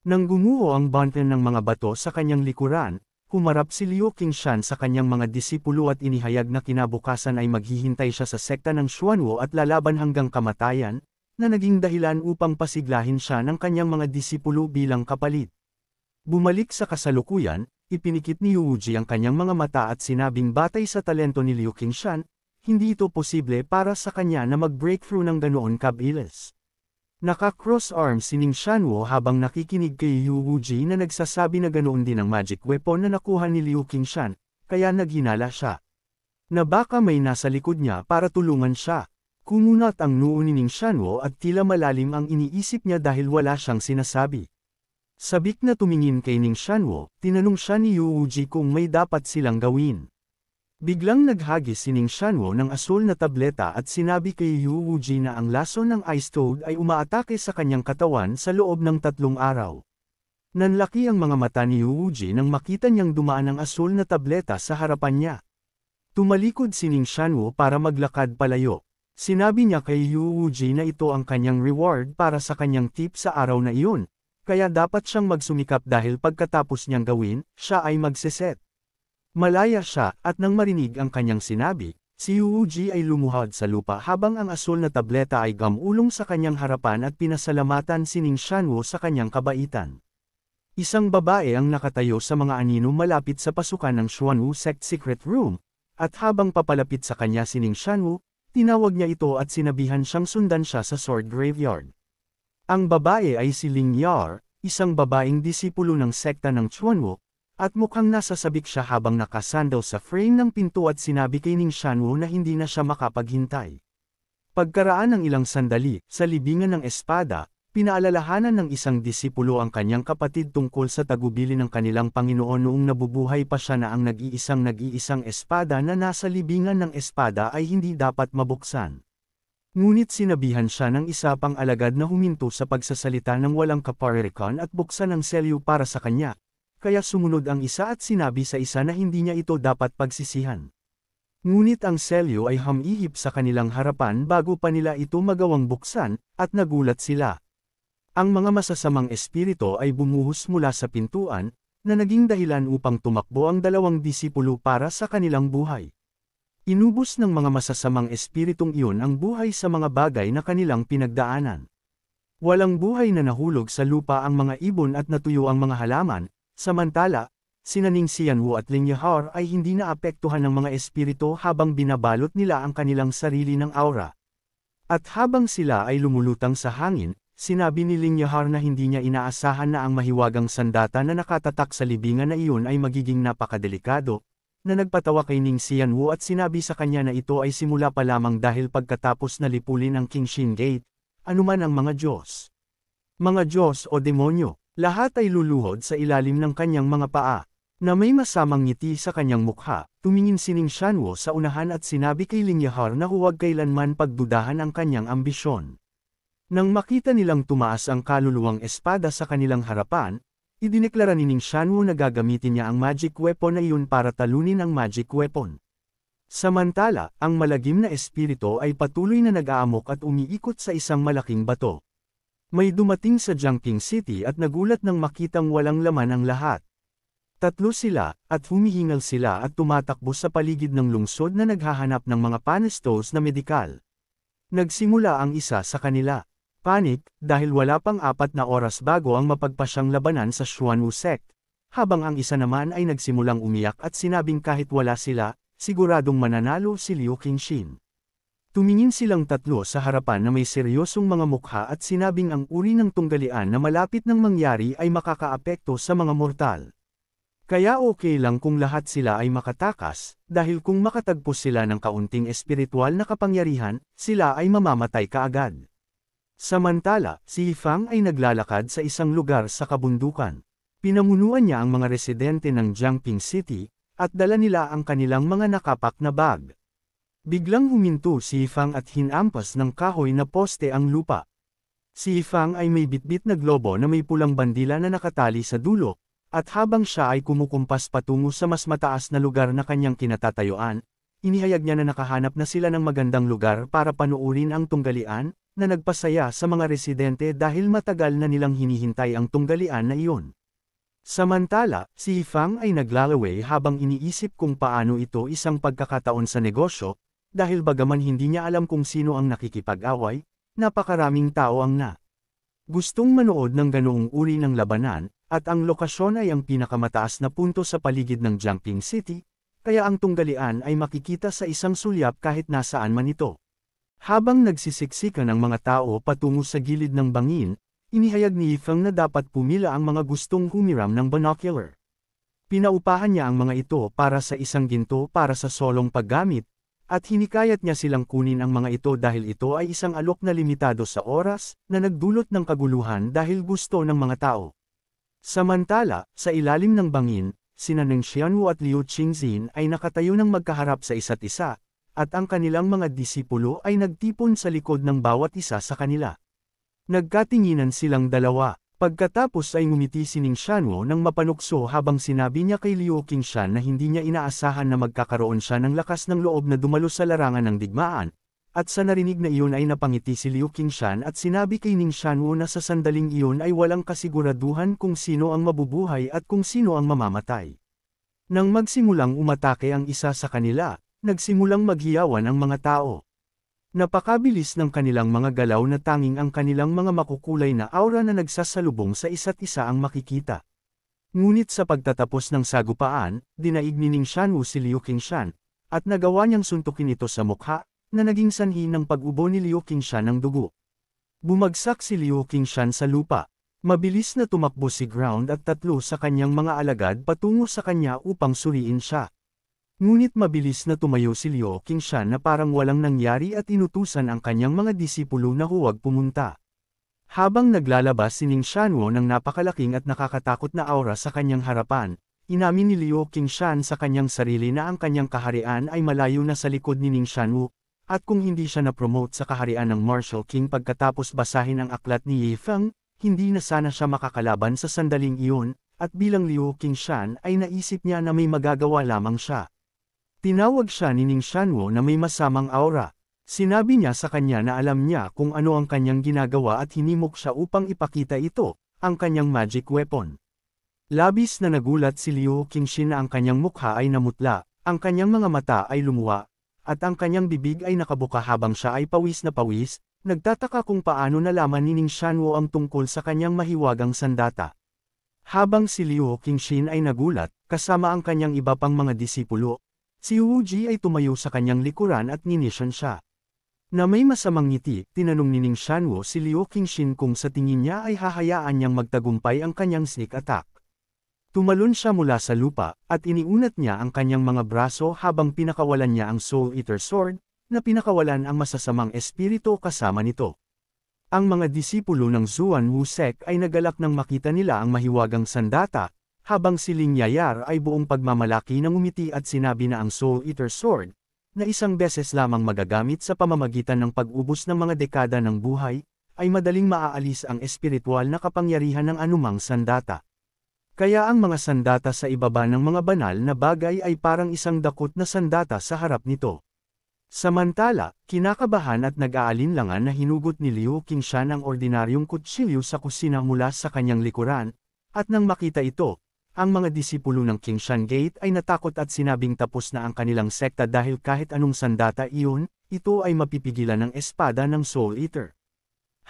Speaker 1: Nang gumuho ang bunten ng mga bato sa kanyang likuran, humarap si Liu Qingshan sa kanyang mga disipulo at inihayag na kinabukasan ay maghihintay siya sa sekta ng Xuanwu at lalaban hanggang kamatayan, na naging dahilan upang pasiglahin siya ng kanyang mga disipulo bilang kapalit. Bumalik sa kasalukuyan, ipinikit ni Yu Wuji ang kanyang mga mata at sinabing batay sa talento ni Liu Qingshan, hindi ito posible para sa kanya na mag-breakthrough ng ganoon kabilis. Naka-cross arms si Ning Xuanwu habang nakikinig kay Yu Wuji na nagsasabi na ganoon din ang magic weapon na nakuha ni Liu Qingshan, kaya naghinala siya. Na baka may nasa likod niya para tulungan siya. Kumunat ang noo ni Ning Xuanwu at tila malalim ang iniisip niya dahil wala siyang sinasabi. Sabik na tumingin kay Ning Xuanwu, tinanong siya ni Yu Wuji kung may dapat silang gawin. Biglang naghagis si Ning Xuanwu ng asul na tableta at sinabi kay Yu Wuji na ang lason ng Ice Toad ay umaatake sa kanyang katawan sa loob ng 3 araw. Nanlaki ang mga mata ni Yu Wuji nang makita niyang dumaan ang asul na tableta sa harapan niya. Tumalikod si Ning Xuanwu para maglakad palayo. Sinabi niya kay Yu Wuji na ito ang kanyang reward para sa kanyang tip sa araw na iyon, kaya dapat siyang magsumikap dahil pagkatapos niyang gawin, siya ay magseset. Malaya siya, at nang marinig ang kanyang sinabi, si Yu Wuji ay lumuhod sa lupa habang ang asul na tableta ay gamulong sa kanyang harapan at pinasalamatan si Ning Xuanwu sa kanyang kabaitan. Isang babae ang nakatayo sa mga anino malapit sa pasukan ng Xuanwu Sect Secret Room, at habang papalapit sa kanya si Ning Xuanwu, tinawag niya ito at sinabihan siyang sundan siya sa Sword Graveyard. Ang babae ay si Ling Yar, isang babaeng disipulo ng sekta ng Xuanwu, at mukhang nasasabik siya habang nakasandal sa frame ng pinto at sinabi kay Ning Xuanwu na hindi na siya makapaghintay. Pagkaraan ng ilang sandali, sa libingan ng espada, pinaalalahanan ng isang disipulo ang kanyang kapatid tungkol sa tagubilin ng kanilang Panginoon noong nabubuhay pa siya na ang nag-iisang espada na nasa libingan ng espada ay hindi dapat mabuksan. Ngunit sinabihan siya ng isa pang alagad na huminto sa pagsasalita ng walang kaparerikon at buksan ang selyo para sa kanya. Kaya sumunod ang isa at sinabi sa isa na hindi niya ito dapat pagsisihan. Ngunit ang selyo ay humihip sa kanilang harapan bago pa nila ito magawang buksan, at nagulat sila. Ang mga masasamang espiritu ay bumuhos mula sa pintuan, na naging dahilan upang tumakbo ang 2 disipulo para sa kanilang buhay. Inubos ng mga masasamang espiritong iyon ang buhay sa mga bagay na kanilang pinagdaanan. Walang buhay na nahulog sa lupa ang mga ibon at natuyo ang mga halaman, samantala, sina Ning Xianwu at Ling Yahar ay hindi naapektuhan ng mga espiritu habang binabalot nila ang kanilang sarili ng aura. At habang sila ay lumulutang sa hangin, sinabi ni Ling Yahar na hindi niya inaasahan na ang mahiwagang sandata na nakatatak sa libingan na iyon ay magiging napakadelikado, na nagpatawa kay Ning Xianwu at sinabi sa kanya na ito ay simula pa lamang dahil pagkatapos na lipulin ang Qingxin Gate, anuman ang mga Diyos. Mga Diyos o demonyo, lahat ay luluhod sa ilalim ng kanyang mga paa. Na may masamang ngiti sa kanyang mukha, tumingin si Ning Xianwu sa unahan at sinabi kay Ling Yahar na huwag kailanman pagdudahan ang kanyang ambisyon. Nang makita nilang tumaas ang kaluluwang espada sa kanilang harapan, idineklara ni Ning Xianwu na gagamitin niya ang magic weapon na iyon para talunin ang magic weapon. Samantala, ang malagim na espiritu ay patuloy na nag-aamok at umiikot sa isang malaking bato. May dumating sa Jiangping City at nagulat nang makitang walang laman ang lahat. Tatlo sila, at humihingal sila at tumatakbo sa paligid ng lungsod na naghahanap ng mga panestos na medikal. Nagsimula ang isa sa kanila. Panik, dahil wala pang 4 na oras bago ang mapagpasyang labanan sa Xuanwu sect. Habang ang isa naman ay nagsimulang umiyak at sinabing kahit wala sila, siguradong mananalo si Liu Qingxin. Tumingin silang tatlo sa harapan na may seryosong mga mukha at sinabing ang uri ng tunggalian na malapit nang mangyari ay makakaapekto sa mga mortal. Kaya okay lang kung lahat sila ay makatakas, dahil kung makatagpo sila ng kaunting espiritual na kapangyarihan, sila ay mamamatay kaagad. Samantala, si Yifang ay naglalakad sa isang lugar sa kabundukan. Pinamunuan niya ang mga residente ng Jiangping City, at dala nila ang kanilang mga nakapak na bag. Biglang huminto si Yifang at hinampas ng kahoy na poste ang lupa. Si Yifang ay may bitbit na globo na may pulang bandila na nakatali sa dulo, at habang siya ay kumukumpas patungo sa mas mataas na lugar na kanyang kinatatayuan, inihayag niya na nakahanap na sila ng magandang lugar para panuurin ang tunggalian, na nagpasaya sa mga residente dahil matagal na nilang hinihintay ang tunggalian na iyon. Samantala, si Yifang ay naglalaway habang iniisip kung paano ito isang pagkakataon sa negosyo, dahil bagaman hindi niya alam kung sino ang nakikipag-away, napakaraming tao ang gustong manood ng ganoong uri ng labanan, at ang lokasyon ay ang pinakamataas na punto sa paligid ng Jiangping City, kaya ang tunggalian ay makikita sa isang sulyap kahit nasaan man ito. Habang nagsisiksikan ang mga tao patungo sa gilid ng bangin, inihayag ni Yifang na dapat pumila ang mga gustong humiram ng binocular. Pinaupahan niya ang mga ito para sa isang ginto para sa solong paggamit, at hinikayat niya silang kunin ang mga ito dahil ito ay isang alok na limitado sa oras, na nagdulot ng kaguluhan dahil gusto ng mga tao. Samantala, sa ilalim ng bangin, sina Ning Xianwu at Liu Qingxin ay nakatayo ng magkaharap sa isa't isa, at ang kanilang mga disipulo ay nagtipon sa likod ng bawat isa sa kanila. Nagkatinginan silang dalawa. Pagkatapos ay ngumiti si Ning Xianwu nang mapanukso habang sinabi niya kay Liu Qingxin na hindi niya inaasahan na magkakaroon siya ng lakas ng loob na dumalo sa larangan ng digmaan, at sa narinig na iyon ay napangiti si Liu Qingxin at sinabi kay Ning Xianwu na sa sandaling iyon ay walang kasiguraduhan kung sino ang mabubuhay at kung sino ang mamamatay. Nang magsimulang umatake ang isa sa kanila, nagsimulang maghiyawan ang mga tao. Napakabilis ng kanilang mga galaw na tanging ang kanilang mga makukulay na aura na nagsasalubong sa isa't isa ang makikita. Ngunit sa pagtatapos ng sagupaan, dinaig ni Ning Xianwu si Liu Qingxin, at nagawa niyang suntukin ito sa mukha, na naging sanhi ng pag-ubo ni Liu Qingxin ng dugo. Bumagsak si Liu Qingxin sa lupa. Mabilis na tumakbo si Ground at tatlo sa kanyang mga alagad patungo sa kanya upang suriin siya. Ngunit mabilis na tumayo si Liu Qingxin na parang walang nangyari at inutusan ang kanyang mga disipulo na huwag pumunta. Habang naglalabas si Ning Xianwu ng napakalaking at nakakatakot na aura sa kanyang harapan, inamin ni Liu Qingxin sa kanyang sarili na ang kanyang kaharian ay malayo na sa likod ni Ning Xianwu, at kung hindi siya na-promote sa kaharian ng Martial King pagkatapos basahin ang aklat ni Yifeng, hindi na sana siya makakalaban sa sandaling iyon, at bilang Liu Qingxin ay naisip niya na may magagawa lamang siya. Tinawag siya ni Ning Xianwu na may masamang aura. Sinabi niya sa kanya na alam niya kung ano ang kanyang ginagawa at hinimok siya upang ipakita ito, ang kanyang magic weapon. Labis na nagulat si Liu Qingxin na ang kanyang mukha ay namutla, ang kanyang mga mata ay lumuwa, at ang kanyang bibig ay nakabuka habang siya ay pawis na pawis, Nagtataka kung paano nalaman ni Ning Shanwo ang tungkol sa kanyang mahiwagang sandata. Habang si Liu Qingxin ay nagulat, kasama ang kanyang iba pang mga disipulo, si Wu Ji ay tumayo sa kanyang likuran at ninisyon siya. Na may masamang ngiti, tinanong ni Ning Shanwo si Liu Qingxin kung sa tingin niya ay hahayaan niyang magtagumpay ang kanyang sneak attack. Tumalon siya mula sa lupa, at iniunat niya ang kanyang mga braso habang pinakawalan niya ang Soul Eater Sword, na pinakawalan ang masasamang espiritu kasama nito. Ang mga disipulo ng Zuan Wu Sek ay nagalak nang makita nila ang mahiwagang sandata, habang si Ling Yayar ay buong pagmamalaki nang umiti at sinabi na ang Soul Eater Sword, na isang beses lamang magagamit sa pamamagitan ng pag-ubos ng mga dekada ng buhay, ay madaling maaalis ang espiritual na kapangyarihan ng anumang sandata. Kaya ang mga sandata sa ibaba ng mga banal na bagay ay parang isang dakot na sandata sa harap nito. Samantala, kinakabahan at nag-aalinlangan na hinugot ni Liu Qingshan ang ordinaryong kutsilyo sa kusina mula sa kanyang likuran, at nang makita ito, ang mga disipulo ng Qingshan Gate ay natakot at sinabing tapos na ang kanilang sekta dahil kahit anong sandata iyon, ito ay mapipigilan ng espada ng Soul Eater.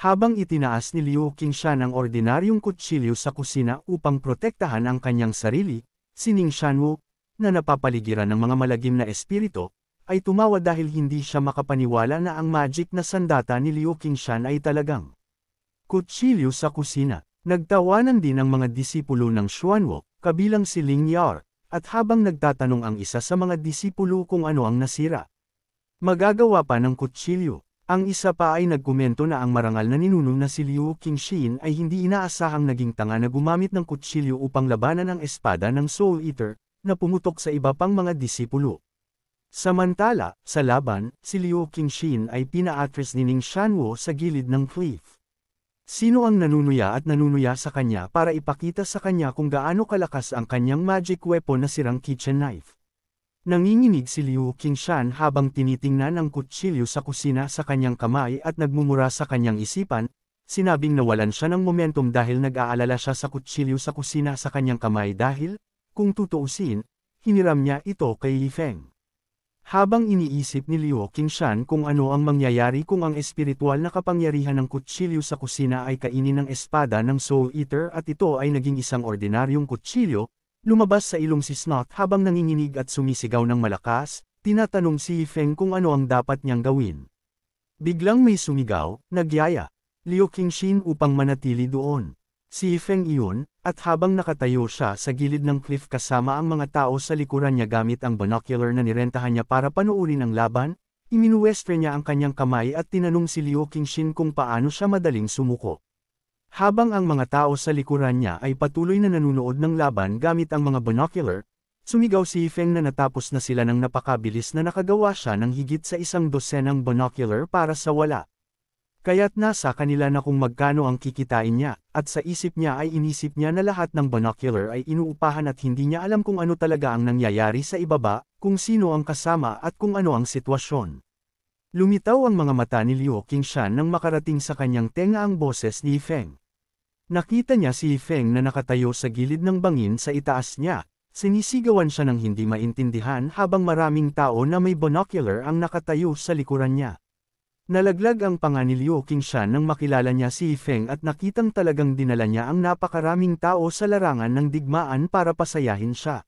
Speaker 1: Habang itinaas ni Liu Qingshan ang ordinaryong kutsilyo sa kusina upang protektahan ang kanyang sarili, si Ning Shanwo, na napapaligiran ng mga malagim na espiritu, ay tumawa dahil hindi siya makapaniwala na ang magic na sandata ni Liu Qingshan ay talagang kutsilyo sa kusina. Nagtawanan din ang mga disipulo ng Xuanwo, kabilang si Ling Yar, at habang nagtatanong ang isa sa mga disipulo kung ano ang nasira. Magagawa pa ng kutsilyo. Ang isa pa ay nagkomento na ang marangal na ninuno na si Liu Qingxin ay hindi inaasahang naging tanga na gumamit ng kutsilyo upang labanan ang espada ng Soul Eater, na pumutok sa iba pang mga disipulo. Samantala, sa laban, si Liu Qingxin ay pina-atras ni Ning Shanwo sa gilid ng cliff. Sino ang nanunuya at nanunuya sa kanya para ipakita sa kanya kung gaano kalakas ang kanyang magic weapon na sirang kitchen knife? Nanginginig si Liu Qingshan habang tinitingnan ang kutsilyo sa kusina sa kanyang kamay at nagmumura sa kanyang isipan, sinabing nawalan siya ng momentum dahil nag-aalala siya sa kutsilyo sa kusina sa kanyang kamay dahil, kung tutuusin, hiniram niya ito kay Yi Feng. Habang iniisip ni Liu Qingshan kung ano ang mangyayari kung ang espiritual na kapangyarihan ng kutsilyo sa kusina ay kainin ng espada ng Soul Eater at ito ay naging isang ordinaryong kutsilyo, lumabas sa ilong si Snot habang nanginginig at sumisigaw ng malakas, tinatanong si Yi Feng kung ano ang dapat niyang gawin. Biglang may sumigaw, nagyaya, Liu Qingxin upang manatili doon. Si Yi Feng iyon, at habang nakatayo siya sa gilid ng cliff kasama ang mga tao sa likuran niya gamit ang binocular na nirentahan niya para panuurin ang laban, iminuwestre niya ang kanyang kamay at tinanong si Liu Qingxin kung paano siya madaling sumuko. Habang ang mga tao sa likuran niya ay patuloy na nanunood ng laban gamit ang mga binocular, sumigaw si Yi Feng na natapos na sila ng napakabilis na nakagawa siya ng higit sa 100 binocular para sa wala. Kaya't nasa kanila na kung magkano ang kikitain niya, at sa isip niya ay inisip niya na lahat ng binocular ay inuupahan at hindi niya alam kung ano talaga ang nangyayari sa ibaba, kung sino ang kasama at kung ano ang sitwasyon. Lumitaw ang mga mata ni Liu Qingshan nang makarating sa kanyang tenga ang boses ni Yi Feng. Nakita niya si Yi Feng na nakatayo sa gilid ng bangin sa itaas niya, sinisigawan siya ng hindi maintindihan habang maraming tao na may binocular ang nakatayo sa likuran niya. Nalaglag ang panga ni Liu Qingshan nang makilala niya si Yi Feng at nakitang talagang dinala niya ang napakaraming tao sa larangan ng digmaan para pasayahin siya.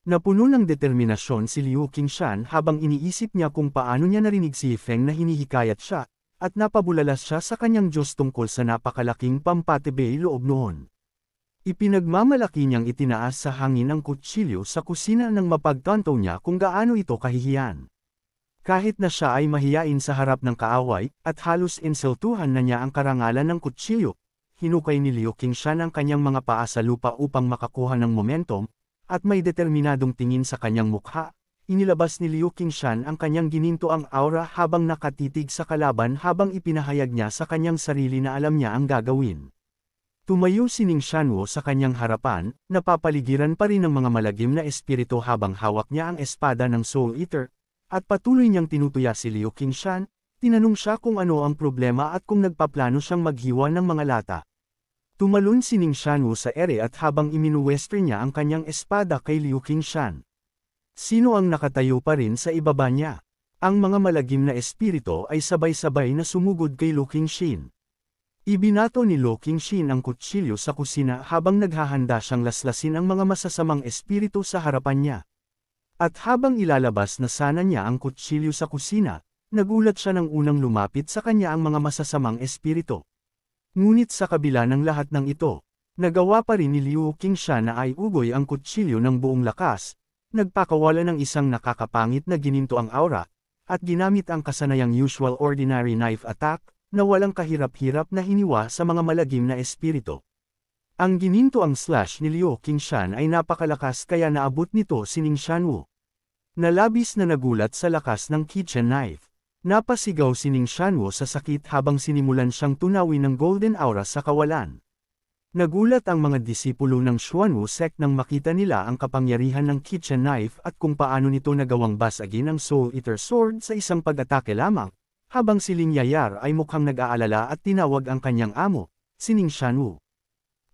Speaker 1: Napuno ng determinasyon si Liu Qingshan habang iniisip niya kung paano niya narinig si Yi Feng na hinihikayat siya, at napabulalas siya sa kanyang Diyos tungkol sa napakalaking pampatibay loob noon. Ipinagmamalaki niyang itinaas sa hangin ang kutsilyo sa kusina nang mapagtanto niya kung gaano ito kahihiyan. Kahit na siya ay mahiyain sa harap ng kaaway, at halos insultuhan na niya ang karangalan ng kutsilyo, hinukay ni Liu Qingshan ang kanyang mga paa sa lupa upang makakuha ng momentum, at may determinadong tingin sa kanyang mukha, inilabas ni Liu Qingshan ang kanyang ginintoang aura habang nakatitig sa kalaban habang ipinahayag niya sa kanyang sarili na alam niya ang gagawin. Tumayo si Ning Shanwo sa kanyang harapan, napapaligiran pa rin ng mga malagim na espiritu habang hawak niya ang espada ng Soul Eater, at patuloy niyang tinutuya si Liu Qingshan, tinanong siya kung ano ang problema at kung nagpaplano siyang maghiwa ng mga lata. Tumalon si Ning Shanwo sa ere at habang iminuwestre niya ang kanyang espada kay Liu Qingshan. Sino ang nakatayo pa rin sa ibaba niya? Ang mga malagim na espiritu ay sabay-sabay na sumugod kay Lu Qingxin. Ibinato ni Lu Qingxin ang kutsilyo sa kusina habang naghahanda siyang laslasin ang mga masasamang espiritu sa harapan niya. At habang ilalabas na sana niya ang kutsilyo sa kusina, nagulat siya nang unang lumapit sa kanya ang mga masasamang espiritu. Ngunit sa kabila ng lahat ng ito, nagawa pa rin ni Liu Qingshan na ay ugoy ang kutsilyo ng buong lakas, nagpakawala ng isang nakakapangit na gininto ang aura, at ginamit ang kasanayang usual ordinary knife attack, na walang kahirap-hirap na hiniwa sa mga malagim na espiritu. Ang gininto ang slash ni Liu Qingshan ay napakalakas kaya naabot nito si Ning Shanwu. Nalabis na nagulat sa lakas ng kitchen knife. Napasigaw si Ning Shanwu sa sakit habang sinimulan siyang tunawin ng golden aura sa kawalan. Nagulat ang mga disipulo ng Xuanwu sect nang makita nila ang kapangyarihan ng kitchen knife at kung paano nito nagawang basagin ang Soul Eater Sword sa isang pag-atake lamang, habang si Ling Yayar ay mukhang nag-aalala at tinawag ang kanyang amo, si Ning Shanwu.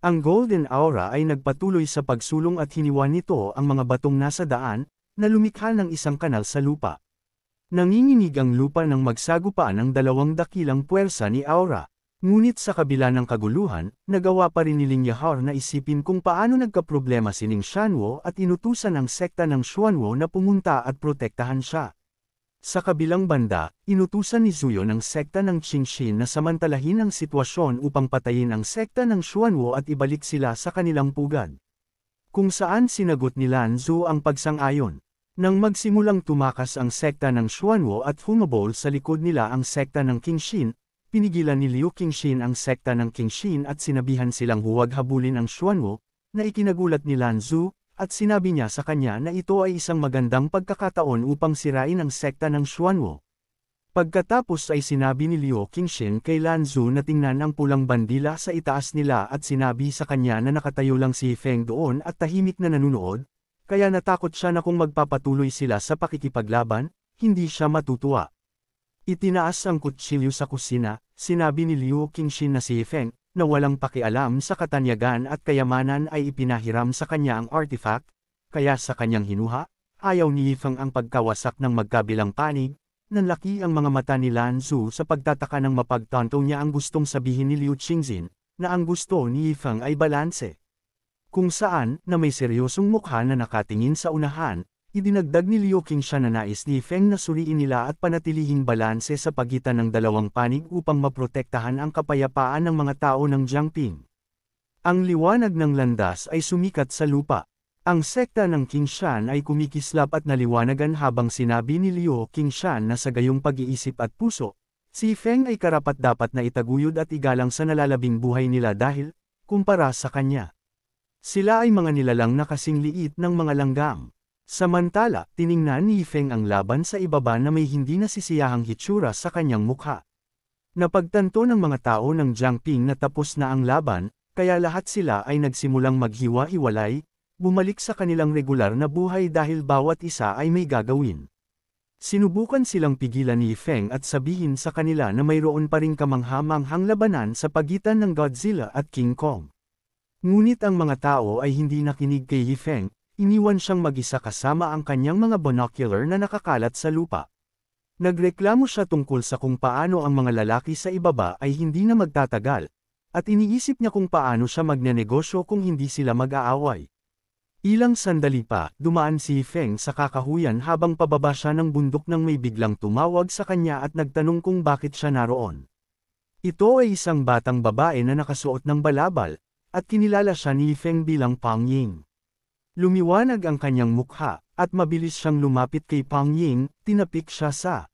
Speaker 1: Ang golden aura ay nagpatuloy sa pagsulong at hiniwa nito ang mga batong nasa daan, na lumikha ng isang kanal sa lupa. Nanginginig ang lupa nang magsagupaan ang dalawang dakilang puwersa ni aura. Ngunit sa kabila ng kaguluhan, nagawa pa rin ni Ling Yahar na isipin kung paano nagkaproblema si Ning Shanwu at inutusan ang sekta ng Xuanwu na pumunta at protektahan siya. Sa kabilang banda, inutusan ni Zuyo ng sekta ng Qingxin na samantalahin ang sitwasyon upang patayin ang sekta ng Xuanwu at ibalik sila sa kanilang pugad. Kung saan sinagot ni Lan Zu ang pagsang-ayon. Nang magsimulang tumakas ang sekta ng Xuanwu at humabol sa likod nila ang sekta ng Qingxin, pinigilan ni Liu Qingxin ang sekta ng Qingxin at sinabihan silang huwag habulin ang Xuanwu, na ikinagulat ni Lan Zu, at sinabi niya sa kanya na ito ay isang magandang pagkakataon upang sirain ang sekta ng Xuanwu. Pagkatapos ay sinabi ni Liu Qingxin kay Lan Zu na tingnan ang pulang bandila sa itaas nila at sinabi sa kanya na nakatayo lang si Feng doon at tahimik na nanunood, kaya natakot siya na kung magpapatuloy sila sa pakikipaglaban, hindi siya matutuwa. Itinaas ang kutsilyo sa kusina, sinabi ni Liu Qingxin na si Feng, na walang pakialam sa katanyagan at kayamanan ay ipinahiram sa kanya ang artifact, kaya sa kanyang hinuha, ayaw ni Feng ang pagkawasak ng magkabilang panig, nanlaki ang mga mata ni Lan Zu sa pagtataka ng mapagtanto niya ang gustong sabihin ni Liu Qingxin, na ang gusto ni Feng ay balanse. Kung saan, na may seryosong mukha na nakatingin sa unahan, idinagdag ni Liu Qingshan na nais ni Feng na suriin nila at panatilihing balanse sa pagitan ng dalawang panig upang maprotektahan ang kapayapaan ng mga tao ng Jiangping. Ang liwanag ng landas ay sumikat sa lupa. Ang sekta ng Qingshan ay kumikislap at naliwanagan habang sinabi ni Liu Qingshan na sa gayong pag-iisip at puso, si Feng ay karapat-dapat na itaguyod at igalang sa nalalabing buhay nila dahil, kumpara sa kanya, sila ay mga nilalang na kasing liit ng mga langgam. Samantala, tiningnan ni Feng ang laban sa ibaba na may hindi nasisiyahang hitsura sa kanyang mukha. Napagtanto ng mga tao ng Jiangping na tapos na ang laban, kaya lahat sila ay nagsimulang maghiwa-hiwalay, bumalik sa kanilang regular na buhay dahil bawat isa ay may gagawin. Sinubukan silang pigilan ni Feng at sabihin sa kanila na mayroon pa ring kamangha-manghang labanan sa pagitan ng Godzilla at King Kong. Ngunit ang mga tao ay hindi nakinig kay Feng. Iniwan siyang mag-isa kasama ang kanyang mga binocular na nakakalat sa lupa. Nagreklamo siya tungkol sa kung paano ang mga lalaki sa ibaba ay hindi na magtatagal, at iniisip niya kung paano siya magnenegosyo kung hindi sila mag-aaway. Ilang sandali pa, dumaan si Feng sa kakahuyan habang pababa siya ng bundok nang may biglang tumawag sa kanya at nagtanong kung bakit siya naroon. Ito ay isang batang babae na nakasuot ng balabal, at kinilala siya ni Feng bilang Pang Ying. Lumiwanag ang kanyang mukha, at mabilis siyang lumapit kay Pang Ying, tinapik siya sa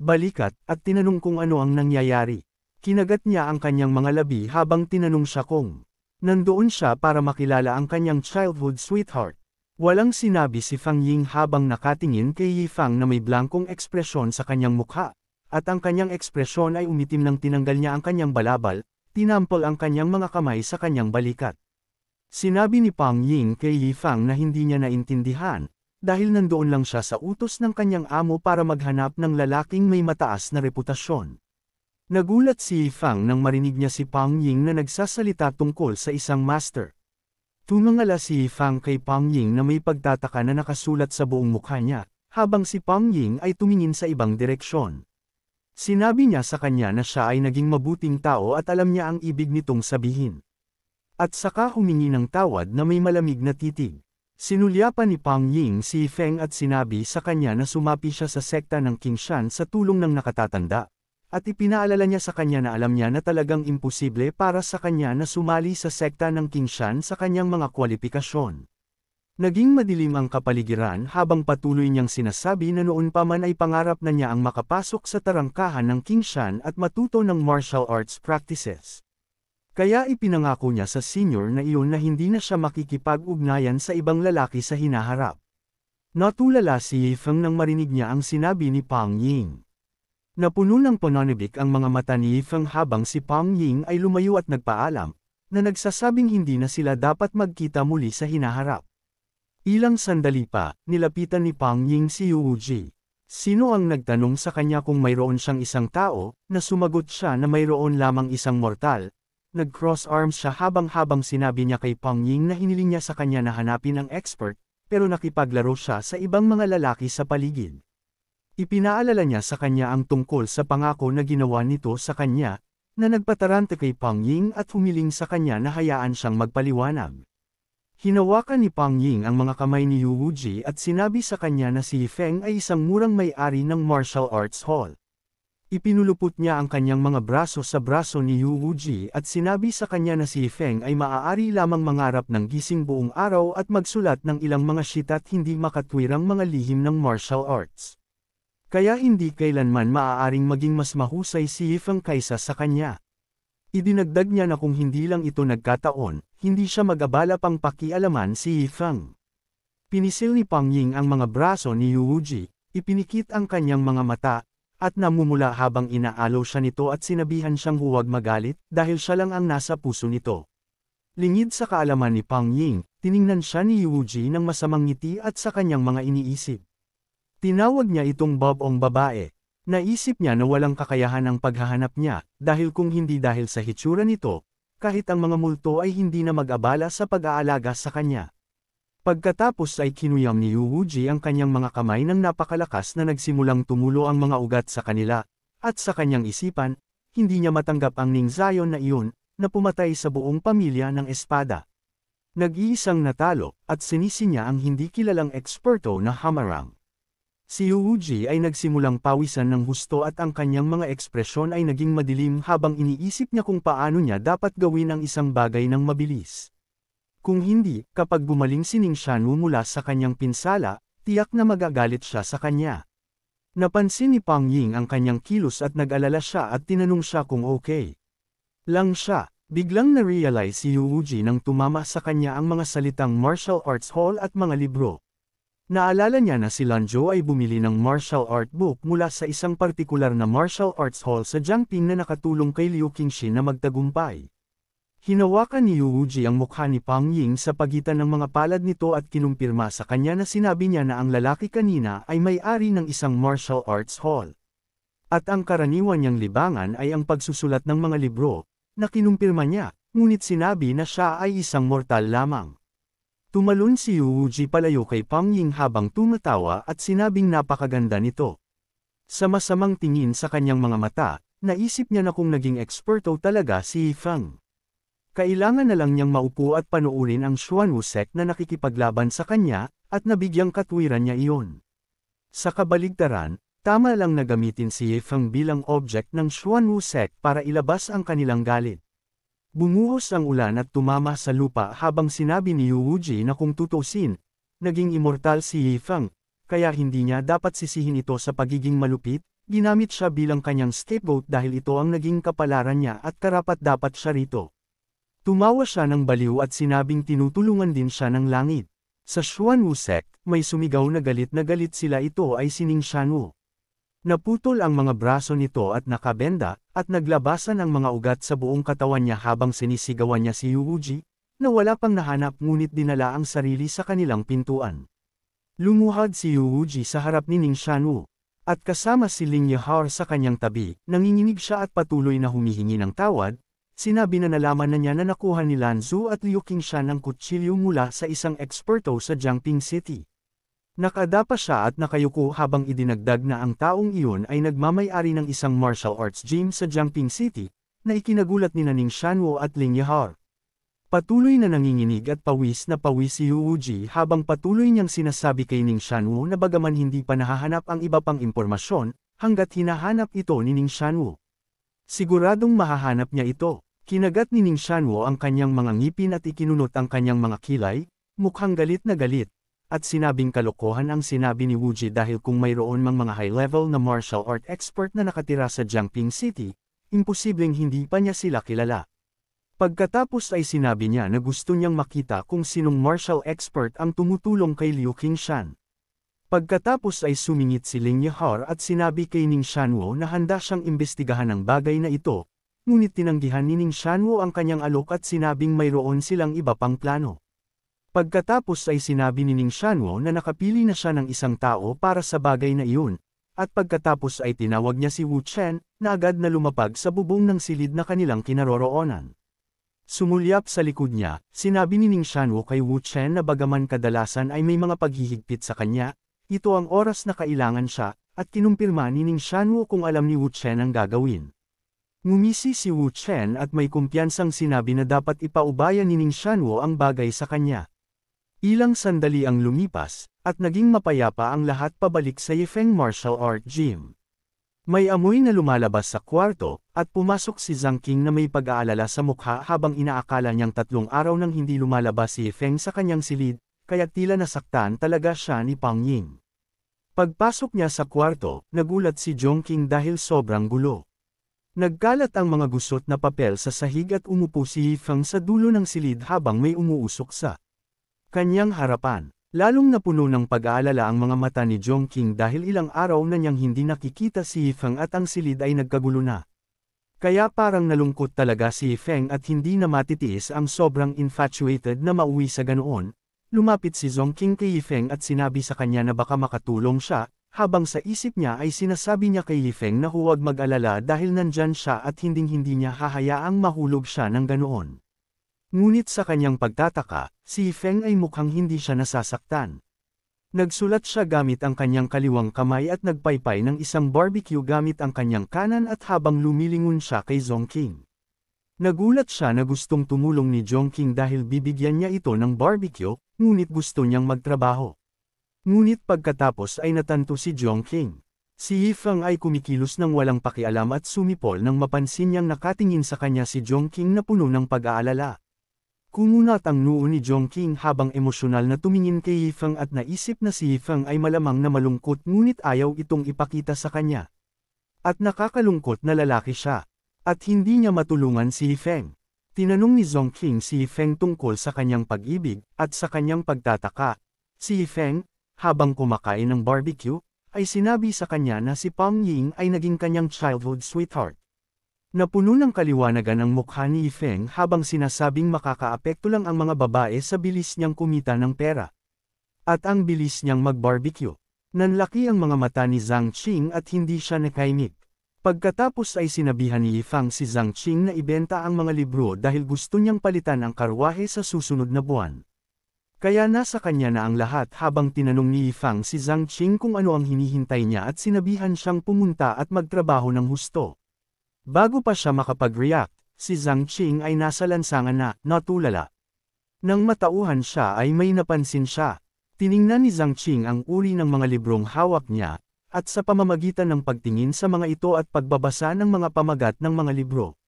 Speaker 1: balikat, at tinanong kung ano ang nangyayari. Kinagat niya ang kanyang mga labi habang tinanong siya kung nandoon siya para makilala ang kanyang childhood sweetheart. Walang sinabi si Pang Ying habang nakatingin kay Yi Fang na may blankong ekspresyon sa kanyang mukha, at ang kanyang ekspresyon ay umitim nang tinanggal niya ang kanyang balabal, tinampol ang kanyang mga kamay sa kanyang balikat. Sinabi ni Pang Ying kay Yi Fang na hindi niya naintindihan, dahil nandoon lang siya sa utos ng kanyang amo para maghanap ng lalaking may mataas na reputasyon. Nagulat si Yi Fang nang marinig niya si Pang Ying na nagsasalita tungkol sa isang master. Tumangala si Yi Fang kay Pang Ying na may pagtataka na nakasulat sa buong mukha niya, habang si Pang Ying ay tumingin sa ibang direksyon. Sinabi niya sa kanya na siya ay naging mabuting tao at alam niya ang ibig nitong sabihin. At saka humingi ng tawad na may malamig na titig. Sinulyapan ni Pang Ying si Feng at sinabi sa kanya na sumapi siya sa sekta ng Qingshan sa tulong ng nakatatanda. At ipinaalala niya sa kanya na alam niya na talagang imposible para sa kanya na sumali sa sekta ng Qingshan sa kanyang mga kwalifikasyon. Naging madilim ang kapaligiran habang patuloy niyang sinasabi na noon pa man ay pangarap na niya ang makapasok sa tarangkahan ng Qingshan at matuto ng martial arts practices. Kaya ipinangako niya sa senior na iyon na hindi na siya makikipag-ugnayan sa ibang lalaki sa hinaharap. Natulala si Yifeng nang marinig niya ang sinabi ni Pang Ying. Napuno ng pananibik ang mga mata ni Yifeng habang si Pang Ying ay lumayo at nagpaalam, na nagsasabing hindi na sila dapat magkita muli sa hinaharap. Ilang sandali pa, nilapitan ni Pang Ying si Yu Wuji. Sino ang nagtanong sa kanya kung mayroon siyang isang tao, na sumagot siya na mayroon lamang isang mortal. Nag-cross arms siya habang sinabi niya kay Pang Ying na hiniling niya sa kanya na hanapin ang expert, pero nakipaglaro siya sa ibang mga lalaki sa paligid. Ipinaalala niya sa kanya ang tungkol sa pangako na ginawa nito sa kanya, na nagpataranta kay Pang Ying at humiling sa kanya na hayaan siyang magpaliwanag. Hinawakan ni Pang Ying ang mga kamay ni Yu Wuji at sinabi sa kanya na si Feng ay isang murang may-ari ng martial arts hall. Ipinulupot niya ang kanyang mga braso sa braso ni Yu Wuji at sinabi sa kanya na si Feng ay maaari lamang mangarap ng gising buong araw at magsulat ng ilang mga shit at hindi makatwirang mga lihim ng martial arts. Kaya hindi kailanman maaaring maging mas mahusay si Yifeng kaysa sa kanya. Idinagdag niya na kung hindi lang ito nagkataon, hindi siya mag-abala pang pakialaman si Yifeng. Pinisil ni Pang Ying ang mga braso ni Yu Wuji, ipinikit ang kanyang mga mata, at namumula habang inaalo siya nito at sinabihan siyang huwag magalit dahil siya lang ang nasa puso nito. Lingid sa kaalaman ni Pang Ying, tiningnan siya ni Yu Wuji ng masamang ngiti at sa kanyang mga iniisip. Tinawag niya itong babong babae. Naisip niya na walang kakayahan ang paghahanap niya, dahil kung hindi dahil sa hitsura nito, kahit ang mga multo ay hindi na mag-abala sa pag-aalaga sa kanya. Pagkatapos ay kinuyam ni Yu Wuji ang kanyang mga kamay ng napakalakas na nagsimulang tumulo ang mga ugat sa kanila, at sa kanyang isipan, hindi niya matanggap ang Ningzayon na iyon, na pumatay sa buong pamilya ng espada. Nag-iisang natalo, at sinisi niya ang hindi kilalang eksperto na hamarang. Si Yu Wuji ay nagsimulang pawisan ng husto at ang kanyang mga ekspresyon ay naging madilim habang iniisip niya kung paano niya dapat gawin ang isang bagay ng mabilis. Kung hindi, kapag gumaling si Ning Shanwu mula sa kanyang pinsala, tiyak na magagalit siya sa kanya. Napansin ni Pang Ying ang kanyang kilos at nag-alala siya at tinanong siya kung okay lang siya. Biglang na-realize si Yu Wuji nang tumama sa kanya ang mga salitang martial arts hall at mga libro. Naalala niya na si Lanzhou ay bumili ng martial art book mula sa isang partikular na martial arts hall sa Jiangping na nakatulong kay Liu Qingxin na magtagumpay. Hinawakan ni Yu Wuji ang mukha ni Pang Ying sa pagitan ng mga palad nito at kinumpirma sa kanya na sinabi niya na ang lalaki kanina ay may-ari ng isang martial arts hall. At ang karaniwan niyang libangan ay ang pagsusulat ng mga libro, na kinumpirma niya, ngunit sinabi na siya ay isang mortal lamang. Tumalon si Yu Wuji palayo kay Pang Ying habang tumatawa at sinabing napakaganda nito. Sa masamang tingin sa kanyang mga mata, naisip niya na kung naging eksperto talaga si Yifeng. Kailangan na lang niyang maupo at panuurin ang Xuanwu sect na nakikipaglaban sa kanya, at nabigyang katwiran niya iyon. Sa kabaligtaran, tama lang na gamitin si Yifeng bilang object ng Xuanwu sect para ilabas ang kanilang galit. Bumuhos ang ulan at tumama sa lupa habang sinabi ni Yu Wuji na kung tutusin, naging immortal si Yifeng, kaya hindi niya dapat sisihin ito sa pagiging malupit, ginamit siya bilang kanyang scapegoat dahil ito ang naging kapalaran niya at karapat-dapat siya rito. Tumawa siya ng baliw at sinabing tinutulungan din siya ng langit. Sa Xuanwu sect, may sumigaw na galit sila ito ay si Ning Shanwu. Naputol ang mga braso nito at nakabenda, at naglabasan ang mga ugat sa buong katawan niya habang sinisigawan niya si Yu Wuji, na wala pang nahanap ngunit dinala ang sarili sa kanilang pintuan. Lumuhad si Yu Wuji sa harap ni Ning Shanwu, at kasama si Ling Yehar sa kanyang tabi, nanginginig siya at patuloy na humihingi ng tawad. Sinabi na nalaman na niya na nakuha ni Lanzhou at Liu Qingshan ang kutsilyo mula sa isang eksperto sa Jiangping City. Nakadapa siya at nakayuko habang idinagdag na ang taong iyon ay nagmamay-ari ng isang martial arts gym sa Jiangping City, na ikinagulat ni Ning Shanwo at Ling Yahar. Patuloy na nanginginig at pawis na pawis si Yu Wuji habang patuloy niyang sinasabi kay Ning Shanwo na bagaman hindi pa nahahanap ang iba pang impormasyon, hanggat hinahanap ito ni Ning Shanwo. Siguradong mahahanap niya ito. Kinagat ni Ning Shanwo ang kanyang mga ngipin at ikinunot ang kanyang mga kilay, mukhang galit na galit, at sinabing kalokohan ang sinabi ni Wuji dahil kung mayroon mang mga high-level na martial art expert na nakatira sa Jiangping City, imposibleng hindi pa niya sila kilala. Pagkatapos ay sinabi niya na gusto niyang makita kung sinong martial expert ang tumutulong kay Liu Qingshan. Pagkatapos ay sumingit si Ling Yahar at sinabi kay Ning Shanwo na handa siyang imbestigahan ang bagay na ito, ngunit tinanggihan ni Ning Shanwo ang kanyang alok at sinabing mayroon silang iba pang plano. Pagkatapos ay sinabi ni Ning Shanwo na nakapili na siya ng isang tao para sa bagay na iyon, at pagkatapos ay tinawag niya si Wu Chen, na agad na lumapag sa bubong ng silid na kanilang kinaroroonan. Sumulyap sa likod niya, sinabi ni Ning Shanwo kay Wu Chen na bagaman kadalasan ay may mga paghihigpit sa kanya, ito ang oras na kailangan siya, at kinumpirma ni Ning Shanwo kung alam ni Wu Chen ang gagawin. Ngumisi si Wu Chen at may kumpiyansang sinabi na dapat ipaubaya ni Ning Shanwo ang bagay sa kanya. Ilang sandali ang lumipas, at naging mapayapa ang lahat pabalik sa Yifeng Martial Art Gym. May amoy na lumalabas sa kwarto, at pumasok si Zhang Qing na may pag-aalala sa mukha habang inaakala niyang 3 araw nang hindi lumalabas si Yifeng sa kanyang silid, kaya tila nasaktan talaga siya ni Pang Ying. Pagpasok niya sa kwarto, nagulat si Zhang Qing dahil sobrang gulo. Nagkalat ang mga gusot na papel sa sahig at umupo si Yifeng sa dulo ng silid habang may umuusok sa kanyang harapan. Lalong napuno ng pag-aalala ang mga mata ni Zhang Qing dahil ilang araw na niyang hindi nakikita si Yifeng at ang silid ay nagkagulo na. Kaya parang nalungkot talaga si Yifeng at hindi na matitiis ang sobrang infatuated na mauwi sa ganoon. Lumapit si Zhang Qing kay Yifeng at sinabi sa kanya na baka makatulong siya, habang sa isip niya ay sinasabi niya kay Yifeng na huwag mag-alala dahil nandyan siya at hinding-hindi niya hahayaang mahulog siya ng ganoon. Ngunit sa kanyang pagtataka, si Yifeng ay mukhang hindi siya nasasaktan. Nagsulat siya gamit ang kanyang kaliwang kamay at nagpaypay ng isang barbecue gamit ang kanyang kanan at habang lumilingon siya kay Zhang Qing. Nagulat siya na gustong tumulong ni Zhang Qing dahil bibigyan niya ito ng barbecue, ngunit gusto niyang magtrabaho. Ngunit pagkatapos ay natanto si Zhang Qing. Si Yifeng ay kumikilos ng walang pakialam at sumipol nang mapansin niyang nakatingin sa kanya si Zhang Qing na puno ng pag-aalala. Kumunat ang noo ni Zhang Qing habang emosyonal na tumingin kay Yifeng at naisip na si Yifeng ay malamang na malungkot ngunit ayaw itong ipakita sa kanya. At nakakalungkot na lalaki siya. At hindi niya matulungan si Yifeng. Tinanong ni Zhang Qing si Yifeng tungkol sa kanyang pag-ibig at sa kanyang pagtataka. Si Yifeng, habang kumakain ng barbecue, ay sinabi sa kanya na si Pang Ying ay naging kanyang childhood sweetheart. Napuno ng kaliwanagan ang mukha ni Yifeng habang sinasabing makakaapekto lang ang mga babae sa bilis niyang kumita ng pera. At ang bilis niyang mag-barbecue. Nanlaki ang mga mata ni Zhang Qing at hindi siya nakaimik. Pagkatapos ay sinabihan ni Yifeng si Zhang Qing na ibenta ang mga libro dahil gusto niyang palitan ang karwahe sa susunod na buwan. Kaya nasa kanya na ang lahat habang tinanong ni Yifeng si Zhang Qing kung ano ang hinihintay niya at sinabihan siyang pumunta at magtrabaho ng husto. Bago pa siya makapag-react, si Zhang Qing ay nasa lansangan na, natulala. Nang matauhan siya ay may napansin siya. Tiningnan ni Zhang Qing ang uri ng mga librong hawak niya, at sa pamamagitan ng pagtingin sa mga ito at pagbabasa ng mga pamagat ng mga libro.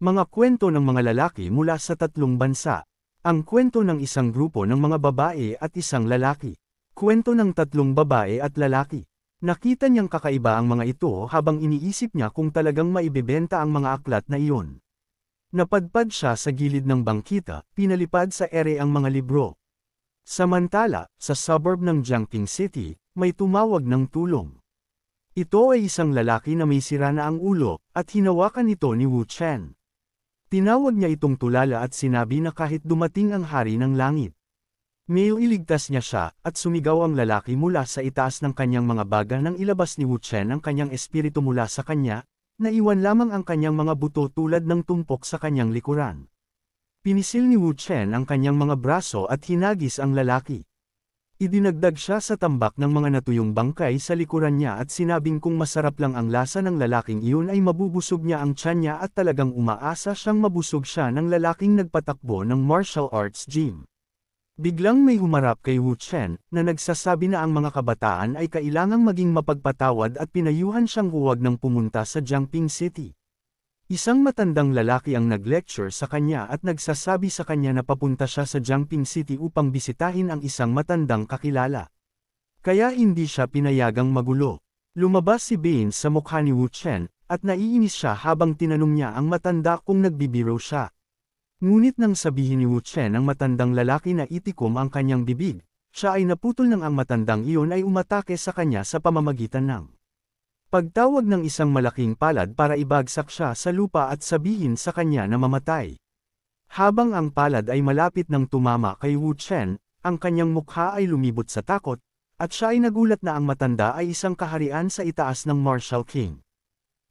Speaker 1: Mga kwento ng mga lalaki mula sa 3 bansa. Ang kwento ng isang grupo ng mga babae at isang lalaki. Kwento ng 3 babae at lalaki. Nakita niyang kakaiba ang mga ito habang iniisip niya kung talagang maibebenta ang mga aklat na iyon. Napadpad siya sa gilid ng bangkita, pinalipad sa ere ang mga libro. Samantala, sa suburb ng Jiangping City, may tumawag ng tulong. Ito ay isang lalaki na may sira na ang ulo, at hinawakan ito ni Wu Chen. Tinawag niya itong tulala at sinabi na kahit dumating ang hari ng langit, may iligtas niya siya, at sumigaw ang lalaki mula sa itaas ng kanyang mga baga nang ilabas ni Wu Chen ang kanyang espiritu mula sa kanya, naiwan lamang ang kanyang mga buto tulad ng tumpok sa kanyang likuran. Pinisil ni Wu Chen ang kanyang mga braso at hinagis ang lalaki. Idinagdag siya sa tambak ng mga natuyong bangkay sa likuran niya at sinabing kung masarap lang ang lasa ng lalaking iyon ay mabubusog niya ang tiyan niya at talagang umaasa siyang mabusog siya ng lalaking nagpatakbo ng martial arts gym. Biglang may humarap kay Wu Chen, na nagsasabi na ang mga kabataan ay kailangang maging mapagpatawad at pinayuhan siyang huwag nang pumunta sa Jiangping City. Isang matandang lalaki ang nag-lecture sa kanya at nagsasabi sa kanya na papunta siya sa Jiangping City upang bisitahin ang isang matandang kakilala. Kaya hindi siya pinayagang magulo. Lumabas si Bain sa mukha ni Wu Chen, at naiinis siya habang tinanong niya ang matanda kung nagbibiro siya. Ngunit nang sabihin ni Wu Chen ang matandang lalaki na itikom ang kanyang bibig, siya ay naputol nang ang matandang iyon ay umatake sa kanya sa pamamagitan ng pagtawag ng isang malaking palad para ibagsak siya sa lupa at sabihin sa kanya na mamatay. Habang ang palad ay malapit ng tumama kay Wu Chen, ang kanyang mukha ay lumibot sa takot, at siya ay nagulat na ang matanda ay isang kaharian sa itaas ng Martial King.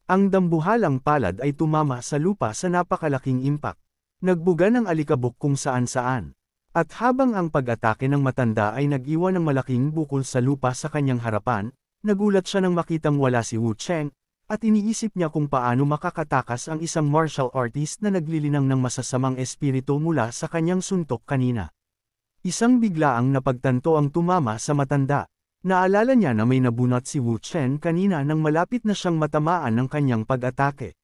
Speaker 1: Ang dambuhalang palad ay tumama sa lupa sa napakalaking impact. Nagbuga ng alikabok kung saan-saan. At habang ang pag-atake ng matanda ay nag-iwan ng malaking bukol sa lupa sa kanyang harapan, nagulat siya nang makitang wala si Wu Chen, at iniisip niya kung paano makakatakas ang isang martial artist na naglilinang ng masasamang espiritu mula sa kanyang suntok kanina. Isang biglaang napagtanto ang tumama sa matanda. Naalala niya na may nabunot si Wu Chen kanina nang malapit na siyang matamaan ng kanyang pag-atake.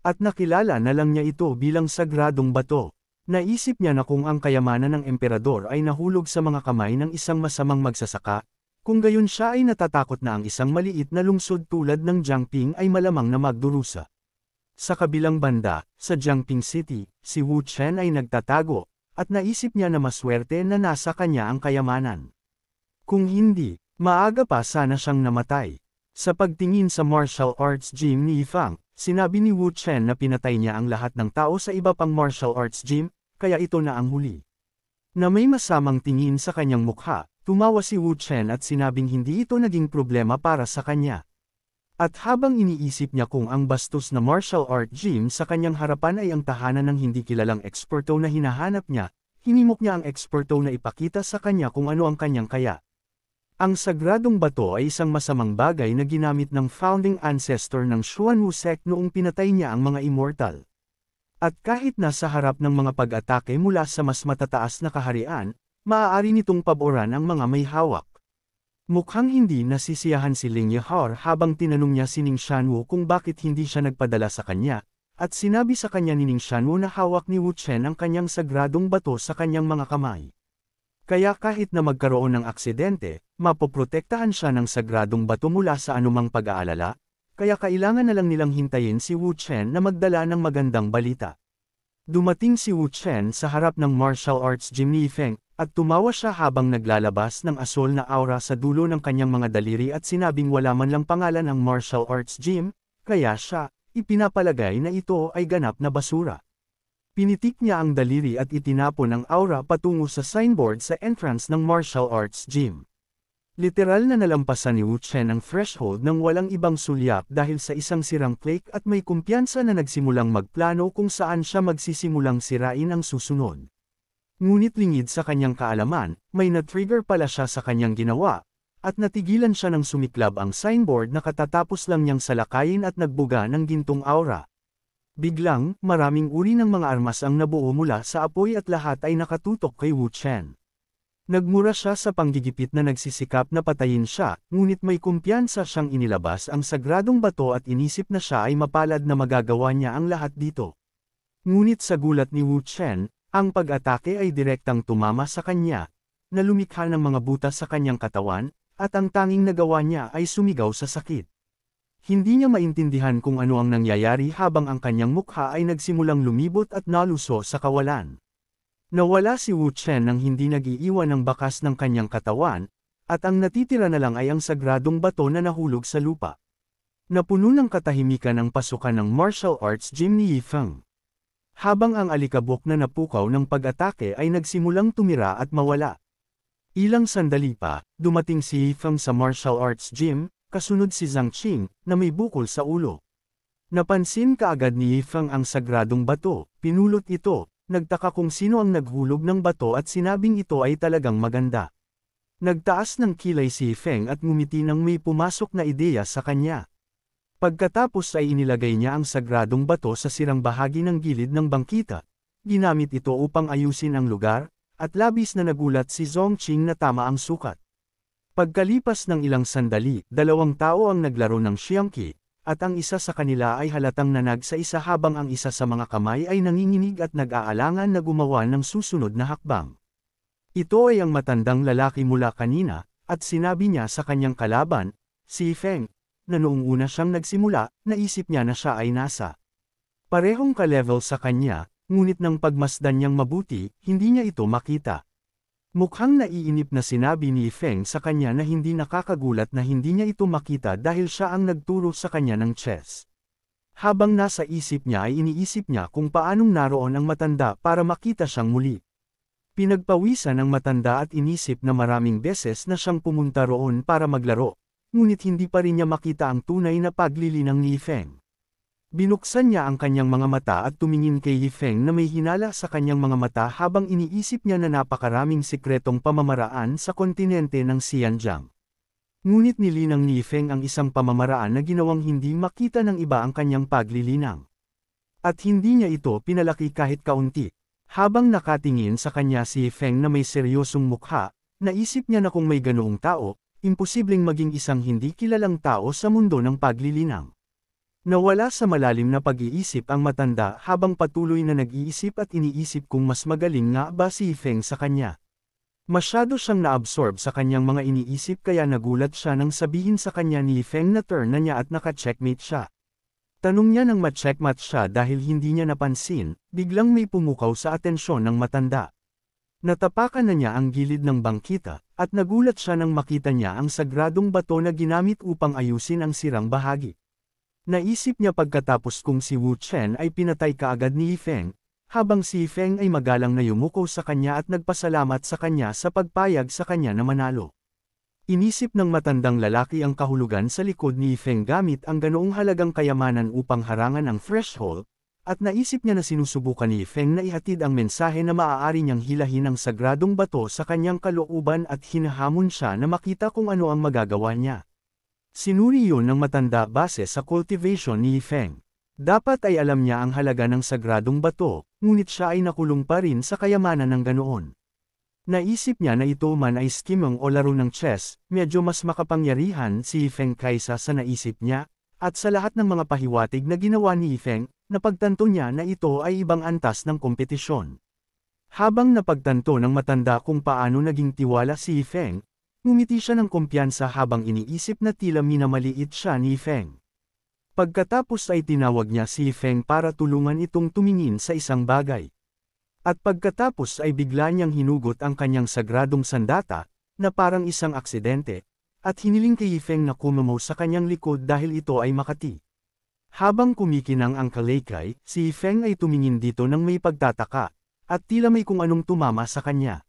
Speaker 1: At nakilala na lang niya ito bilang sagradong bato. Naisip niya na kung ang kayamanan ng emperador ay nahulog sa mga kamay ng isang masamang magsasaka, kung gayon siya ay natatakot na ang isang maliit na lungsod tulad ng Jiangping ay malamang na magdurusa. Sa kabilang banda, sa Jiangping City, si Wu Chen ay nagtatago, at naisip niya na maswerte na nasa kanya ang kayamanan. Kung hindi, maaga pa sana siyang namatay. Sa pagtingin sa martial arts gym ni Yifang, sinabi ni Wu Chen na pinatay niya ang lahat ng tao sa iba pang martial arts gym, kaya ito na ang huli. Na may masamang tingin sa kanyang mukha, tumawa si Wu Chen at sinabing hindi ito naging problema para sa kanya. At habang iniisip niya kung ang bastos na martial art gym sa kanyang harapan ay ang tahanan ng hindi kilalang eksperto na hinahanap niya, hinimok niya ang eksperto na ipakita sa kanya kung ano ang kanyang kaya. Ang sagradong bato ay isang masamang bagay na ginamit ng founding ancestor ng Xuanwu sect noong pinatay niya ang mga immortal. At kahit nasa harap ng mga pag-atake mula sa mas matataas na kaharian, maaari nitong paboran ang mga may hawak. Mukhang hindi nasisiyahan si Ling Yehar habang tinanong niya si Ning Xuanwu kung bakit hindi siya nagpadala sa kanya, at sinabi sa kanya ni Ning Xuanwu na hawak ni Wu Chen ang kanyang sagradong bato sa kanyang mga kamay. Kaya kahit na magkaroon ng aksidente, mapoprotektahan siya ng sagradong bato mula sa anumang pag-aalala, kaya kailangan na lang nilang hintayin si Wu Chen na magdala ng magandang balita. Dumating si Wu Chen sa harap ng martial arts gym ni Feng, at tumawa siya habang naglalabas ng asol na aura sa dulo ng kanyang mga daliri at sinabing wala man lang pangalan ang martial arts gym, kaya siya, ipinapalagay na ito ay ganap na basura. Pinitik niya ang daliri at itinapon ang aura patungo sa signboard sa entrance ng martial arts gym. Literal na nalampasan ni Wu Chen ang threshold ng walang ibang sulyap dahil sa isang sirang click at may kumpiyansa na nagsimulang magplano kung saan siya magsisimulang sirain ang susunod. Ngunit lingid sa kanyang kaalaman, may na-trigger pala siya sa kanyang ginawa, at natigilan siya ng sumiklab ang signboard na katatapos lang niyang salakayin at nagbuga ng gintong aura. Biglang, maraming uri ng mga armas ang nabuo mula sa apoy at lahat ay nakatutok kay Wu Chen. Nagmura siya sa panggigipit na nagsisikap na patayin siya, ngunit may kumpiyansa siyang inilabas ang sagradong bato at inisip na siya ay mapalad na magagawa niya ang lahat dito. Ngunit sa gulat ni Wu Chen, ang pag-atake ay direktang tumama sa kanya, na lumikha ng mga butas sa kanyang katawan, at ang tanging nagawa niya ay sumigaw sa sakit. Hindi niya maintindihan kung ano ang nangyayari habang ang kanyang mukha ay nagsimulang lumibot at naluso sa kawalan. Nawala si Wu Chen nang hindi nag-iiwan ng bakas ng kanyang katawan, at ang natitira na lang ay ang sagradong bato na nahulog sa lupa. Napuno ng katahimikan ang pasukan ng martial arts gym ni Yifeng. Habang ang alikabok na napukaw ng pag-atake ay nagsimulang tumira at mawala. Ilang sandali pa, dumating si Yifeng sa martial arts gym, kasunod si Zhang Qing, na may bukol sa ulo. Napansin kaagad ni Yifeng ang sagradong bato, pinulot ito, nagtaka kung sino ang naghulog ng bato at sinabing ito ay talagang maganda. Nagtaas ng kilay si Feng at ngumiti nang may pumasok na ideya sa kanya. Pagkatapos ay inilagay niya ang sagradong bato sa sirang bahagi ng gilid ng bangkita. Ginamit ito upang ayusin ang lugar, at labis na nagulat si Zongqing na tama ang sukat. Pagkalipas ng ilang sandali, 2 tao ang naglaro ng Xiangqi, at ang isa sa kanila ay halatang nanag sa isa habang ang isa sa mga kamay ay nanginginig at nag-aalangan na gumawa ng susunod na hakbang. Ito ay ang matandang lalaki mula kanina, at sinabi niya sa kanyang kalaban, si Feng, na noong una siyang nagsimula, naisip niya na siya ay nasa parehong ka-level sa kanya, ngunit nang pagmasdan niyang mabuti, hindi niya ito makita. Mukhang naiinip na sinabi ni Feng sa kanya na hindi nakakagulat na hindi niya ito makita dahil siya ang nagturo sa kanya ng chess. Habang nasa isip niya ay iniisip niya kung paanong naroon ang matanda para makita siyang muli. Pinagpawisan ng matanda at inisip na maraming beses na siyang pumunta roon para maglaro, ngunit hindi pa rin niya makita ang tunay na paglilinang ni Feng. Binuksan niya ang kanyang mga mata at tumingin kay Yi Feng na may hinala sa kanyang mga mata habang iniisip niya na napakaraming sikretong pamamaraan sa kontinente ng Xianjiang. Ngunit nilinang ni Yi Feng ang isang pamamaraan na ginawang hindi makita ng iba ang kanyang paglilinang. At hindi niya ito pinalaki kahit kaunti. Habang nakatingin sa kanya si Yi Feng na may seryosong mukha, naisip niya na kung may ganoong tao, imposibleng maging isang hindi kilalang tao sa mundo ng paglilinang. Nawala sa malalim na pag-iisip ang matanda habang patuloy na nag-iisip at iniisip kung mas magaling nga ba si Yi Feng sa kanya. Masyado siyang na-absorb sa kanyang mga iniisip kaya nagulat siya nang sabihin sa kanya ni Yi Feng na turn na niya at naka-checkmate siya. Tanong niya nang ma-checkmate siya dahil hindi niya napansin, biglang may pumukaw sa atensyon ng matanda. Natapakan na niya ang gilid ng bangkita, at nagulat siya nang makita niya ang sagradong bato na ginamit upang ayusin ang sirang bahagi. Naisip niya pagkatapos kung si Wu Chen ay pinatay kaagad ni Yi Feng, habang si Yi Feng ay magalang na yumuko sa kanya at nagpasalamat sa kanya sa pagpayag sa kanya na manalo. Inisip ng matandang lalaki ang kahulugan sa likod ni Yi Feng gamit ang ganoong halagang kayamanan upang harangan ang threshold, at naisip niya na sinusubukan ni Yi Feng na ihatid ang mensahe na maaari niyang hilahin ang sagradong bato sa kanyang kalooban at hinahamon siya na makita kung ano ang magagawa niya. Sinuri yun ng matanda base sa cultivation ni Yi Feng. Dapat ay alam niya ang halaga ng sagradong bato, ngunit siya ay nakulong pa rin sa kayamanan ng ganoon. Naisip niya na ito man ay skimong o laro ng chess, medyo mas makapangyarihan si Yi Feng kaysa sa naisip niya, at sa lahat ng mga pahiwatig na ginawa ni Yi Feng, napagtanto niya na ito ay ibang antas ng kompetisyon. Habang napagtanto ng matanda kung paano naging tiwala si Yi Feng, ngumiti siya ng kumpiyansa habang iniisip na tila minamaliit siya ni Yi Feng. Pagkatapos ay tinawag niya si Yi Feng para tulungan itong tumingin sa isang bagay. At pagkatapos ay bigla niyang hinugot ang kanyang sagradong sandata, na parang isang aksidente, at hiniling kay Yi Feng na kumamaw sa kanyang likod dahil ito ay makati. Habang kumikinang ang kalaykay, si Yi Feng ay tumingin dito ng may pagtataka, at tila may kung anong tumama sa kanya.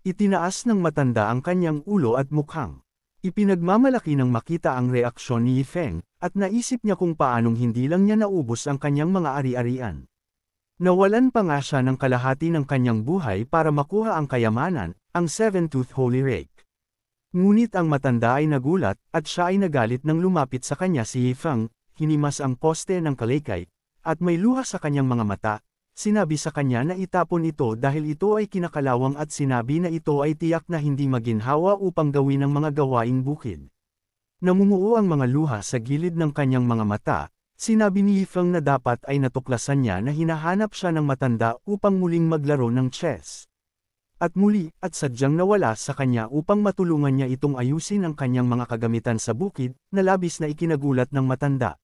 Speaker 1: Itinaas ng matanda ang kanyang ulo at mukhang. Ipinagmamalaki ng makita ang reaksyon ni Yi Feng, at naisip niya kung paanong hindi lang niya naubos ang kanyang mga ari-arian. Nawalan pa nga siya ng kalahati ng kanyang buhay para makuha ang kayamanan, ang Seven-Tooth Holy Rake. Ngunit ang matanda ay nagulat, at siya ay nagalit nang lumapit sa kanya si Yi Feng, hinimas ang poste ng kalaykay, at may luha sa kanyang mga mata. Sinabi sa kanya na itapon ito dahil ito ay kinakalawang at sinabi na ito ay tiyak na hindi maginhawa upang gawin ang mga gawaing bukid. Namumuo ang mga luha sa gilid ng kanyang mga mata, sinabi ni Yi Feng na dapat ay natuklasan niya na hinahanap siya ng matanda upang muling maglaro ng chess. At muli, at sadyang nawala sa kanya upang matulungan niya itong ayusin ang kanyang mga kagamitan sa bukid, na labis na ikinagulat ng matanda.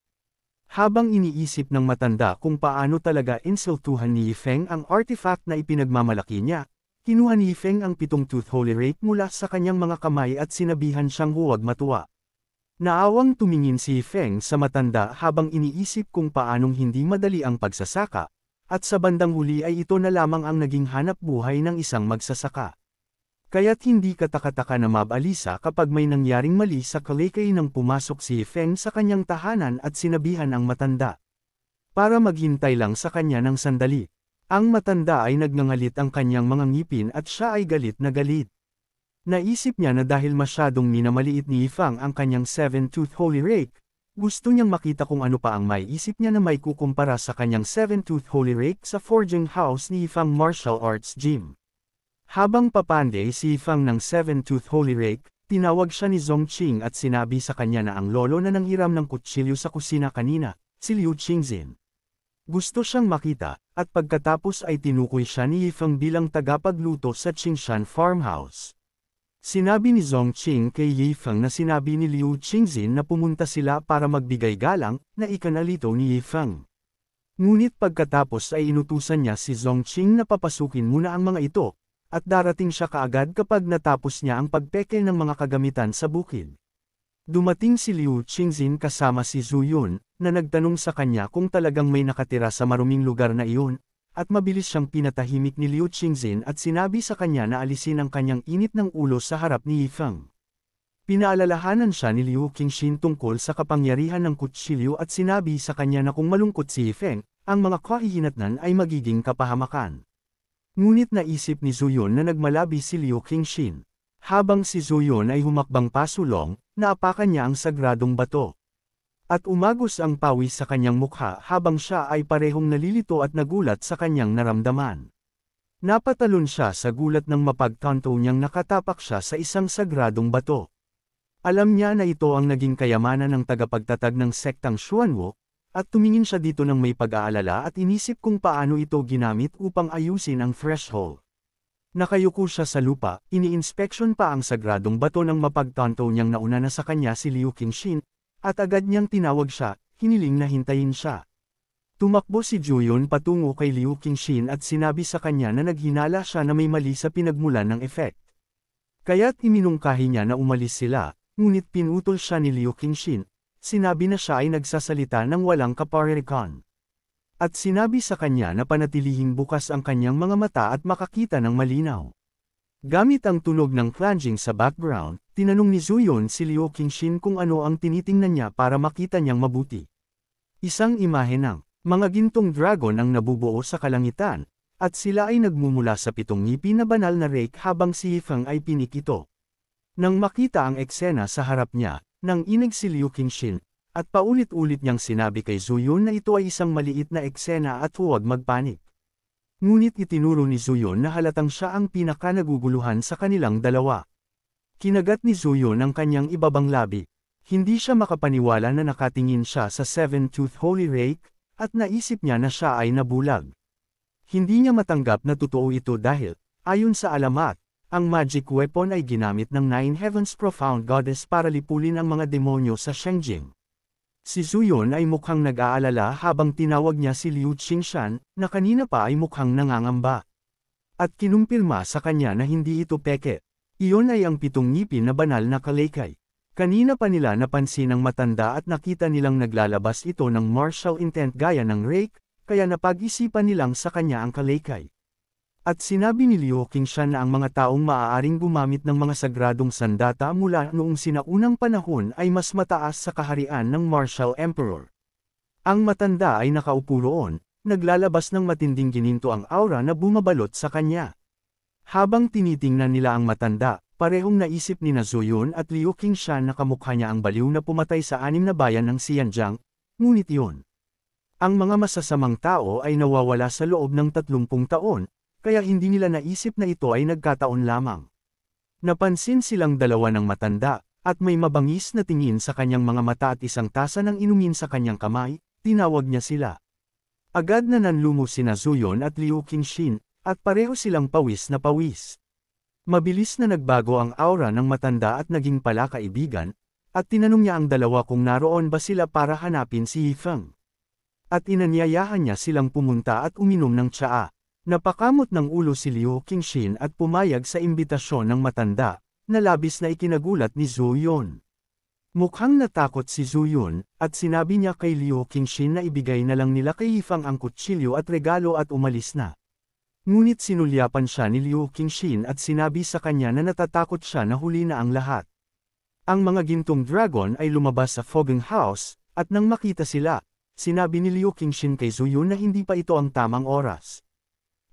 Speaker 1: Habang iniisip ng matanda kung paano talaga insultuhan ni Yi Feng ang artifact na ipinagmamalaki niya, kinuha ni Yi Feng ang 7-tooth holy rake mula sa kanyang mga kamay at sinabihan siyang huwag matuwa. Naawang tumingin si Yi Feng sa matanda habang iniisip kung paanong hindi madali ang pagsasaka, at sa bandang huli ay ito na lamang ang naging hanap buhay ng isang magsasaka. Kaya't hindi katakataka na mabalisa kapag may nangyaring mali sa kalaykay nang pumasok si Yi Feng sa kanyang tahanan at sinabihan ang matanda. Para maghintay lang sa kanya ng sandali. Ang matanda ay nagngangalit ang kanyang mga ngipin at siya ay galit na galit. Naisip niya na dahil masyadong minamaliit ni Yifang ang kanyang seven-tooth holy rake, gusto niyang makita kung ano pa ang maiisip niya na may kukumpara sa kanyang seven-tooth holy rake sa forging house ni Yifang Martial Arts Gym. Habang papande si Yifang ng seven-tooth holy rake, tinawag siya ni Zongqing at sinabi sa kanya na ang lolo na nanghiram ng kutsilyo sa kusina kanina, si Liu Qingzin. Gusto siyang makita, at pagkatapos ay tinukoy siya ni Yifang bilang tagapagluto sa Qingshan Farmhouse. Sinabi ni Zongqing kay Yifang na sinabi ni Liu Qingzin na pumunta sila para magbigay galang na ikanalito ni Yifang. Ngunit pagkatapos ay inutusan niya si Zongqing na papasukin muna ang mga ito, at darating siya kaagad kapag natapos niya ang pagpeke ng mga kagamitan sa bukid. Dumating si Liu Qingzin kasama si Zhu Yun, na nagtanong sa kanya kung talagang may nakatira sa maruming lugar na iyon, at mabilis siyang pinatahimik ni Liu Qingzin at sinabi sa kanya na alisin ang kanyang init ng ulo sa harap ni Yifang. Pinaalalahanan siya ni Liu Qingxin tungkol sa kapangyarihan ng kutsilyo at sinabi sa kanya na kung malungkot si Yifeng, ang mga kahihinatnan ay magiging kapahamakan. Ngunit naisip ni Zhu Yun na nagmalabi si Liu Qingxin. Habang si Zhu Yun ay humakbang pasulong, naapakan niya ang sagradong bato. At umagos ang pawis sa kanyang mukha habang siya ay parehong nalilito at nagulat sa kanyang naramdaman. Napatalon siya sa gulat nang mapagtanto niyang nakatapak siya sa isang sagradong bato. Alam niya na ito ang naging kayamanan ng tagapagtatag ng sektang Xuanwu, at tumingin siya dito ng may pag-aalala at inisip kung paano ito ginamit upang ayusin ang threshold. Nakayuko siya sa lupa, ini-inspeksyon pa ang sagradong bato nang mapagtanto niyang nauna na sa kanya si Liu Qingxin, at agad niyang tinawag siya, hiniling na hintayin siya. Tumakbo si Zhu Yun patungo kay Liu Qingxin at sinabi sa kanya na naghinala siya na may mali sa pinagmulan ng effect. Kaya't iminungkahi niya na umalis sila, ngunit pinutol siya ni Liu Qingxin. Sinabi na siya ay nagsasalita ng walang kaparirikan. At sinabi sa kanya na panatilihing bukas ang kanyang mga mata at makakita ng malinaw. Gamit ang tunog ng clanging sa background, tinanong ni Zhu Yun si Liu Qingxin kung ano ang tinitingnan niya para makita niyang mabuti. Isang imahe ng mga gintong dragon ang nabubuo sa kalangitan, at sila ay nagmumula sa 7 ngipin na banal na rake habang si Yifang ay pinik ito. Nang makita ang eksena sa harap niya, nang inig si Liu Qingxin, at paulit-ulit niyang sinabi kay Zhu Yun na ito ay isang maliit na eksena at huwag magpanik. Ngunit itinuro ni Zhu Yun na halatang siya ang pinaka-naguguluhan sa kanilang dalawa. Kinagat ni Zhu Yun ang kanyang ibabang labi. Hindi siya makapaniwala na nakatingin siya sa seven-tooth holy rake, at naisip niya na siya ay nabulag. Hindi niya matanggap na totoo ito dahil, ayon sa alamat, ang magic weapon ay ginamit ng Nine Heavens Profound Goddess para lipulin ang mga demonyo sa Shengjing. Si Zhu Yun ay mukhang nag-aalala habang tinawag niya si Liu Qingshan, na kanina pa ay mukhang nangangamba. At kinumpirma sa kanya na hindi ito peke. Iyon ay ang 7 ngipin na banal na kalaykay. Kanina pa nila napansin ang matanda at nakita nilang naglalabas ito ng martial intent gaya ng rake, kaya napag-isipan nilang sa kanya ang kalaykay. At sinabi ni Liu Qingshan na ang mga taong maaaring gumamit ng mga sagradong sandata mula noong sinaunang panahon ay mas mataas sa kaharian ng Martial Emperor. Ang matanda ay nakaupo roon, naglalabas ng matinding gininto ang aura na bumabalot sa kanya. Habang tinitingnan nila ang matanda, parehong naisip ni Zhu Yun at Liu Qingshan na kamukha niya ang baliw na pumatay sa 6 na bayan ng Xianjiang, ngunit iyon. Ang mga masasamang tao ay nawawala sa loob ng 30 taon, kaya hindi nila naisip na ito ay nagkataon lamang. Napansin silang dalawa ng matanda, at may mabangis na tingin sa kanyang mga mata at isang tasa ng inumin sa kanyang kamay, tinawag niya sila. Agad na nanlumo sina Zhu Yun at Liu Qingshin, at pareho silang pawis na pawis. Mabilis na nagbago ang aura ng matanda at naging palakaibigan, at tinanong niya ang dalawa kung naroon ba sila para hanapin si Yifeng. At inanyayahan niya silang pumunta at uminom ng tsaa. Napakamot ng ulo si Liu Qingshin at pumayag sa imbitasyon ng matanda, na labis na ikinagulat ni Zhu Yun. Mukhang natakot si Zhu Yun, at sinabi niya kay Liu Qingshin na ibigay na lang nila kay Yifeng ang kutsilyo at regalo at umalis na. Ngunit sinulyapan siya ni Liu Qingshin at sinabi sa kanya na natatakot siya na huli na ang lahat. Ang mga gintong dragon ay lumabas sa fogging house, at nang makita sila, sinabi ni Liu Qingshin kay Zhu Yun na hindi pa ito ang tamang oras.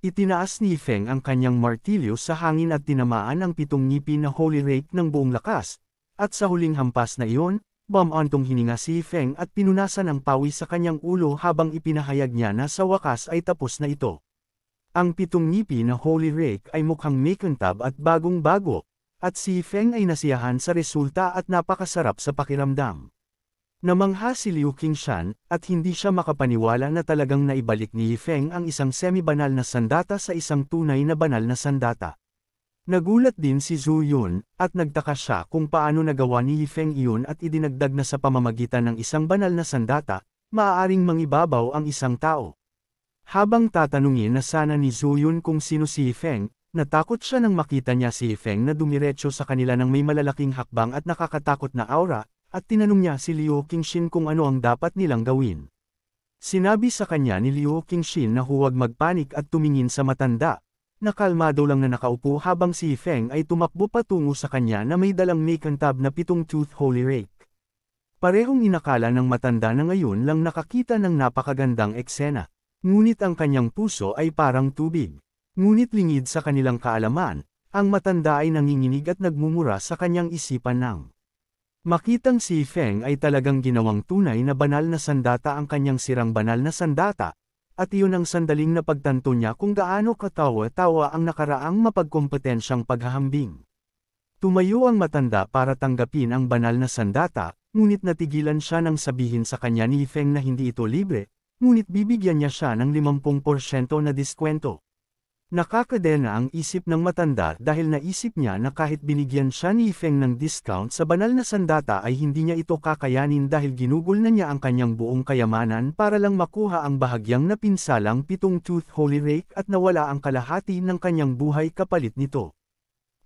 Speaker 1: Itinaas ni Feng ang kanyang martilyo sa hangin at tinamaan ang 7 ngipin na Holy Rake ng buong lakas, at sa huling hampas na iyon, bumantong hininga si Feng at pinunasan ang pawis sa kanyang ulo habang ipinahayag niya na sa wakas ay tapos na ito. Ang 7 ngipin na Holy Rake ay mukhang makintab at bagong-bago, at si Feng ay nasiyahan sa resulta at napakasarap sa pakiramdam. Namangha si Liu Qingshan, at hindi siya makapaniwala na talagang naibalik ni Feng ang isang semi-banal na sandata sa isang tunay na banal na sandata. Nagulat din si Zhu Yun, at nagtaka siya kung paano nagawa ni Feng iyon at idinagdag na sa pamamagitan ng isang banal na sandata, maaaring mangibabaw ang isang tao. Habang tatanungin na sana ni Zhu Yun kung sino si Feng, natakot siya nang makita niya si Feng na dumiretso sa kanila ng may malalaking hakbang at nakakatakot na aura, at tinanong niya si Liu Qingshin kung ano ang dapat nilang gawin. Sinabi sa kanya ni Liu Qingshin na huwag magpanik at tumingin sa matanda, na kalmado lang na nakaupo habang si Feng ay tumakbo patungo sa kanya na may dalang makintab na 7-tooth Holy Rake. Parehong inakala ng matanda na ngayon lang nakakita ng napakagandang eksena, ngunit ang kanyang puso ay parang tubig. Ngunit lingid sa kanilang kaalaman, ang matanda ay nanginginig at nagmumura sa kanyang isipan ng makitang si Feng ay talagang ginawang tunay na banal na sandata ang kanyang sirang banal na sandata, at iyon ang sandaling napagtanto niya kung gaano katawa-tawa ang nakaraang mapagkompetensyang paghahambing. Tumayo ang matanda para tanggapin ang banal na sandata, ngunit natigilan siya nang sabihin sa kanya ni Feng na hindi ito libre, ngunit bibigyan niya siya ng 50% na diskwento. Nakakadena ang isip ng matanda dahil naisip niya na kahit binigyan siya ni Feng ng discount sa banal na sandata ay hindi niya ito kakayanin dahil ginugol na niya ang kanyang buong kayamanan para lang makuha ang bahagyang napinsalang 7-tooth Holy Rake at nawala ang kalahati ng kanyang buhay kapalit nito.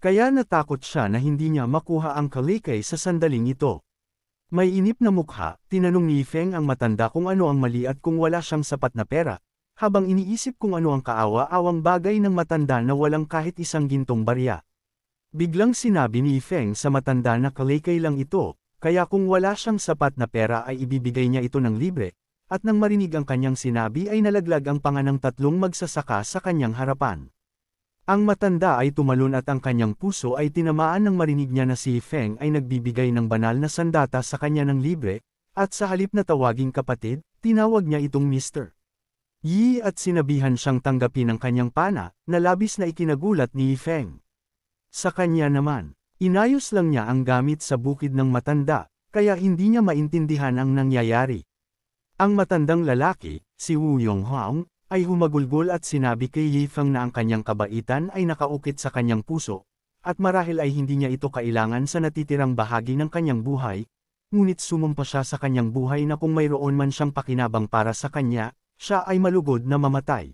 Speaker 1: Kaya natakot siya na hindi niya makuha ang kalikay sa sandaling ito. May inip na mukha, tinanong ni Feng ang matanda kung ano ang mali at kung wala siyang sapat na pera, habang iniisip kung ano ang kaawa-awang bagay ng matanda na walang kahit isang gintong barya. Biglang sinabi ni Feng sa matanda na kalikay lang ito, kaya kung wala siyang sapat na pera ay ibibigay niya ito ng libre, at nang marinig ang kanyang sinabi ay nalaglag ang panga ng 3 magsasaka sa kanyang harapan. Ang matanda ay tumalon at ang kanyang puso ay tinamaan nang marinig niya na si Feng ay nagbibigay ng banal na sandata sa kanya ng libre, at sa halip na tawaging kapatid, tinawag niya itong Mr. Yi at sinabihan siyang tanggapin ang kanyang pana, na labis na ikinagulat ni Feng. Sa kanya naman, inayos lang niya ang gamit sa bukid ng matanda, kaya hindi niya maintindihan ang nangyayari. Ang matandang lalaki, si Wu Yonghong, ay humagulgol at sinabi kay Yi Feng na ang kanyang kabaitan ay nakaukit sa kanyang puso, at marahil ay hindi niya ito kailangan sa natitirang bahagi ng kanyang buhay, ngunit sumumpa siya sa kanyang buhay na kung mayroon man siyang pakinabang para sa kanya, siya ay malugod na mamatay.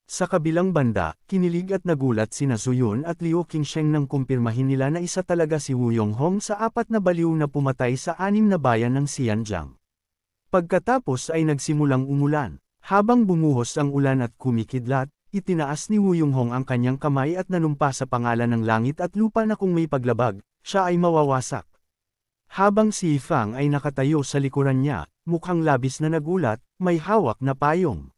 Speaker 1: Sa kabilang banda, kinilig at nagulat sina Zhu Yun at Liu Qingshan nang kumpirmahin nila na isa talaga si Wu Yonghong sa 4 na baliw na pumatay sa 6 na bayan ng Xianjiang. Pagkatapos ay nagsimulang umulan. Habang bumuhos ang ulan at kumikidlat, itinaas ni Wu Yonghong ang kanyang kamay at nanumpa sa pangalan ng langit at lupa na kung may paglabag, siya ay mawawasak. Habang si Fang ay nakatayo sa likuran niya, mukhang labis na nagulat, may hawak na payong.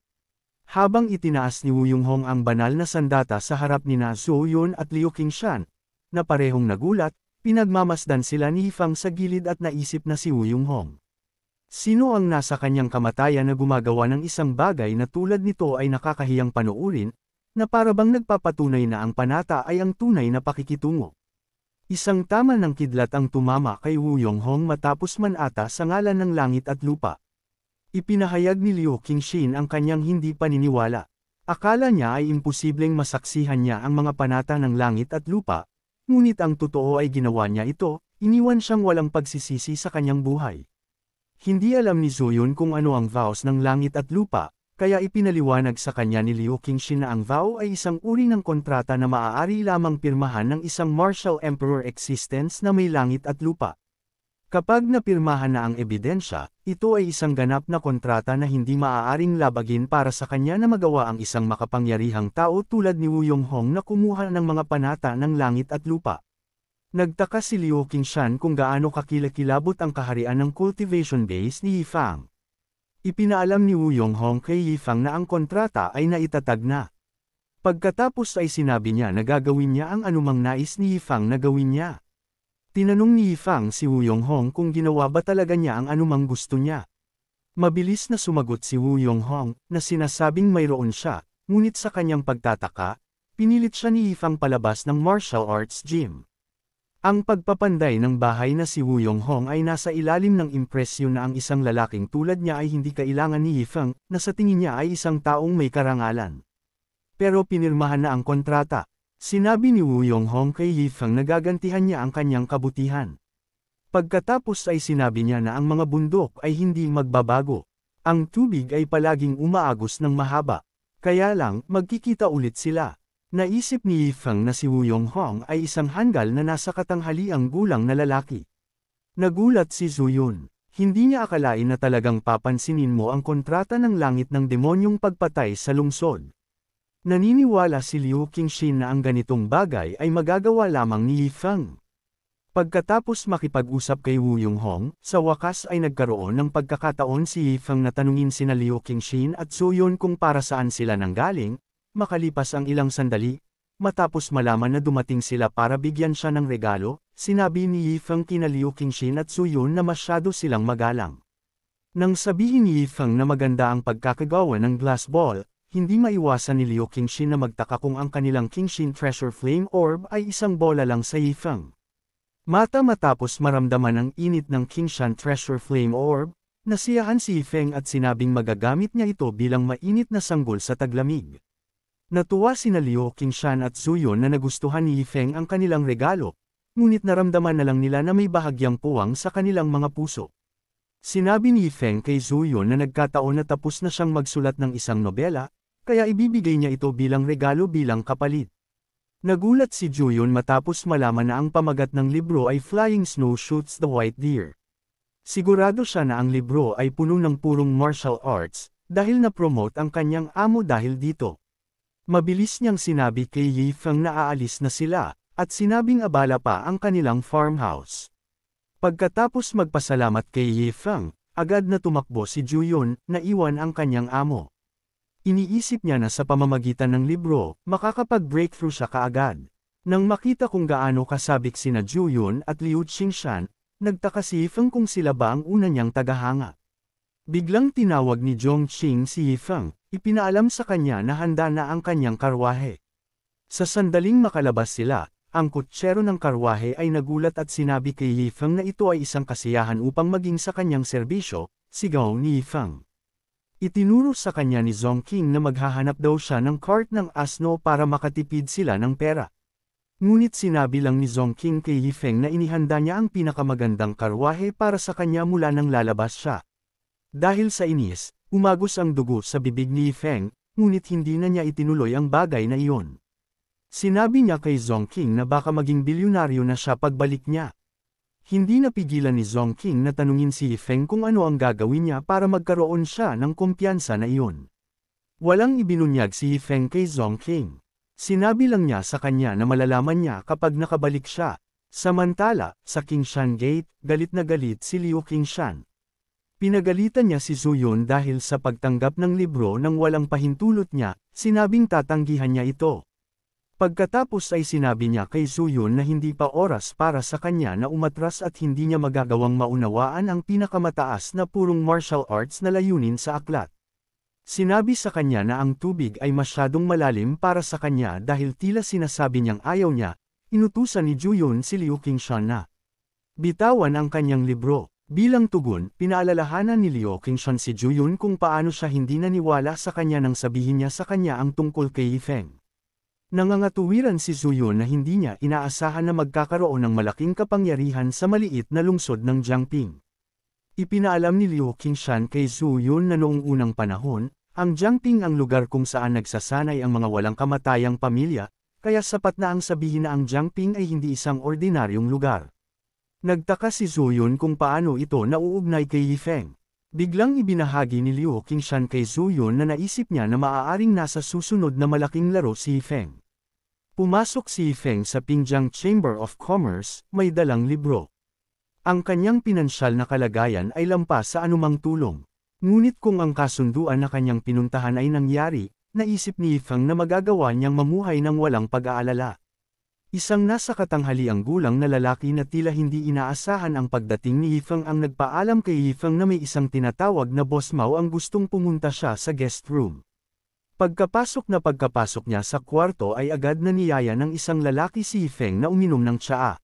Speaker 1: Habang itinaas ni Wu Yonghong ang banal na sandata sa harap ni Zhu Yun at Liu Qingshan, na parehong nagulat, pinagmamasdan sila ni Fang sa gilid at naisip na si Wu Yonghong. Sino ang nasa kanyang kamatayan na gumagawa ng isang bagay na tulad nito ay nakakahiyang panoorin, na parabang nagpapatunay na ang panata ay ang tunay na pakikitungo. Isang tama ng kidlat ang tumama kay Wu Yonghong matapos manata sa ngalan ng langit at lupa. Ipinahayag ni Liu Qingshin ang kanyang hindi paniniwala. Akala niya ay imposibleng masaksihan niya ang mga panata ng langit at lupa, ngunit ang totoo ay ginawa niya ito, iniwan siyang walang pagsisisi sa kanyang buhay. Hindi alam ni Zhu Yun kung ano ang vows ng langit at lupa, kaya ipinaliwanag sa kanya ni Liu Qingshin na ang vow ay isang uri ng kontrata na maaari lamang pirmahan ng isang martial emperor existence na may langit at lupa. Kapag napirmahan na ang ebidensya, ito ay isang ganap na kontrata na hindi maaaring labagin para sa kanya na magawa ang isang makapangyarihang tao tulad ni Wu Yonghong na kumuha ng mga panata ng langit at lupa. Nagtaka si Liu Qingshan kung gaano kakilakilabot ang kaharian ng cultivation base ni Yi Fang. Ipinaalam ni Wu Yonghong kay Yi Fang na ang kontrata ay naitatag na. Pagkatapos ay sinabi niya na gagawin niya ang anumang nais ni Yifang na gawin niya. Tinanong ni Yifang si Wu Yonghong kung ginawa ba talaga niya ang anumang gusto niya. Mabilis na sumagot si Wu Yonghong na sinasabing mayroon siya, ngunit sa kanyang pagtataka, pinilit siya ni Yifang palabas ng martial arts gym. Ang pagpapanday ng bahay na si Wu Yonghong ay nasa ilalim ng impresyon na ang isang lalaking tulad niya ay hindi kailangan ni Yifang, na sa tingin niya ay isang taong may karangalan. Pero pinirmahan na ang kontrata. Sinabi ni Wu Yonghong kay Yifang na gagantihan niya ang kanyang kabutihan. Pagkatapos ay sinabi niya na ang mga bundok ay hindi magbabago. Ang tubig ay palaging umaagos ng mahaba. Kaya lang, magkikita ulit sila. Naisip ni Yifang na si Wu Yonghong ay isang hanggal na nasa katanghaliang gulang na lalaki. Nagulat si Zuyun. Hindi niya akalain na talagang papansinin mo ang kontrata ng langit ng demonyong pagpatay sa lungsod. Naniniwala si Liu Qingxin na ang ganitong bagay ay magagawa lamang ni Yifang. Pagkatapos makipag-usap kay Wu Yonghong, sa wakas ay nagkaroon ng pagkakataon si Yifang na tanungin sina Liu Qingxin at Zuyun kung para saan sila nanggaling. Makalipas ang ilang sandali, matapos malaman na dumating sila para bigyan siya ng regalo, sinabi ni Yifang kina Liu Qingxin at Zuyun na masyado silang magalang. Nang sabihin ni Yifang na maganda ang pagkakagawa ng glass ball, hindi maiwasan ni Liu Qingxin na magtaka kung ang kanilang Qingxin Treasure Flame Orb ay isang bola lang sa Yifang. Matapos maramdaman ang init ng Qingxin Treasure Flame Orb, nasiyahan si Yifeng at sinabing magagamit niya ito bilang mainit na sanggol sa taglamig. Natuwa sina Liu Qingxin at Zuyun na nagustuhan ni Yifeng ang kanilang regalo, ngunit naramdaman na lang nila na may bahagyang puwang sa kanilang mga puso. Sinabi ni Yifeng kay Zuyun na nagkataon na tapos na siyang magsulat ng isang nobela, kaya ibibigay niya ito bilang regalo bilang kapalit. Nagulat si Zuyun matapos malaman na ang pamagat ng libro ay Flying Snow Shoots the White Deer. Sigurado siya na ang libro ay puno ng purong martial arts, dahil na-promote ang kanyang amo dahil dito. Mabilis niyang sinabi kay Yifang na aalis na sila, at sinabing abala pa ang kanilang farmhouse. Pagkatapos magpasalamat kay Yifang, agad na tumakbo si Zuyun, na iwan ang kanyang amo. Iniisip niya na sa pamamagitan ng libro, makakapag-breakthrough siya kaagad. Nang makita kung gaano kasabik sina Zuyun at Liu Qingxin, nagtaka si Yifang kung sila ba ang una niyang tagahanga. Biglang tinawag ni Zhongqing si Yifang, ipinaalam sa kanya na handa na ang kanyang karwahe. Sa sandaling makalabas sila, ang kutsero ng karwahe ay nagulat at sinabi kay Yifang na ito ay isang kasiyahan upang maging sa kanyang serbisyo, sigaw ni Yifang. Itinuro sa kanya ni Zhongqing na maghahanap daw siya ng cart ng asno para makatipid sila ng pera. Ngunit sinabi lang ni Zhongqing kay Yifeng na inihanda niya ang pinakamagandang karwahe para sa kanya mula nang lalabas siya. Dahil sa inis, umagos ang dugo sa bibig ni Yifeng, ngunit hindi na niya itinuloy ang bagay na iyon. Sinabi niya kay Zhongqing na baka maging bilyonaryo na siya pagbalik niya. Hindi napigilan ni Zhongqing na tanungin si Yifeng kung ano ang gagawin niya para magkaroon siya ng kumpiyansa na iyon. Walang ibinunyag si Yifeng kay Zhongqing. Sinabi lang niya sa kanya na malalaman niya kapag nakabalik siya. Samantala, sa Qingshan Gate, galit na galit si Liu Qingxin. Pinagalitan niya si Zuyun dahil sa pagtanggap ng libro nang walang pahintulot niya, sinabing tatanggihan niya ito. Pagkatapos ay sinabi niya kay Zuyun na hindi pa oras para sa kanya na umatras at hindi niya magagawang maunawaan ang pinakamataas na purong martial arts na layunin sa aklat. Sinabi sa kanya na ang tubig ay masyadong malalim para sa kanya dahil tila sinasabi niyang ayaw niya, inutusan ni Zuyun si Liu Qingxin na bitawan ang kanyang libro. Bilang tugon, pinaalalahanan ni Liu Qingxin si Zuyun kung paano siya hindi naniwala sa kanya nang sabihin niya sa kanya ang tungkol kay Yifeng. Nangangatuwiran si Zuyun na hindi niya inaasahan na magkakaroon ng malaking kapangyarihan sa maliit na lungsod ng Jiangping. Ipinaalam ni Liu Qingxin kay Zuyun na noong unang panahon, ang Jiangping ang lugar kung saan nagsasanay ang mga walang kamatayang pamilya, kaya sapat na ang sabihin na ang Jiangping ay hindi isang ordinaryong lugar. Nagtaka si Zuyun kung paano ito nauugnay kay Yifeng. Biglang ibinahagi ni Liu Qingxin kay Zuyun na naisip niya na maaaring nasa susunod na malaking laro si Yifeng. Pumasok si Yifeng sa Pingjiang Chamber of Commerce, may dalang libro. Ang kanyang pinansyal na kalagayan ay lampas sa anumang tulong. Ngunit kung ang kasunduan na kanyang pinuntahan ay nangyari, naisip ni Yifeng na magagawa niyang mamuhay ng walang pag-aalala. Isang nasa katanghaliang gulang na lalaki na tila hindi inaasahan ang pagdating ni Yifeng ang nagpaalam kay Yifeng na may isang tinatawag na Boss Mao ang gustong pumunta siya sa guest room. Pagkapasok niya sa kwarto ay agad na niyaya ng isang lalaki si Yifeng na uminom ng tsaa.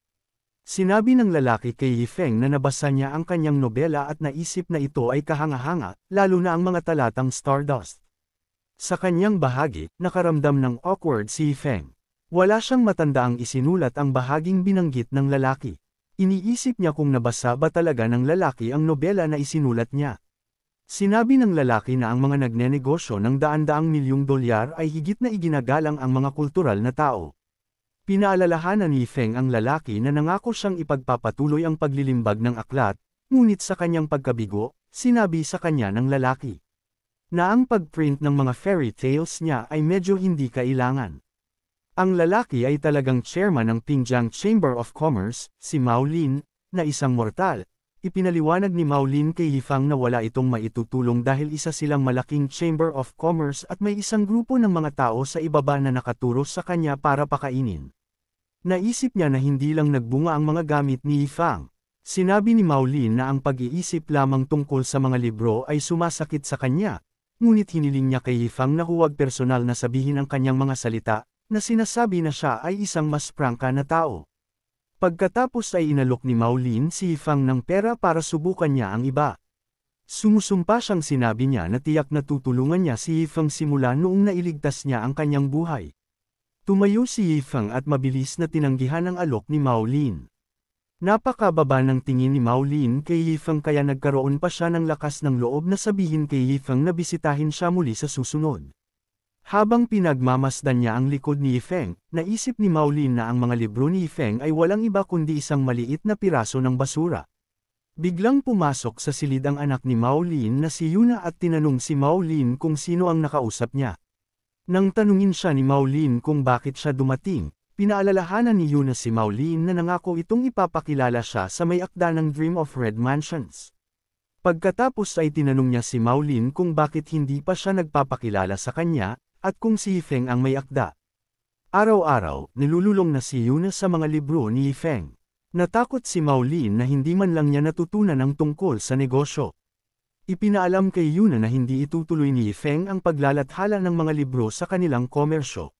Speaker 1: Sinabi ng lalaki kay Yifeng na nabasa niya ang kanyang nobela at naisip na ito ay kahanga-hanga, lalo na ang mga talatang Stardust. Sa kanyang bahagi, nakaramdam ng awkward si Yifeng. Wala siyang matandaang isinulat ang bahaging binanggit ng lalaki. Iniisip niya kung nabasa ba talaga ng lalaki ang nobela na isinulat niya. Sinabi ng lalaki na ang mga nagnenegosyo ng daan-daang milyong dolyar ay higit na iginagalang ang mga kultural na tao. Pinaalalahanan ni Yifeng ang lalaki na nangako siyang ipagpapatuloy ang paglilimbag ng aklat, ngunit sa kanyang pagkabigo, sinabi sa kanya ng lalaki na ang pagprint ng mga fairy tales niya ay medyo hindi kailangan. Ang lalaki ay talagang chairman ng Pingjiang Chamber of Commerce, si Mao Lin, na isang mortal. Ipinaliwanag ni Mao Lin kay Yifeng na wala itong maitutulong dahil isa silang malaking Chamber of Commerce at may isang grupo ng mga tao sa ibaba na nakaturo sa kanya para pakainin. Naisip niya na hindi lang nagbunga ang mga gamit ni Yifeng. Sinabi ni Mao Lin na ang pag-iisip lamang tungkol sa mga libro ay sumasakit sa kanya, ngunit hiniling niya kay Yifeng na huwag personal na sabihin ang kanyang mga salita, na sinasabi na siya ay isang mas prangka na tao. Pagkatapos ay inalok ni Mao Lin si Yifeng ng pera para subukan niya ang iba. Sumusumpa siyang sinabi niya na tiyak na tutulungan niya si Yifeng simula noong nailigtas niya ang kanyang buhay. Tumayo si Yifeng at mabilis na tinanggihan ang alok ni Mao Lin. Napakababa ng tingin ni Mao Lin kay Yifeng kaya nagkaroon pa siya ng lakas ng loob na sabihin kay Yifeng na bisitahin siya muli sa susunod. Habang pinagmamasdan niya ang likod ni Yifeng, naisip ni Mao Lin na ang mga libro ni Yifeng ay walang iba kundi isang maliit na piraso ng basura. Biglang pumasok sa silid ang anak ni Mao Lin na si Yuna at tinanong si Mao Lin kung sino ang nakausap niya. Nang tanungin siya ni Mao Lin kung bakit siya dumating, pinaalalahanan ni Yuna si Mao Lin na nangako itong ipapakilala siya sa may akda ng Dream of Red Mansions. Pagkatapos ay tinanong niya si Mao Lin kung bakit hindi pa siya nagpapakilala sa kanya, at kung si Yifeng ang may akda. Araw-araw, nilululong na si Yuna sa mga libro ni Yifeng. Natakot si Mao Lin na hindi man lang niya natutunan ang tungkol sa negosyo. Ipinaalam kay Yuna na hindi itutuloy ni Yifeng ang paglalathala ng mga libro sa kanilang komersyo.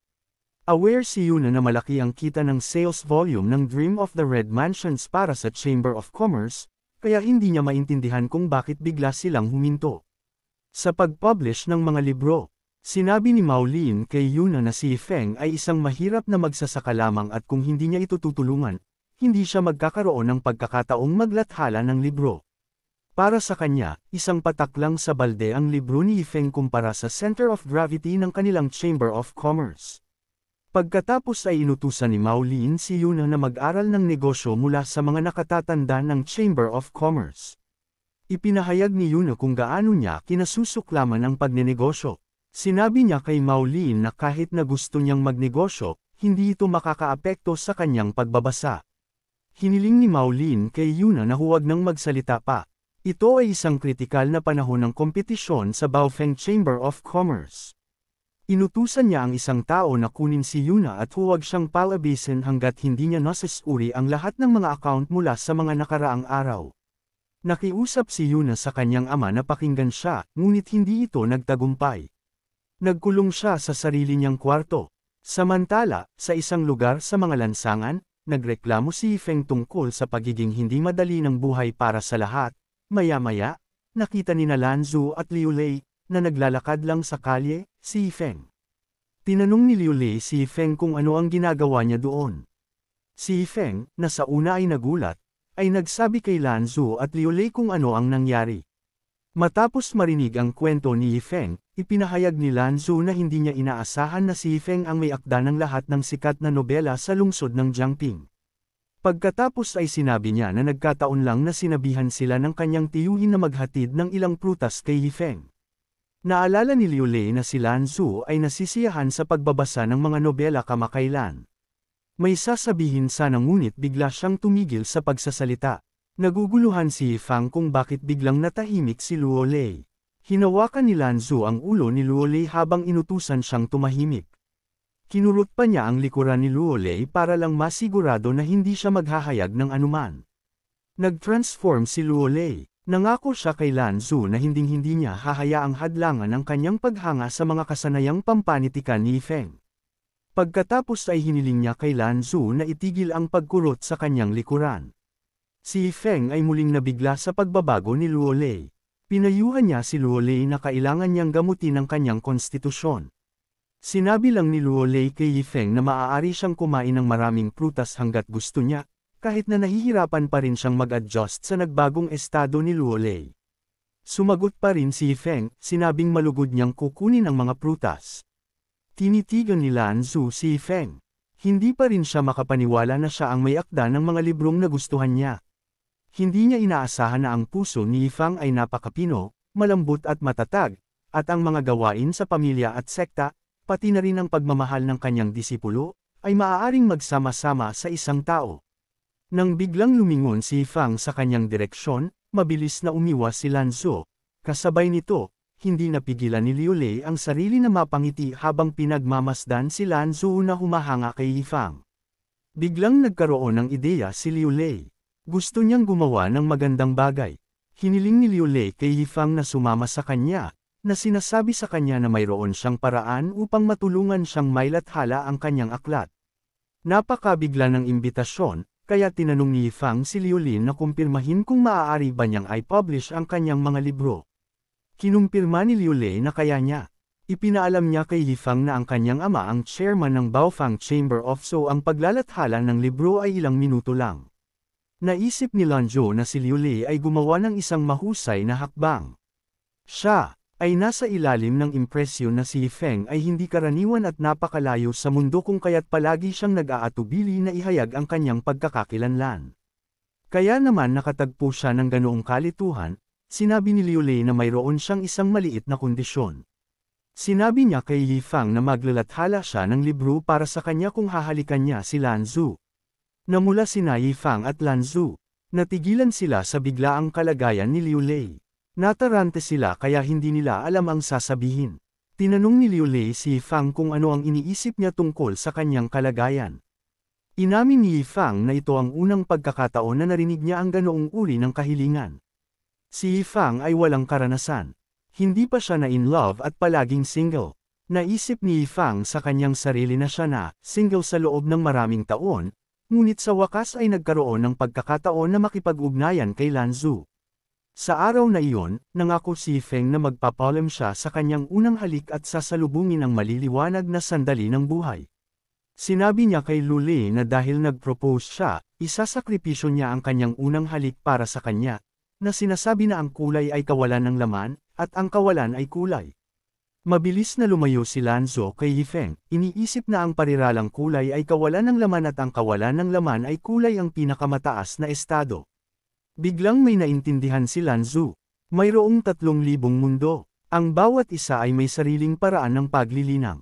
Speaker 1: Aware si Yuna na malaki ang kita ng sales volume ng Dream of the Red Mansions para sa Chamber of Commerce, kaya hindi niya maintindihan kung bakit bigla silang huminto sa pag-publish ng mga libro. Sinabi ni Mao Lin kay Yuna na si Yifeng ay isang mahirap na magsasaka lamang at kung hindi niya ito tutulungan, hindi siya magkakaroon ng pagkakataong maglathala ng libro. Para sa kanya, isang patak lang sa balde ang libro ni Yifeng kumpara sa center of gravity ng kanilang Chamber of Commerce. Pagkatapos ay inutusan ni Mao Lin si Yuna na mag-aral ng negosyo mula sa mga nakatatanda ng Chamber of Commerce. Ipinahayag ni Yuna kung gaano niya kinasusuklaman ang pagnenegosyo. Sinabi niya kay Mao Lin na kahit na gusto niyang magnegosyo, hindi ito makakaapekto sa kanyang pagbabasa. Hiniling ni Mao Lin kay Yuna na huwag nang magsalita pa. Ito ay isang kritikal na panahon ng kompetisyon sa Baofeng Chamber of Commerce. Inutusan niya ang isang tao na kunin si Yuna at huwag siyang palabisin hanggat hindi niya nasusuri ang lahat ng mga account mula sa mga nakaraang araw. Nakiusap si Yuna sa kanyang ama na pakinggan siya, ngunit hindi ito nagtagumpay. Nagkulong siya sa sarili niyang kwarto. Samantala, sa isang lugar sa mga lansangan, nagreklamo si Yifeng tungkol sa pagiging hindi madali ng buhay para sa lahat. Maya-maya, nakita ni Lanzu at Liu Lei, na naglalakad lang sa kalye, si Yifeng. Tinanong ni Liu Lei si Yifeng kung ano ang ginagawa niya doon. Si Yifeng, na sa una ay nagulat, ay nagsabi kay Lanzu at Liu Lei kung ano ang nangyari. Matapos marinig ang kwento ni Yifeng, ipinahayag ni Lanzu na hindi niya inaasahan na si Yifeng ang may akda ng lahat ng sikat na nobela sa lungsod ng Jiangping. Pagkatapos ay sinabi niya na nagkataon lang na sinabihan sila ng kanyang tiyuhin na maghatid ng ilang prutas kay Yifeng. Naalala ni Liu Lei na si Lanzu ay nasisiyahan sa pagbabasa ng mga nobela kamakailan. May sasabihin sana ngunit bigla siyang tumigil sa pagsasalita. Naguguluhan si Yifeng kung bakit biglang natahimik si Luo Lei. Hinawakan ni Lanzu ang ulo ni Luolei habang inutusan siyang tumahimik. Kinurot pa niya ang likuran ni Luolei para lang masigurado na hindi siya maghahayag ng anuman. Nag-transform si Luolei. Nangako siya kay Lanzu na hinding-hindi niya hahayaang hadlangan ang kanyang paghanga sa mga kasanayang pampanitikan ni Feng. Pagkatapos ay hiniling niya kay Lanzu na itigil ang pagkurot sa kanyang likuran. Si Feng ay muling nabigla sa pagbabago ni Luolei. Pinayuhan niya si Luolei na kailangan niyang gamutin ang kanyang konstitusyon. Sinabi lang ni Luolei kay Feng na maaari siyang kumain ng maraming prutas hanggat gusto niya, kahit na nahihirapan pa rin siyang mag-adjust sa nagbagong estado ni Luolei. Sumagot pa rin si Feng, sinabing malugod niyang kukunin ang mga prutas. Tinitigan ni Lanzu si Feng. Hindi pa rin siya makapaniwala na siya ang may akda ng mga librong nagustuhan niya. Hindi niya inaasahan na ang puso ni Feng ay napakapino, malambot at matatag, at ang mga gawain sa pamilya at sekta, pati na rin ang pagmamahal ng kanyang disipulo, ay maaaring magsama-sama sa isang tao. Nang biglang lumingon si Feng sa kanyang direksyon, mabilis na umiwas si Lanzu. Kasabay nito, hindi napigilan ni Luolei ang sarili na mapangiti habang pinagmamasdan si Lanzu na humahanga kay Feng. Biglang nagkaroon ng ideya si Luolei. Gusto niyang gumawa ng magandang bagay. Hiniling ni Luolei kay Feng na sumama sa kanya, na sinasabi sa kanya na mayroon siyang paraan upang matulungan siyang mailathala ang kanyang aklat. Napakabigla ng imbitasyon, kaya tinanong ni Feng si Luolei na kumpirmahin kung maaari ba niyang i-publish ang kanyang mga libro. Kinumpirma ni Luolei na kaya niya. Ipinaalam niya kay Feng na ang kanyang ama ang chairman ng Baofeng Chamber of So ang paglalathala ng libro ay ilang minuto lang. Naisip ni Lanzu na si Luolei ay gumawa ng isang mahusay na hakbang. Siya ay nasa ilalim ng impresyon na si Feng ay hindi karaniwan at napakalayo sa mundo kung kaya't palagi siyang nag-aatubili na ihayag ang kanyang pagkakakilanlan. Kaya naman nakatagpo siya ng ganoong kalituhan, sinabi ni Luolei na mayroon siyang isang maliit na kondisyon. Sinabi niya kay Feng na maglalathala siya ng libro para sa kanya kung hahalikan niya si Lanzu. Namula sina Feng at Lanzu. Natigilan sila sa biglaang kalagayan ni Luolei. Natarante sila kaya hindi nila alam ang sasabihin. Tinanong ni Luolei si Feng kung ano ang iniisip niya tungkol sa kanyang kalagayan. Inamin ni Feng na ito ang unang pagkakataon na narinig niya ang ganoong uri ng kahilingan. Si Feng ay walang karanasan. Hindi pa siya na in love at palaging single. Naisip ni Feng sa kanyang sarili na siya na single sa loob ng maraming taon, ngunit sa wakas ay nagkaroon ng pagkakataon na makipag-ugnayan kay Lanzu. Sa araw na iyon, nangako si Feng na magpapaalam siya sa kanyang unang halik at sasalubungin ang maliliwanag na sandali ng buhay. Sinabi niya kay Luolei na dahil nag-propose siya, isasakripisyo niya ang kanyang unang halik para sa kanya, na sinasabi na ang kulay ay kawalan ng laman, at ang kawalan ay kulay. Mabilis na lumayo si Lanzu kay Feng, iniisip na ang pariralang kulay ay kawalan ng laman at ang kawalan ng laman ay kulay ang pinakamataas na estado. Biglang may naintindihan si Lanzu. Mayroong 3,000 mundo. Ang bawat isa ay may sariling paraan ng paglilinang.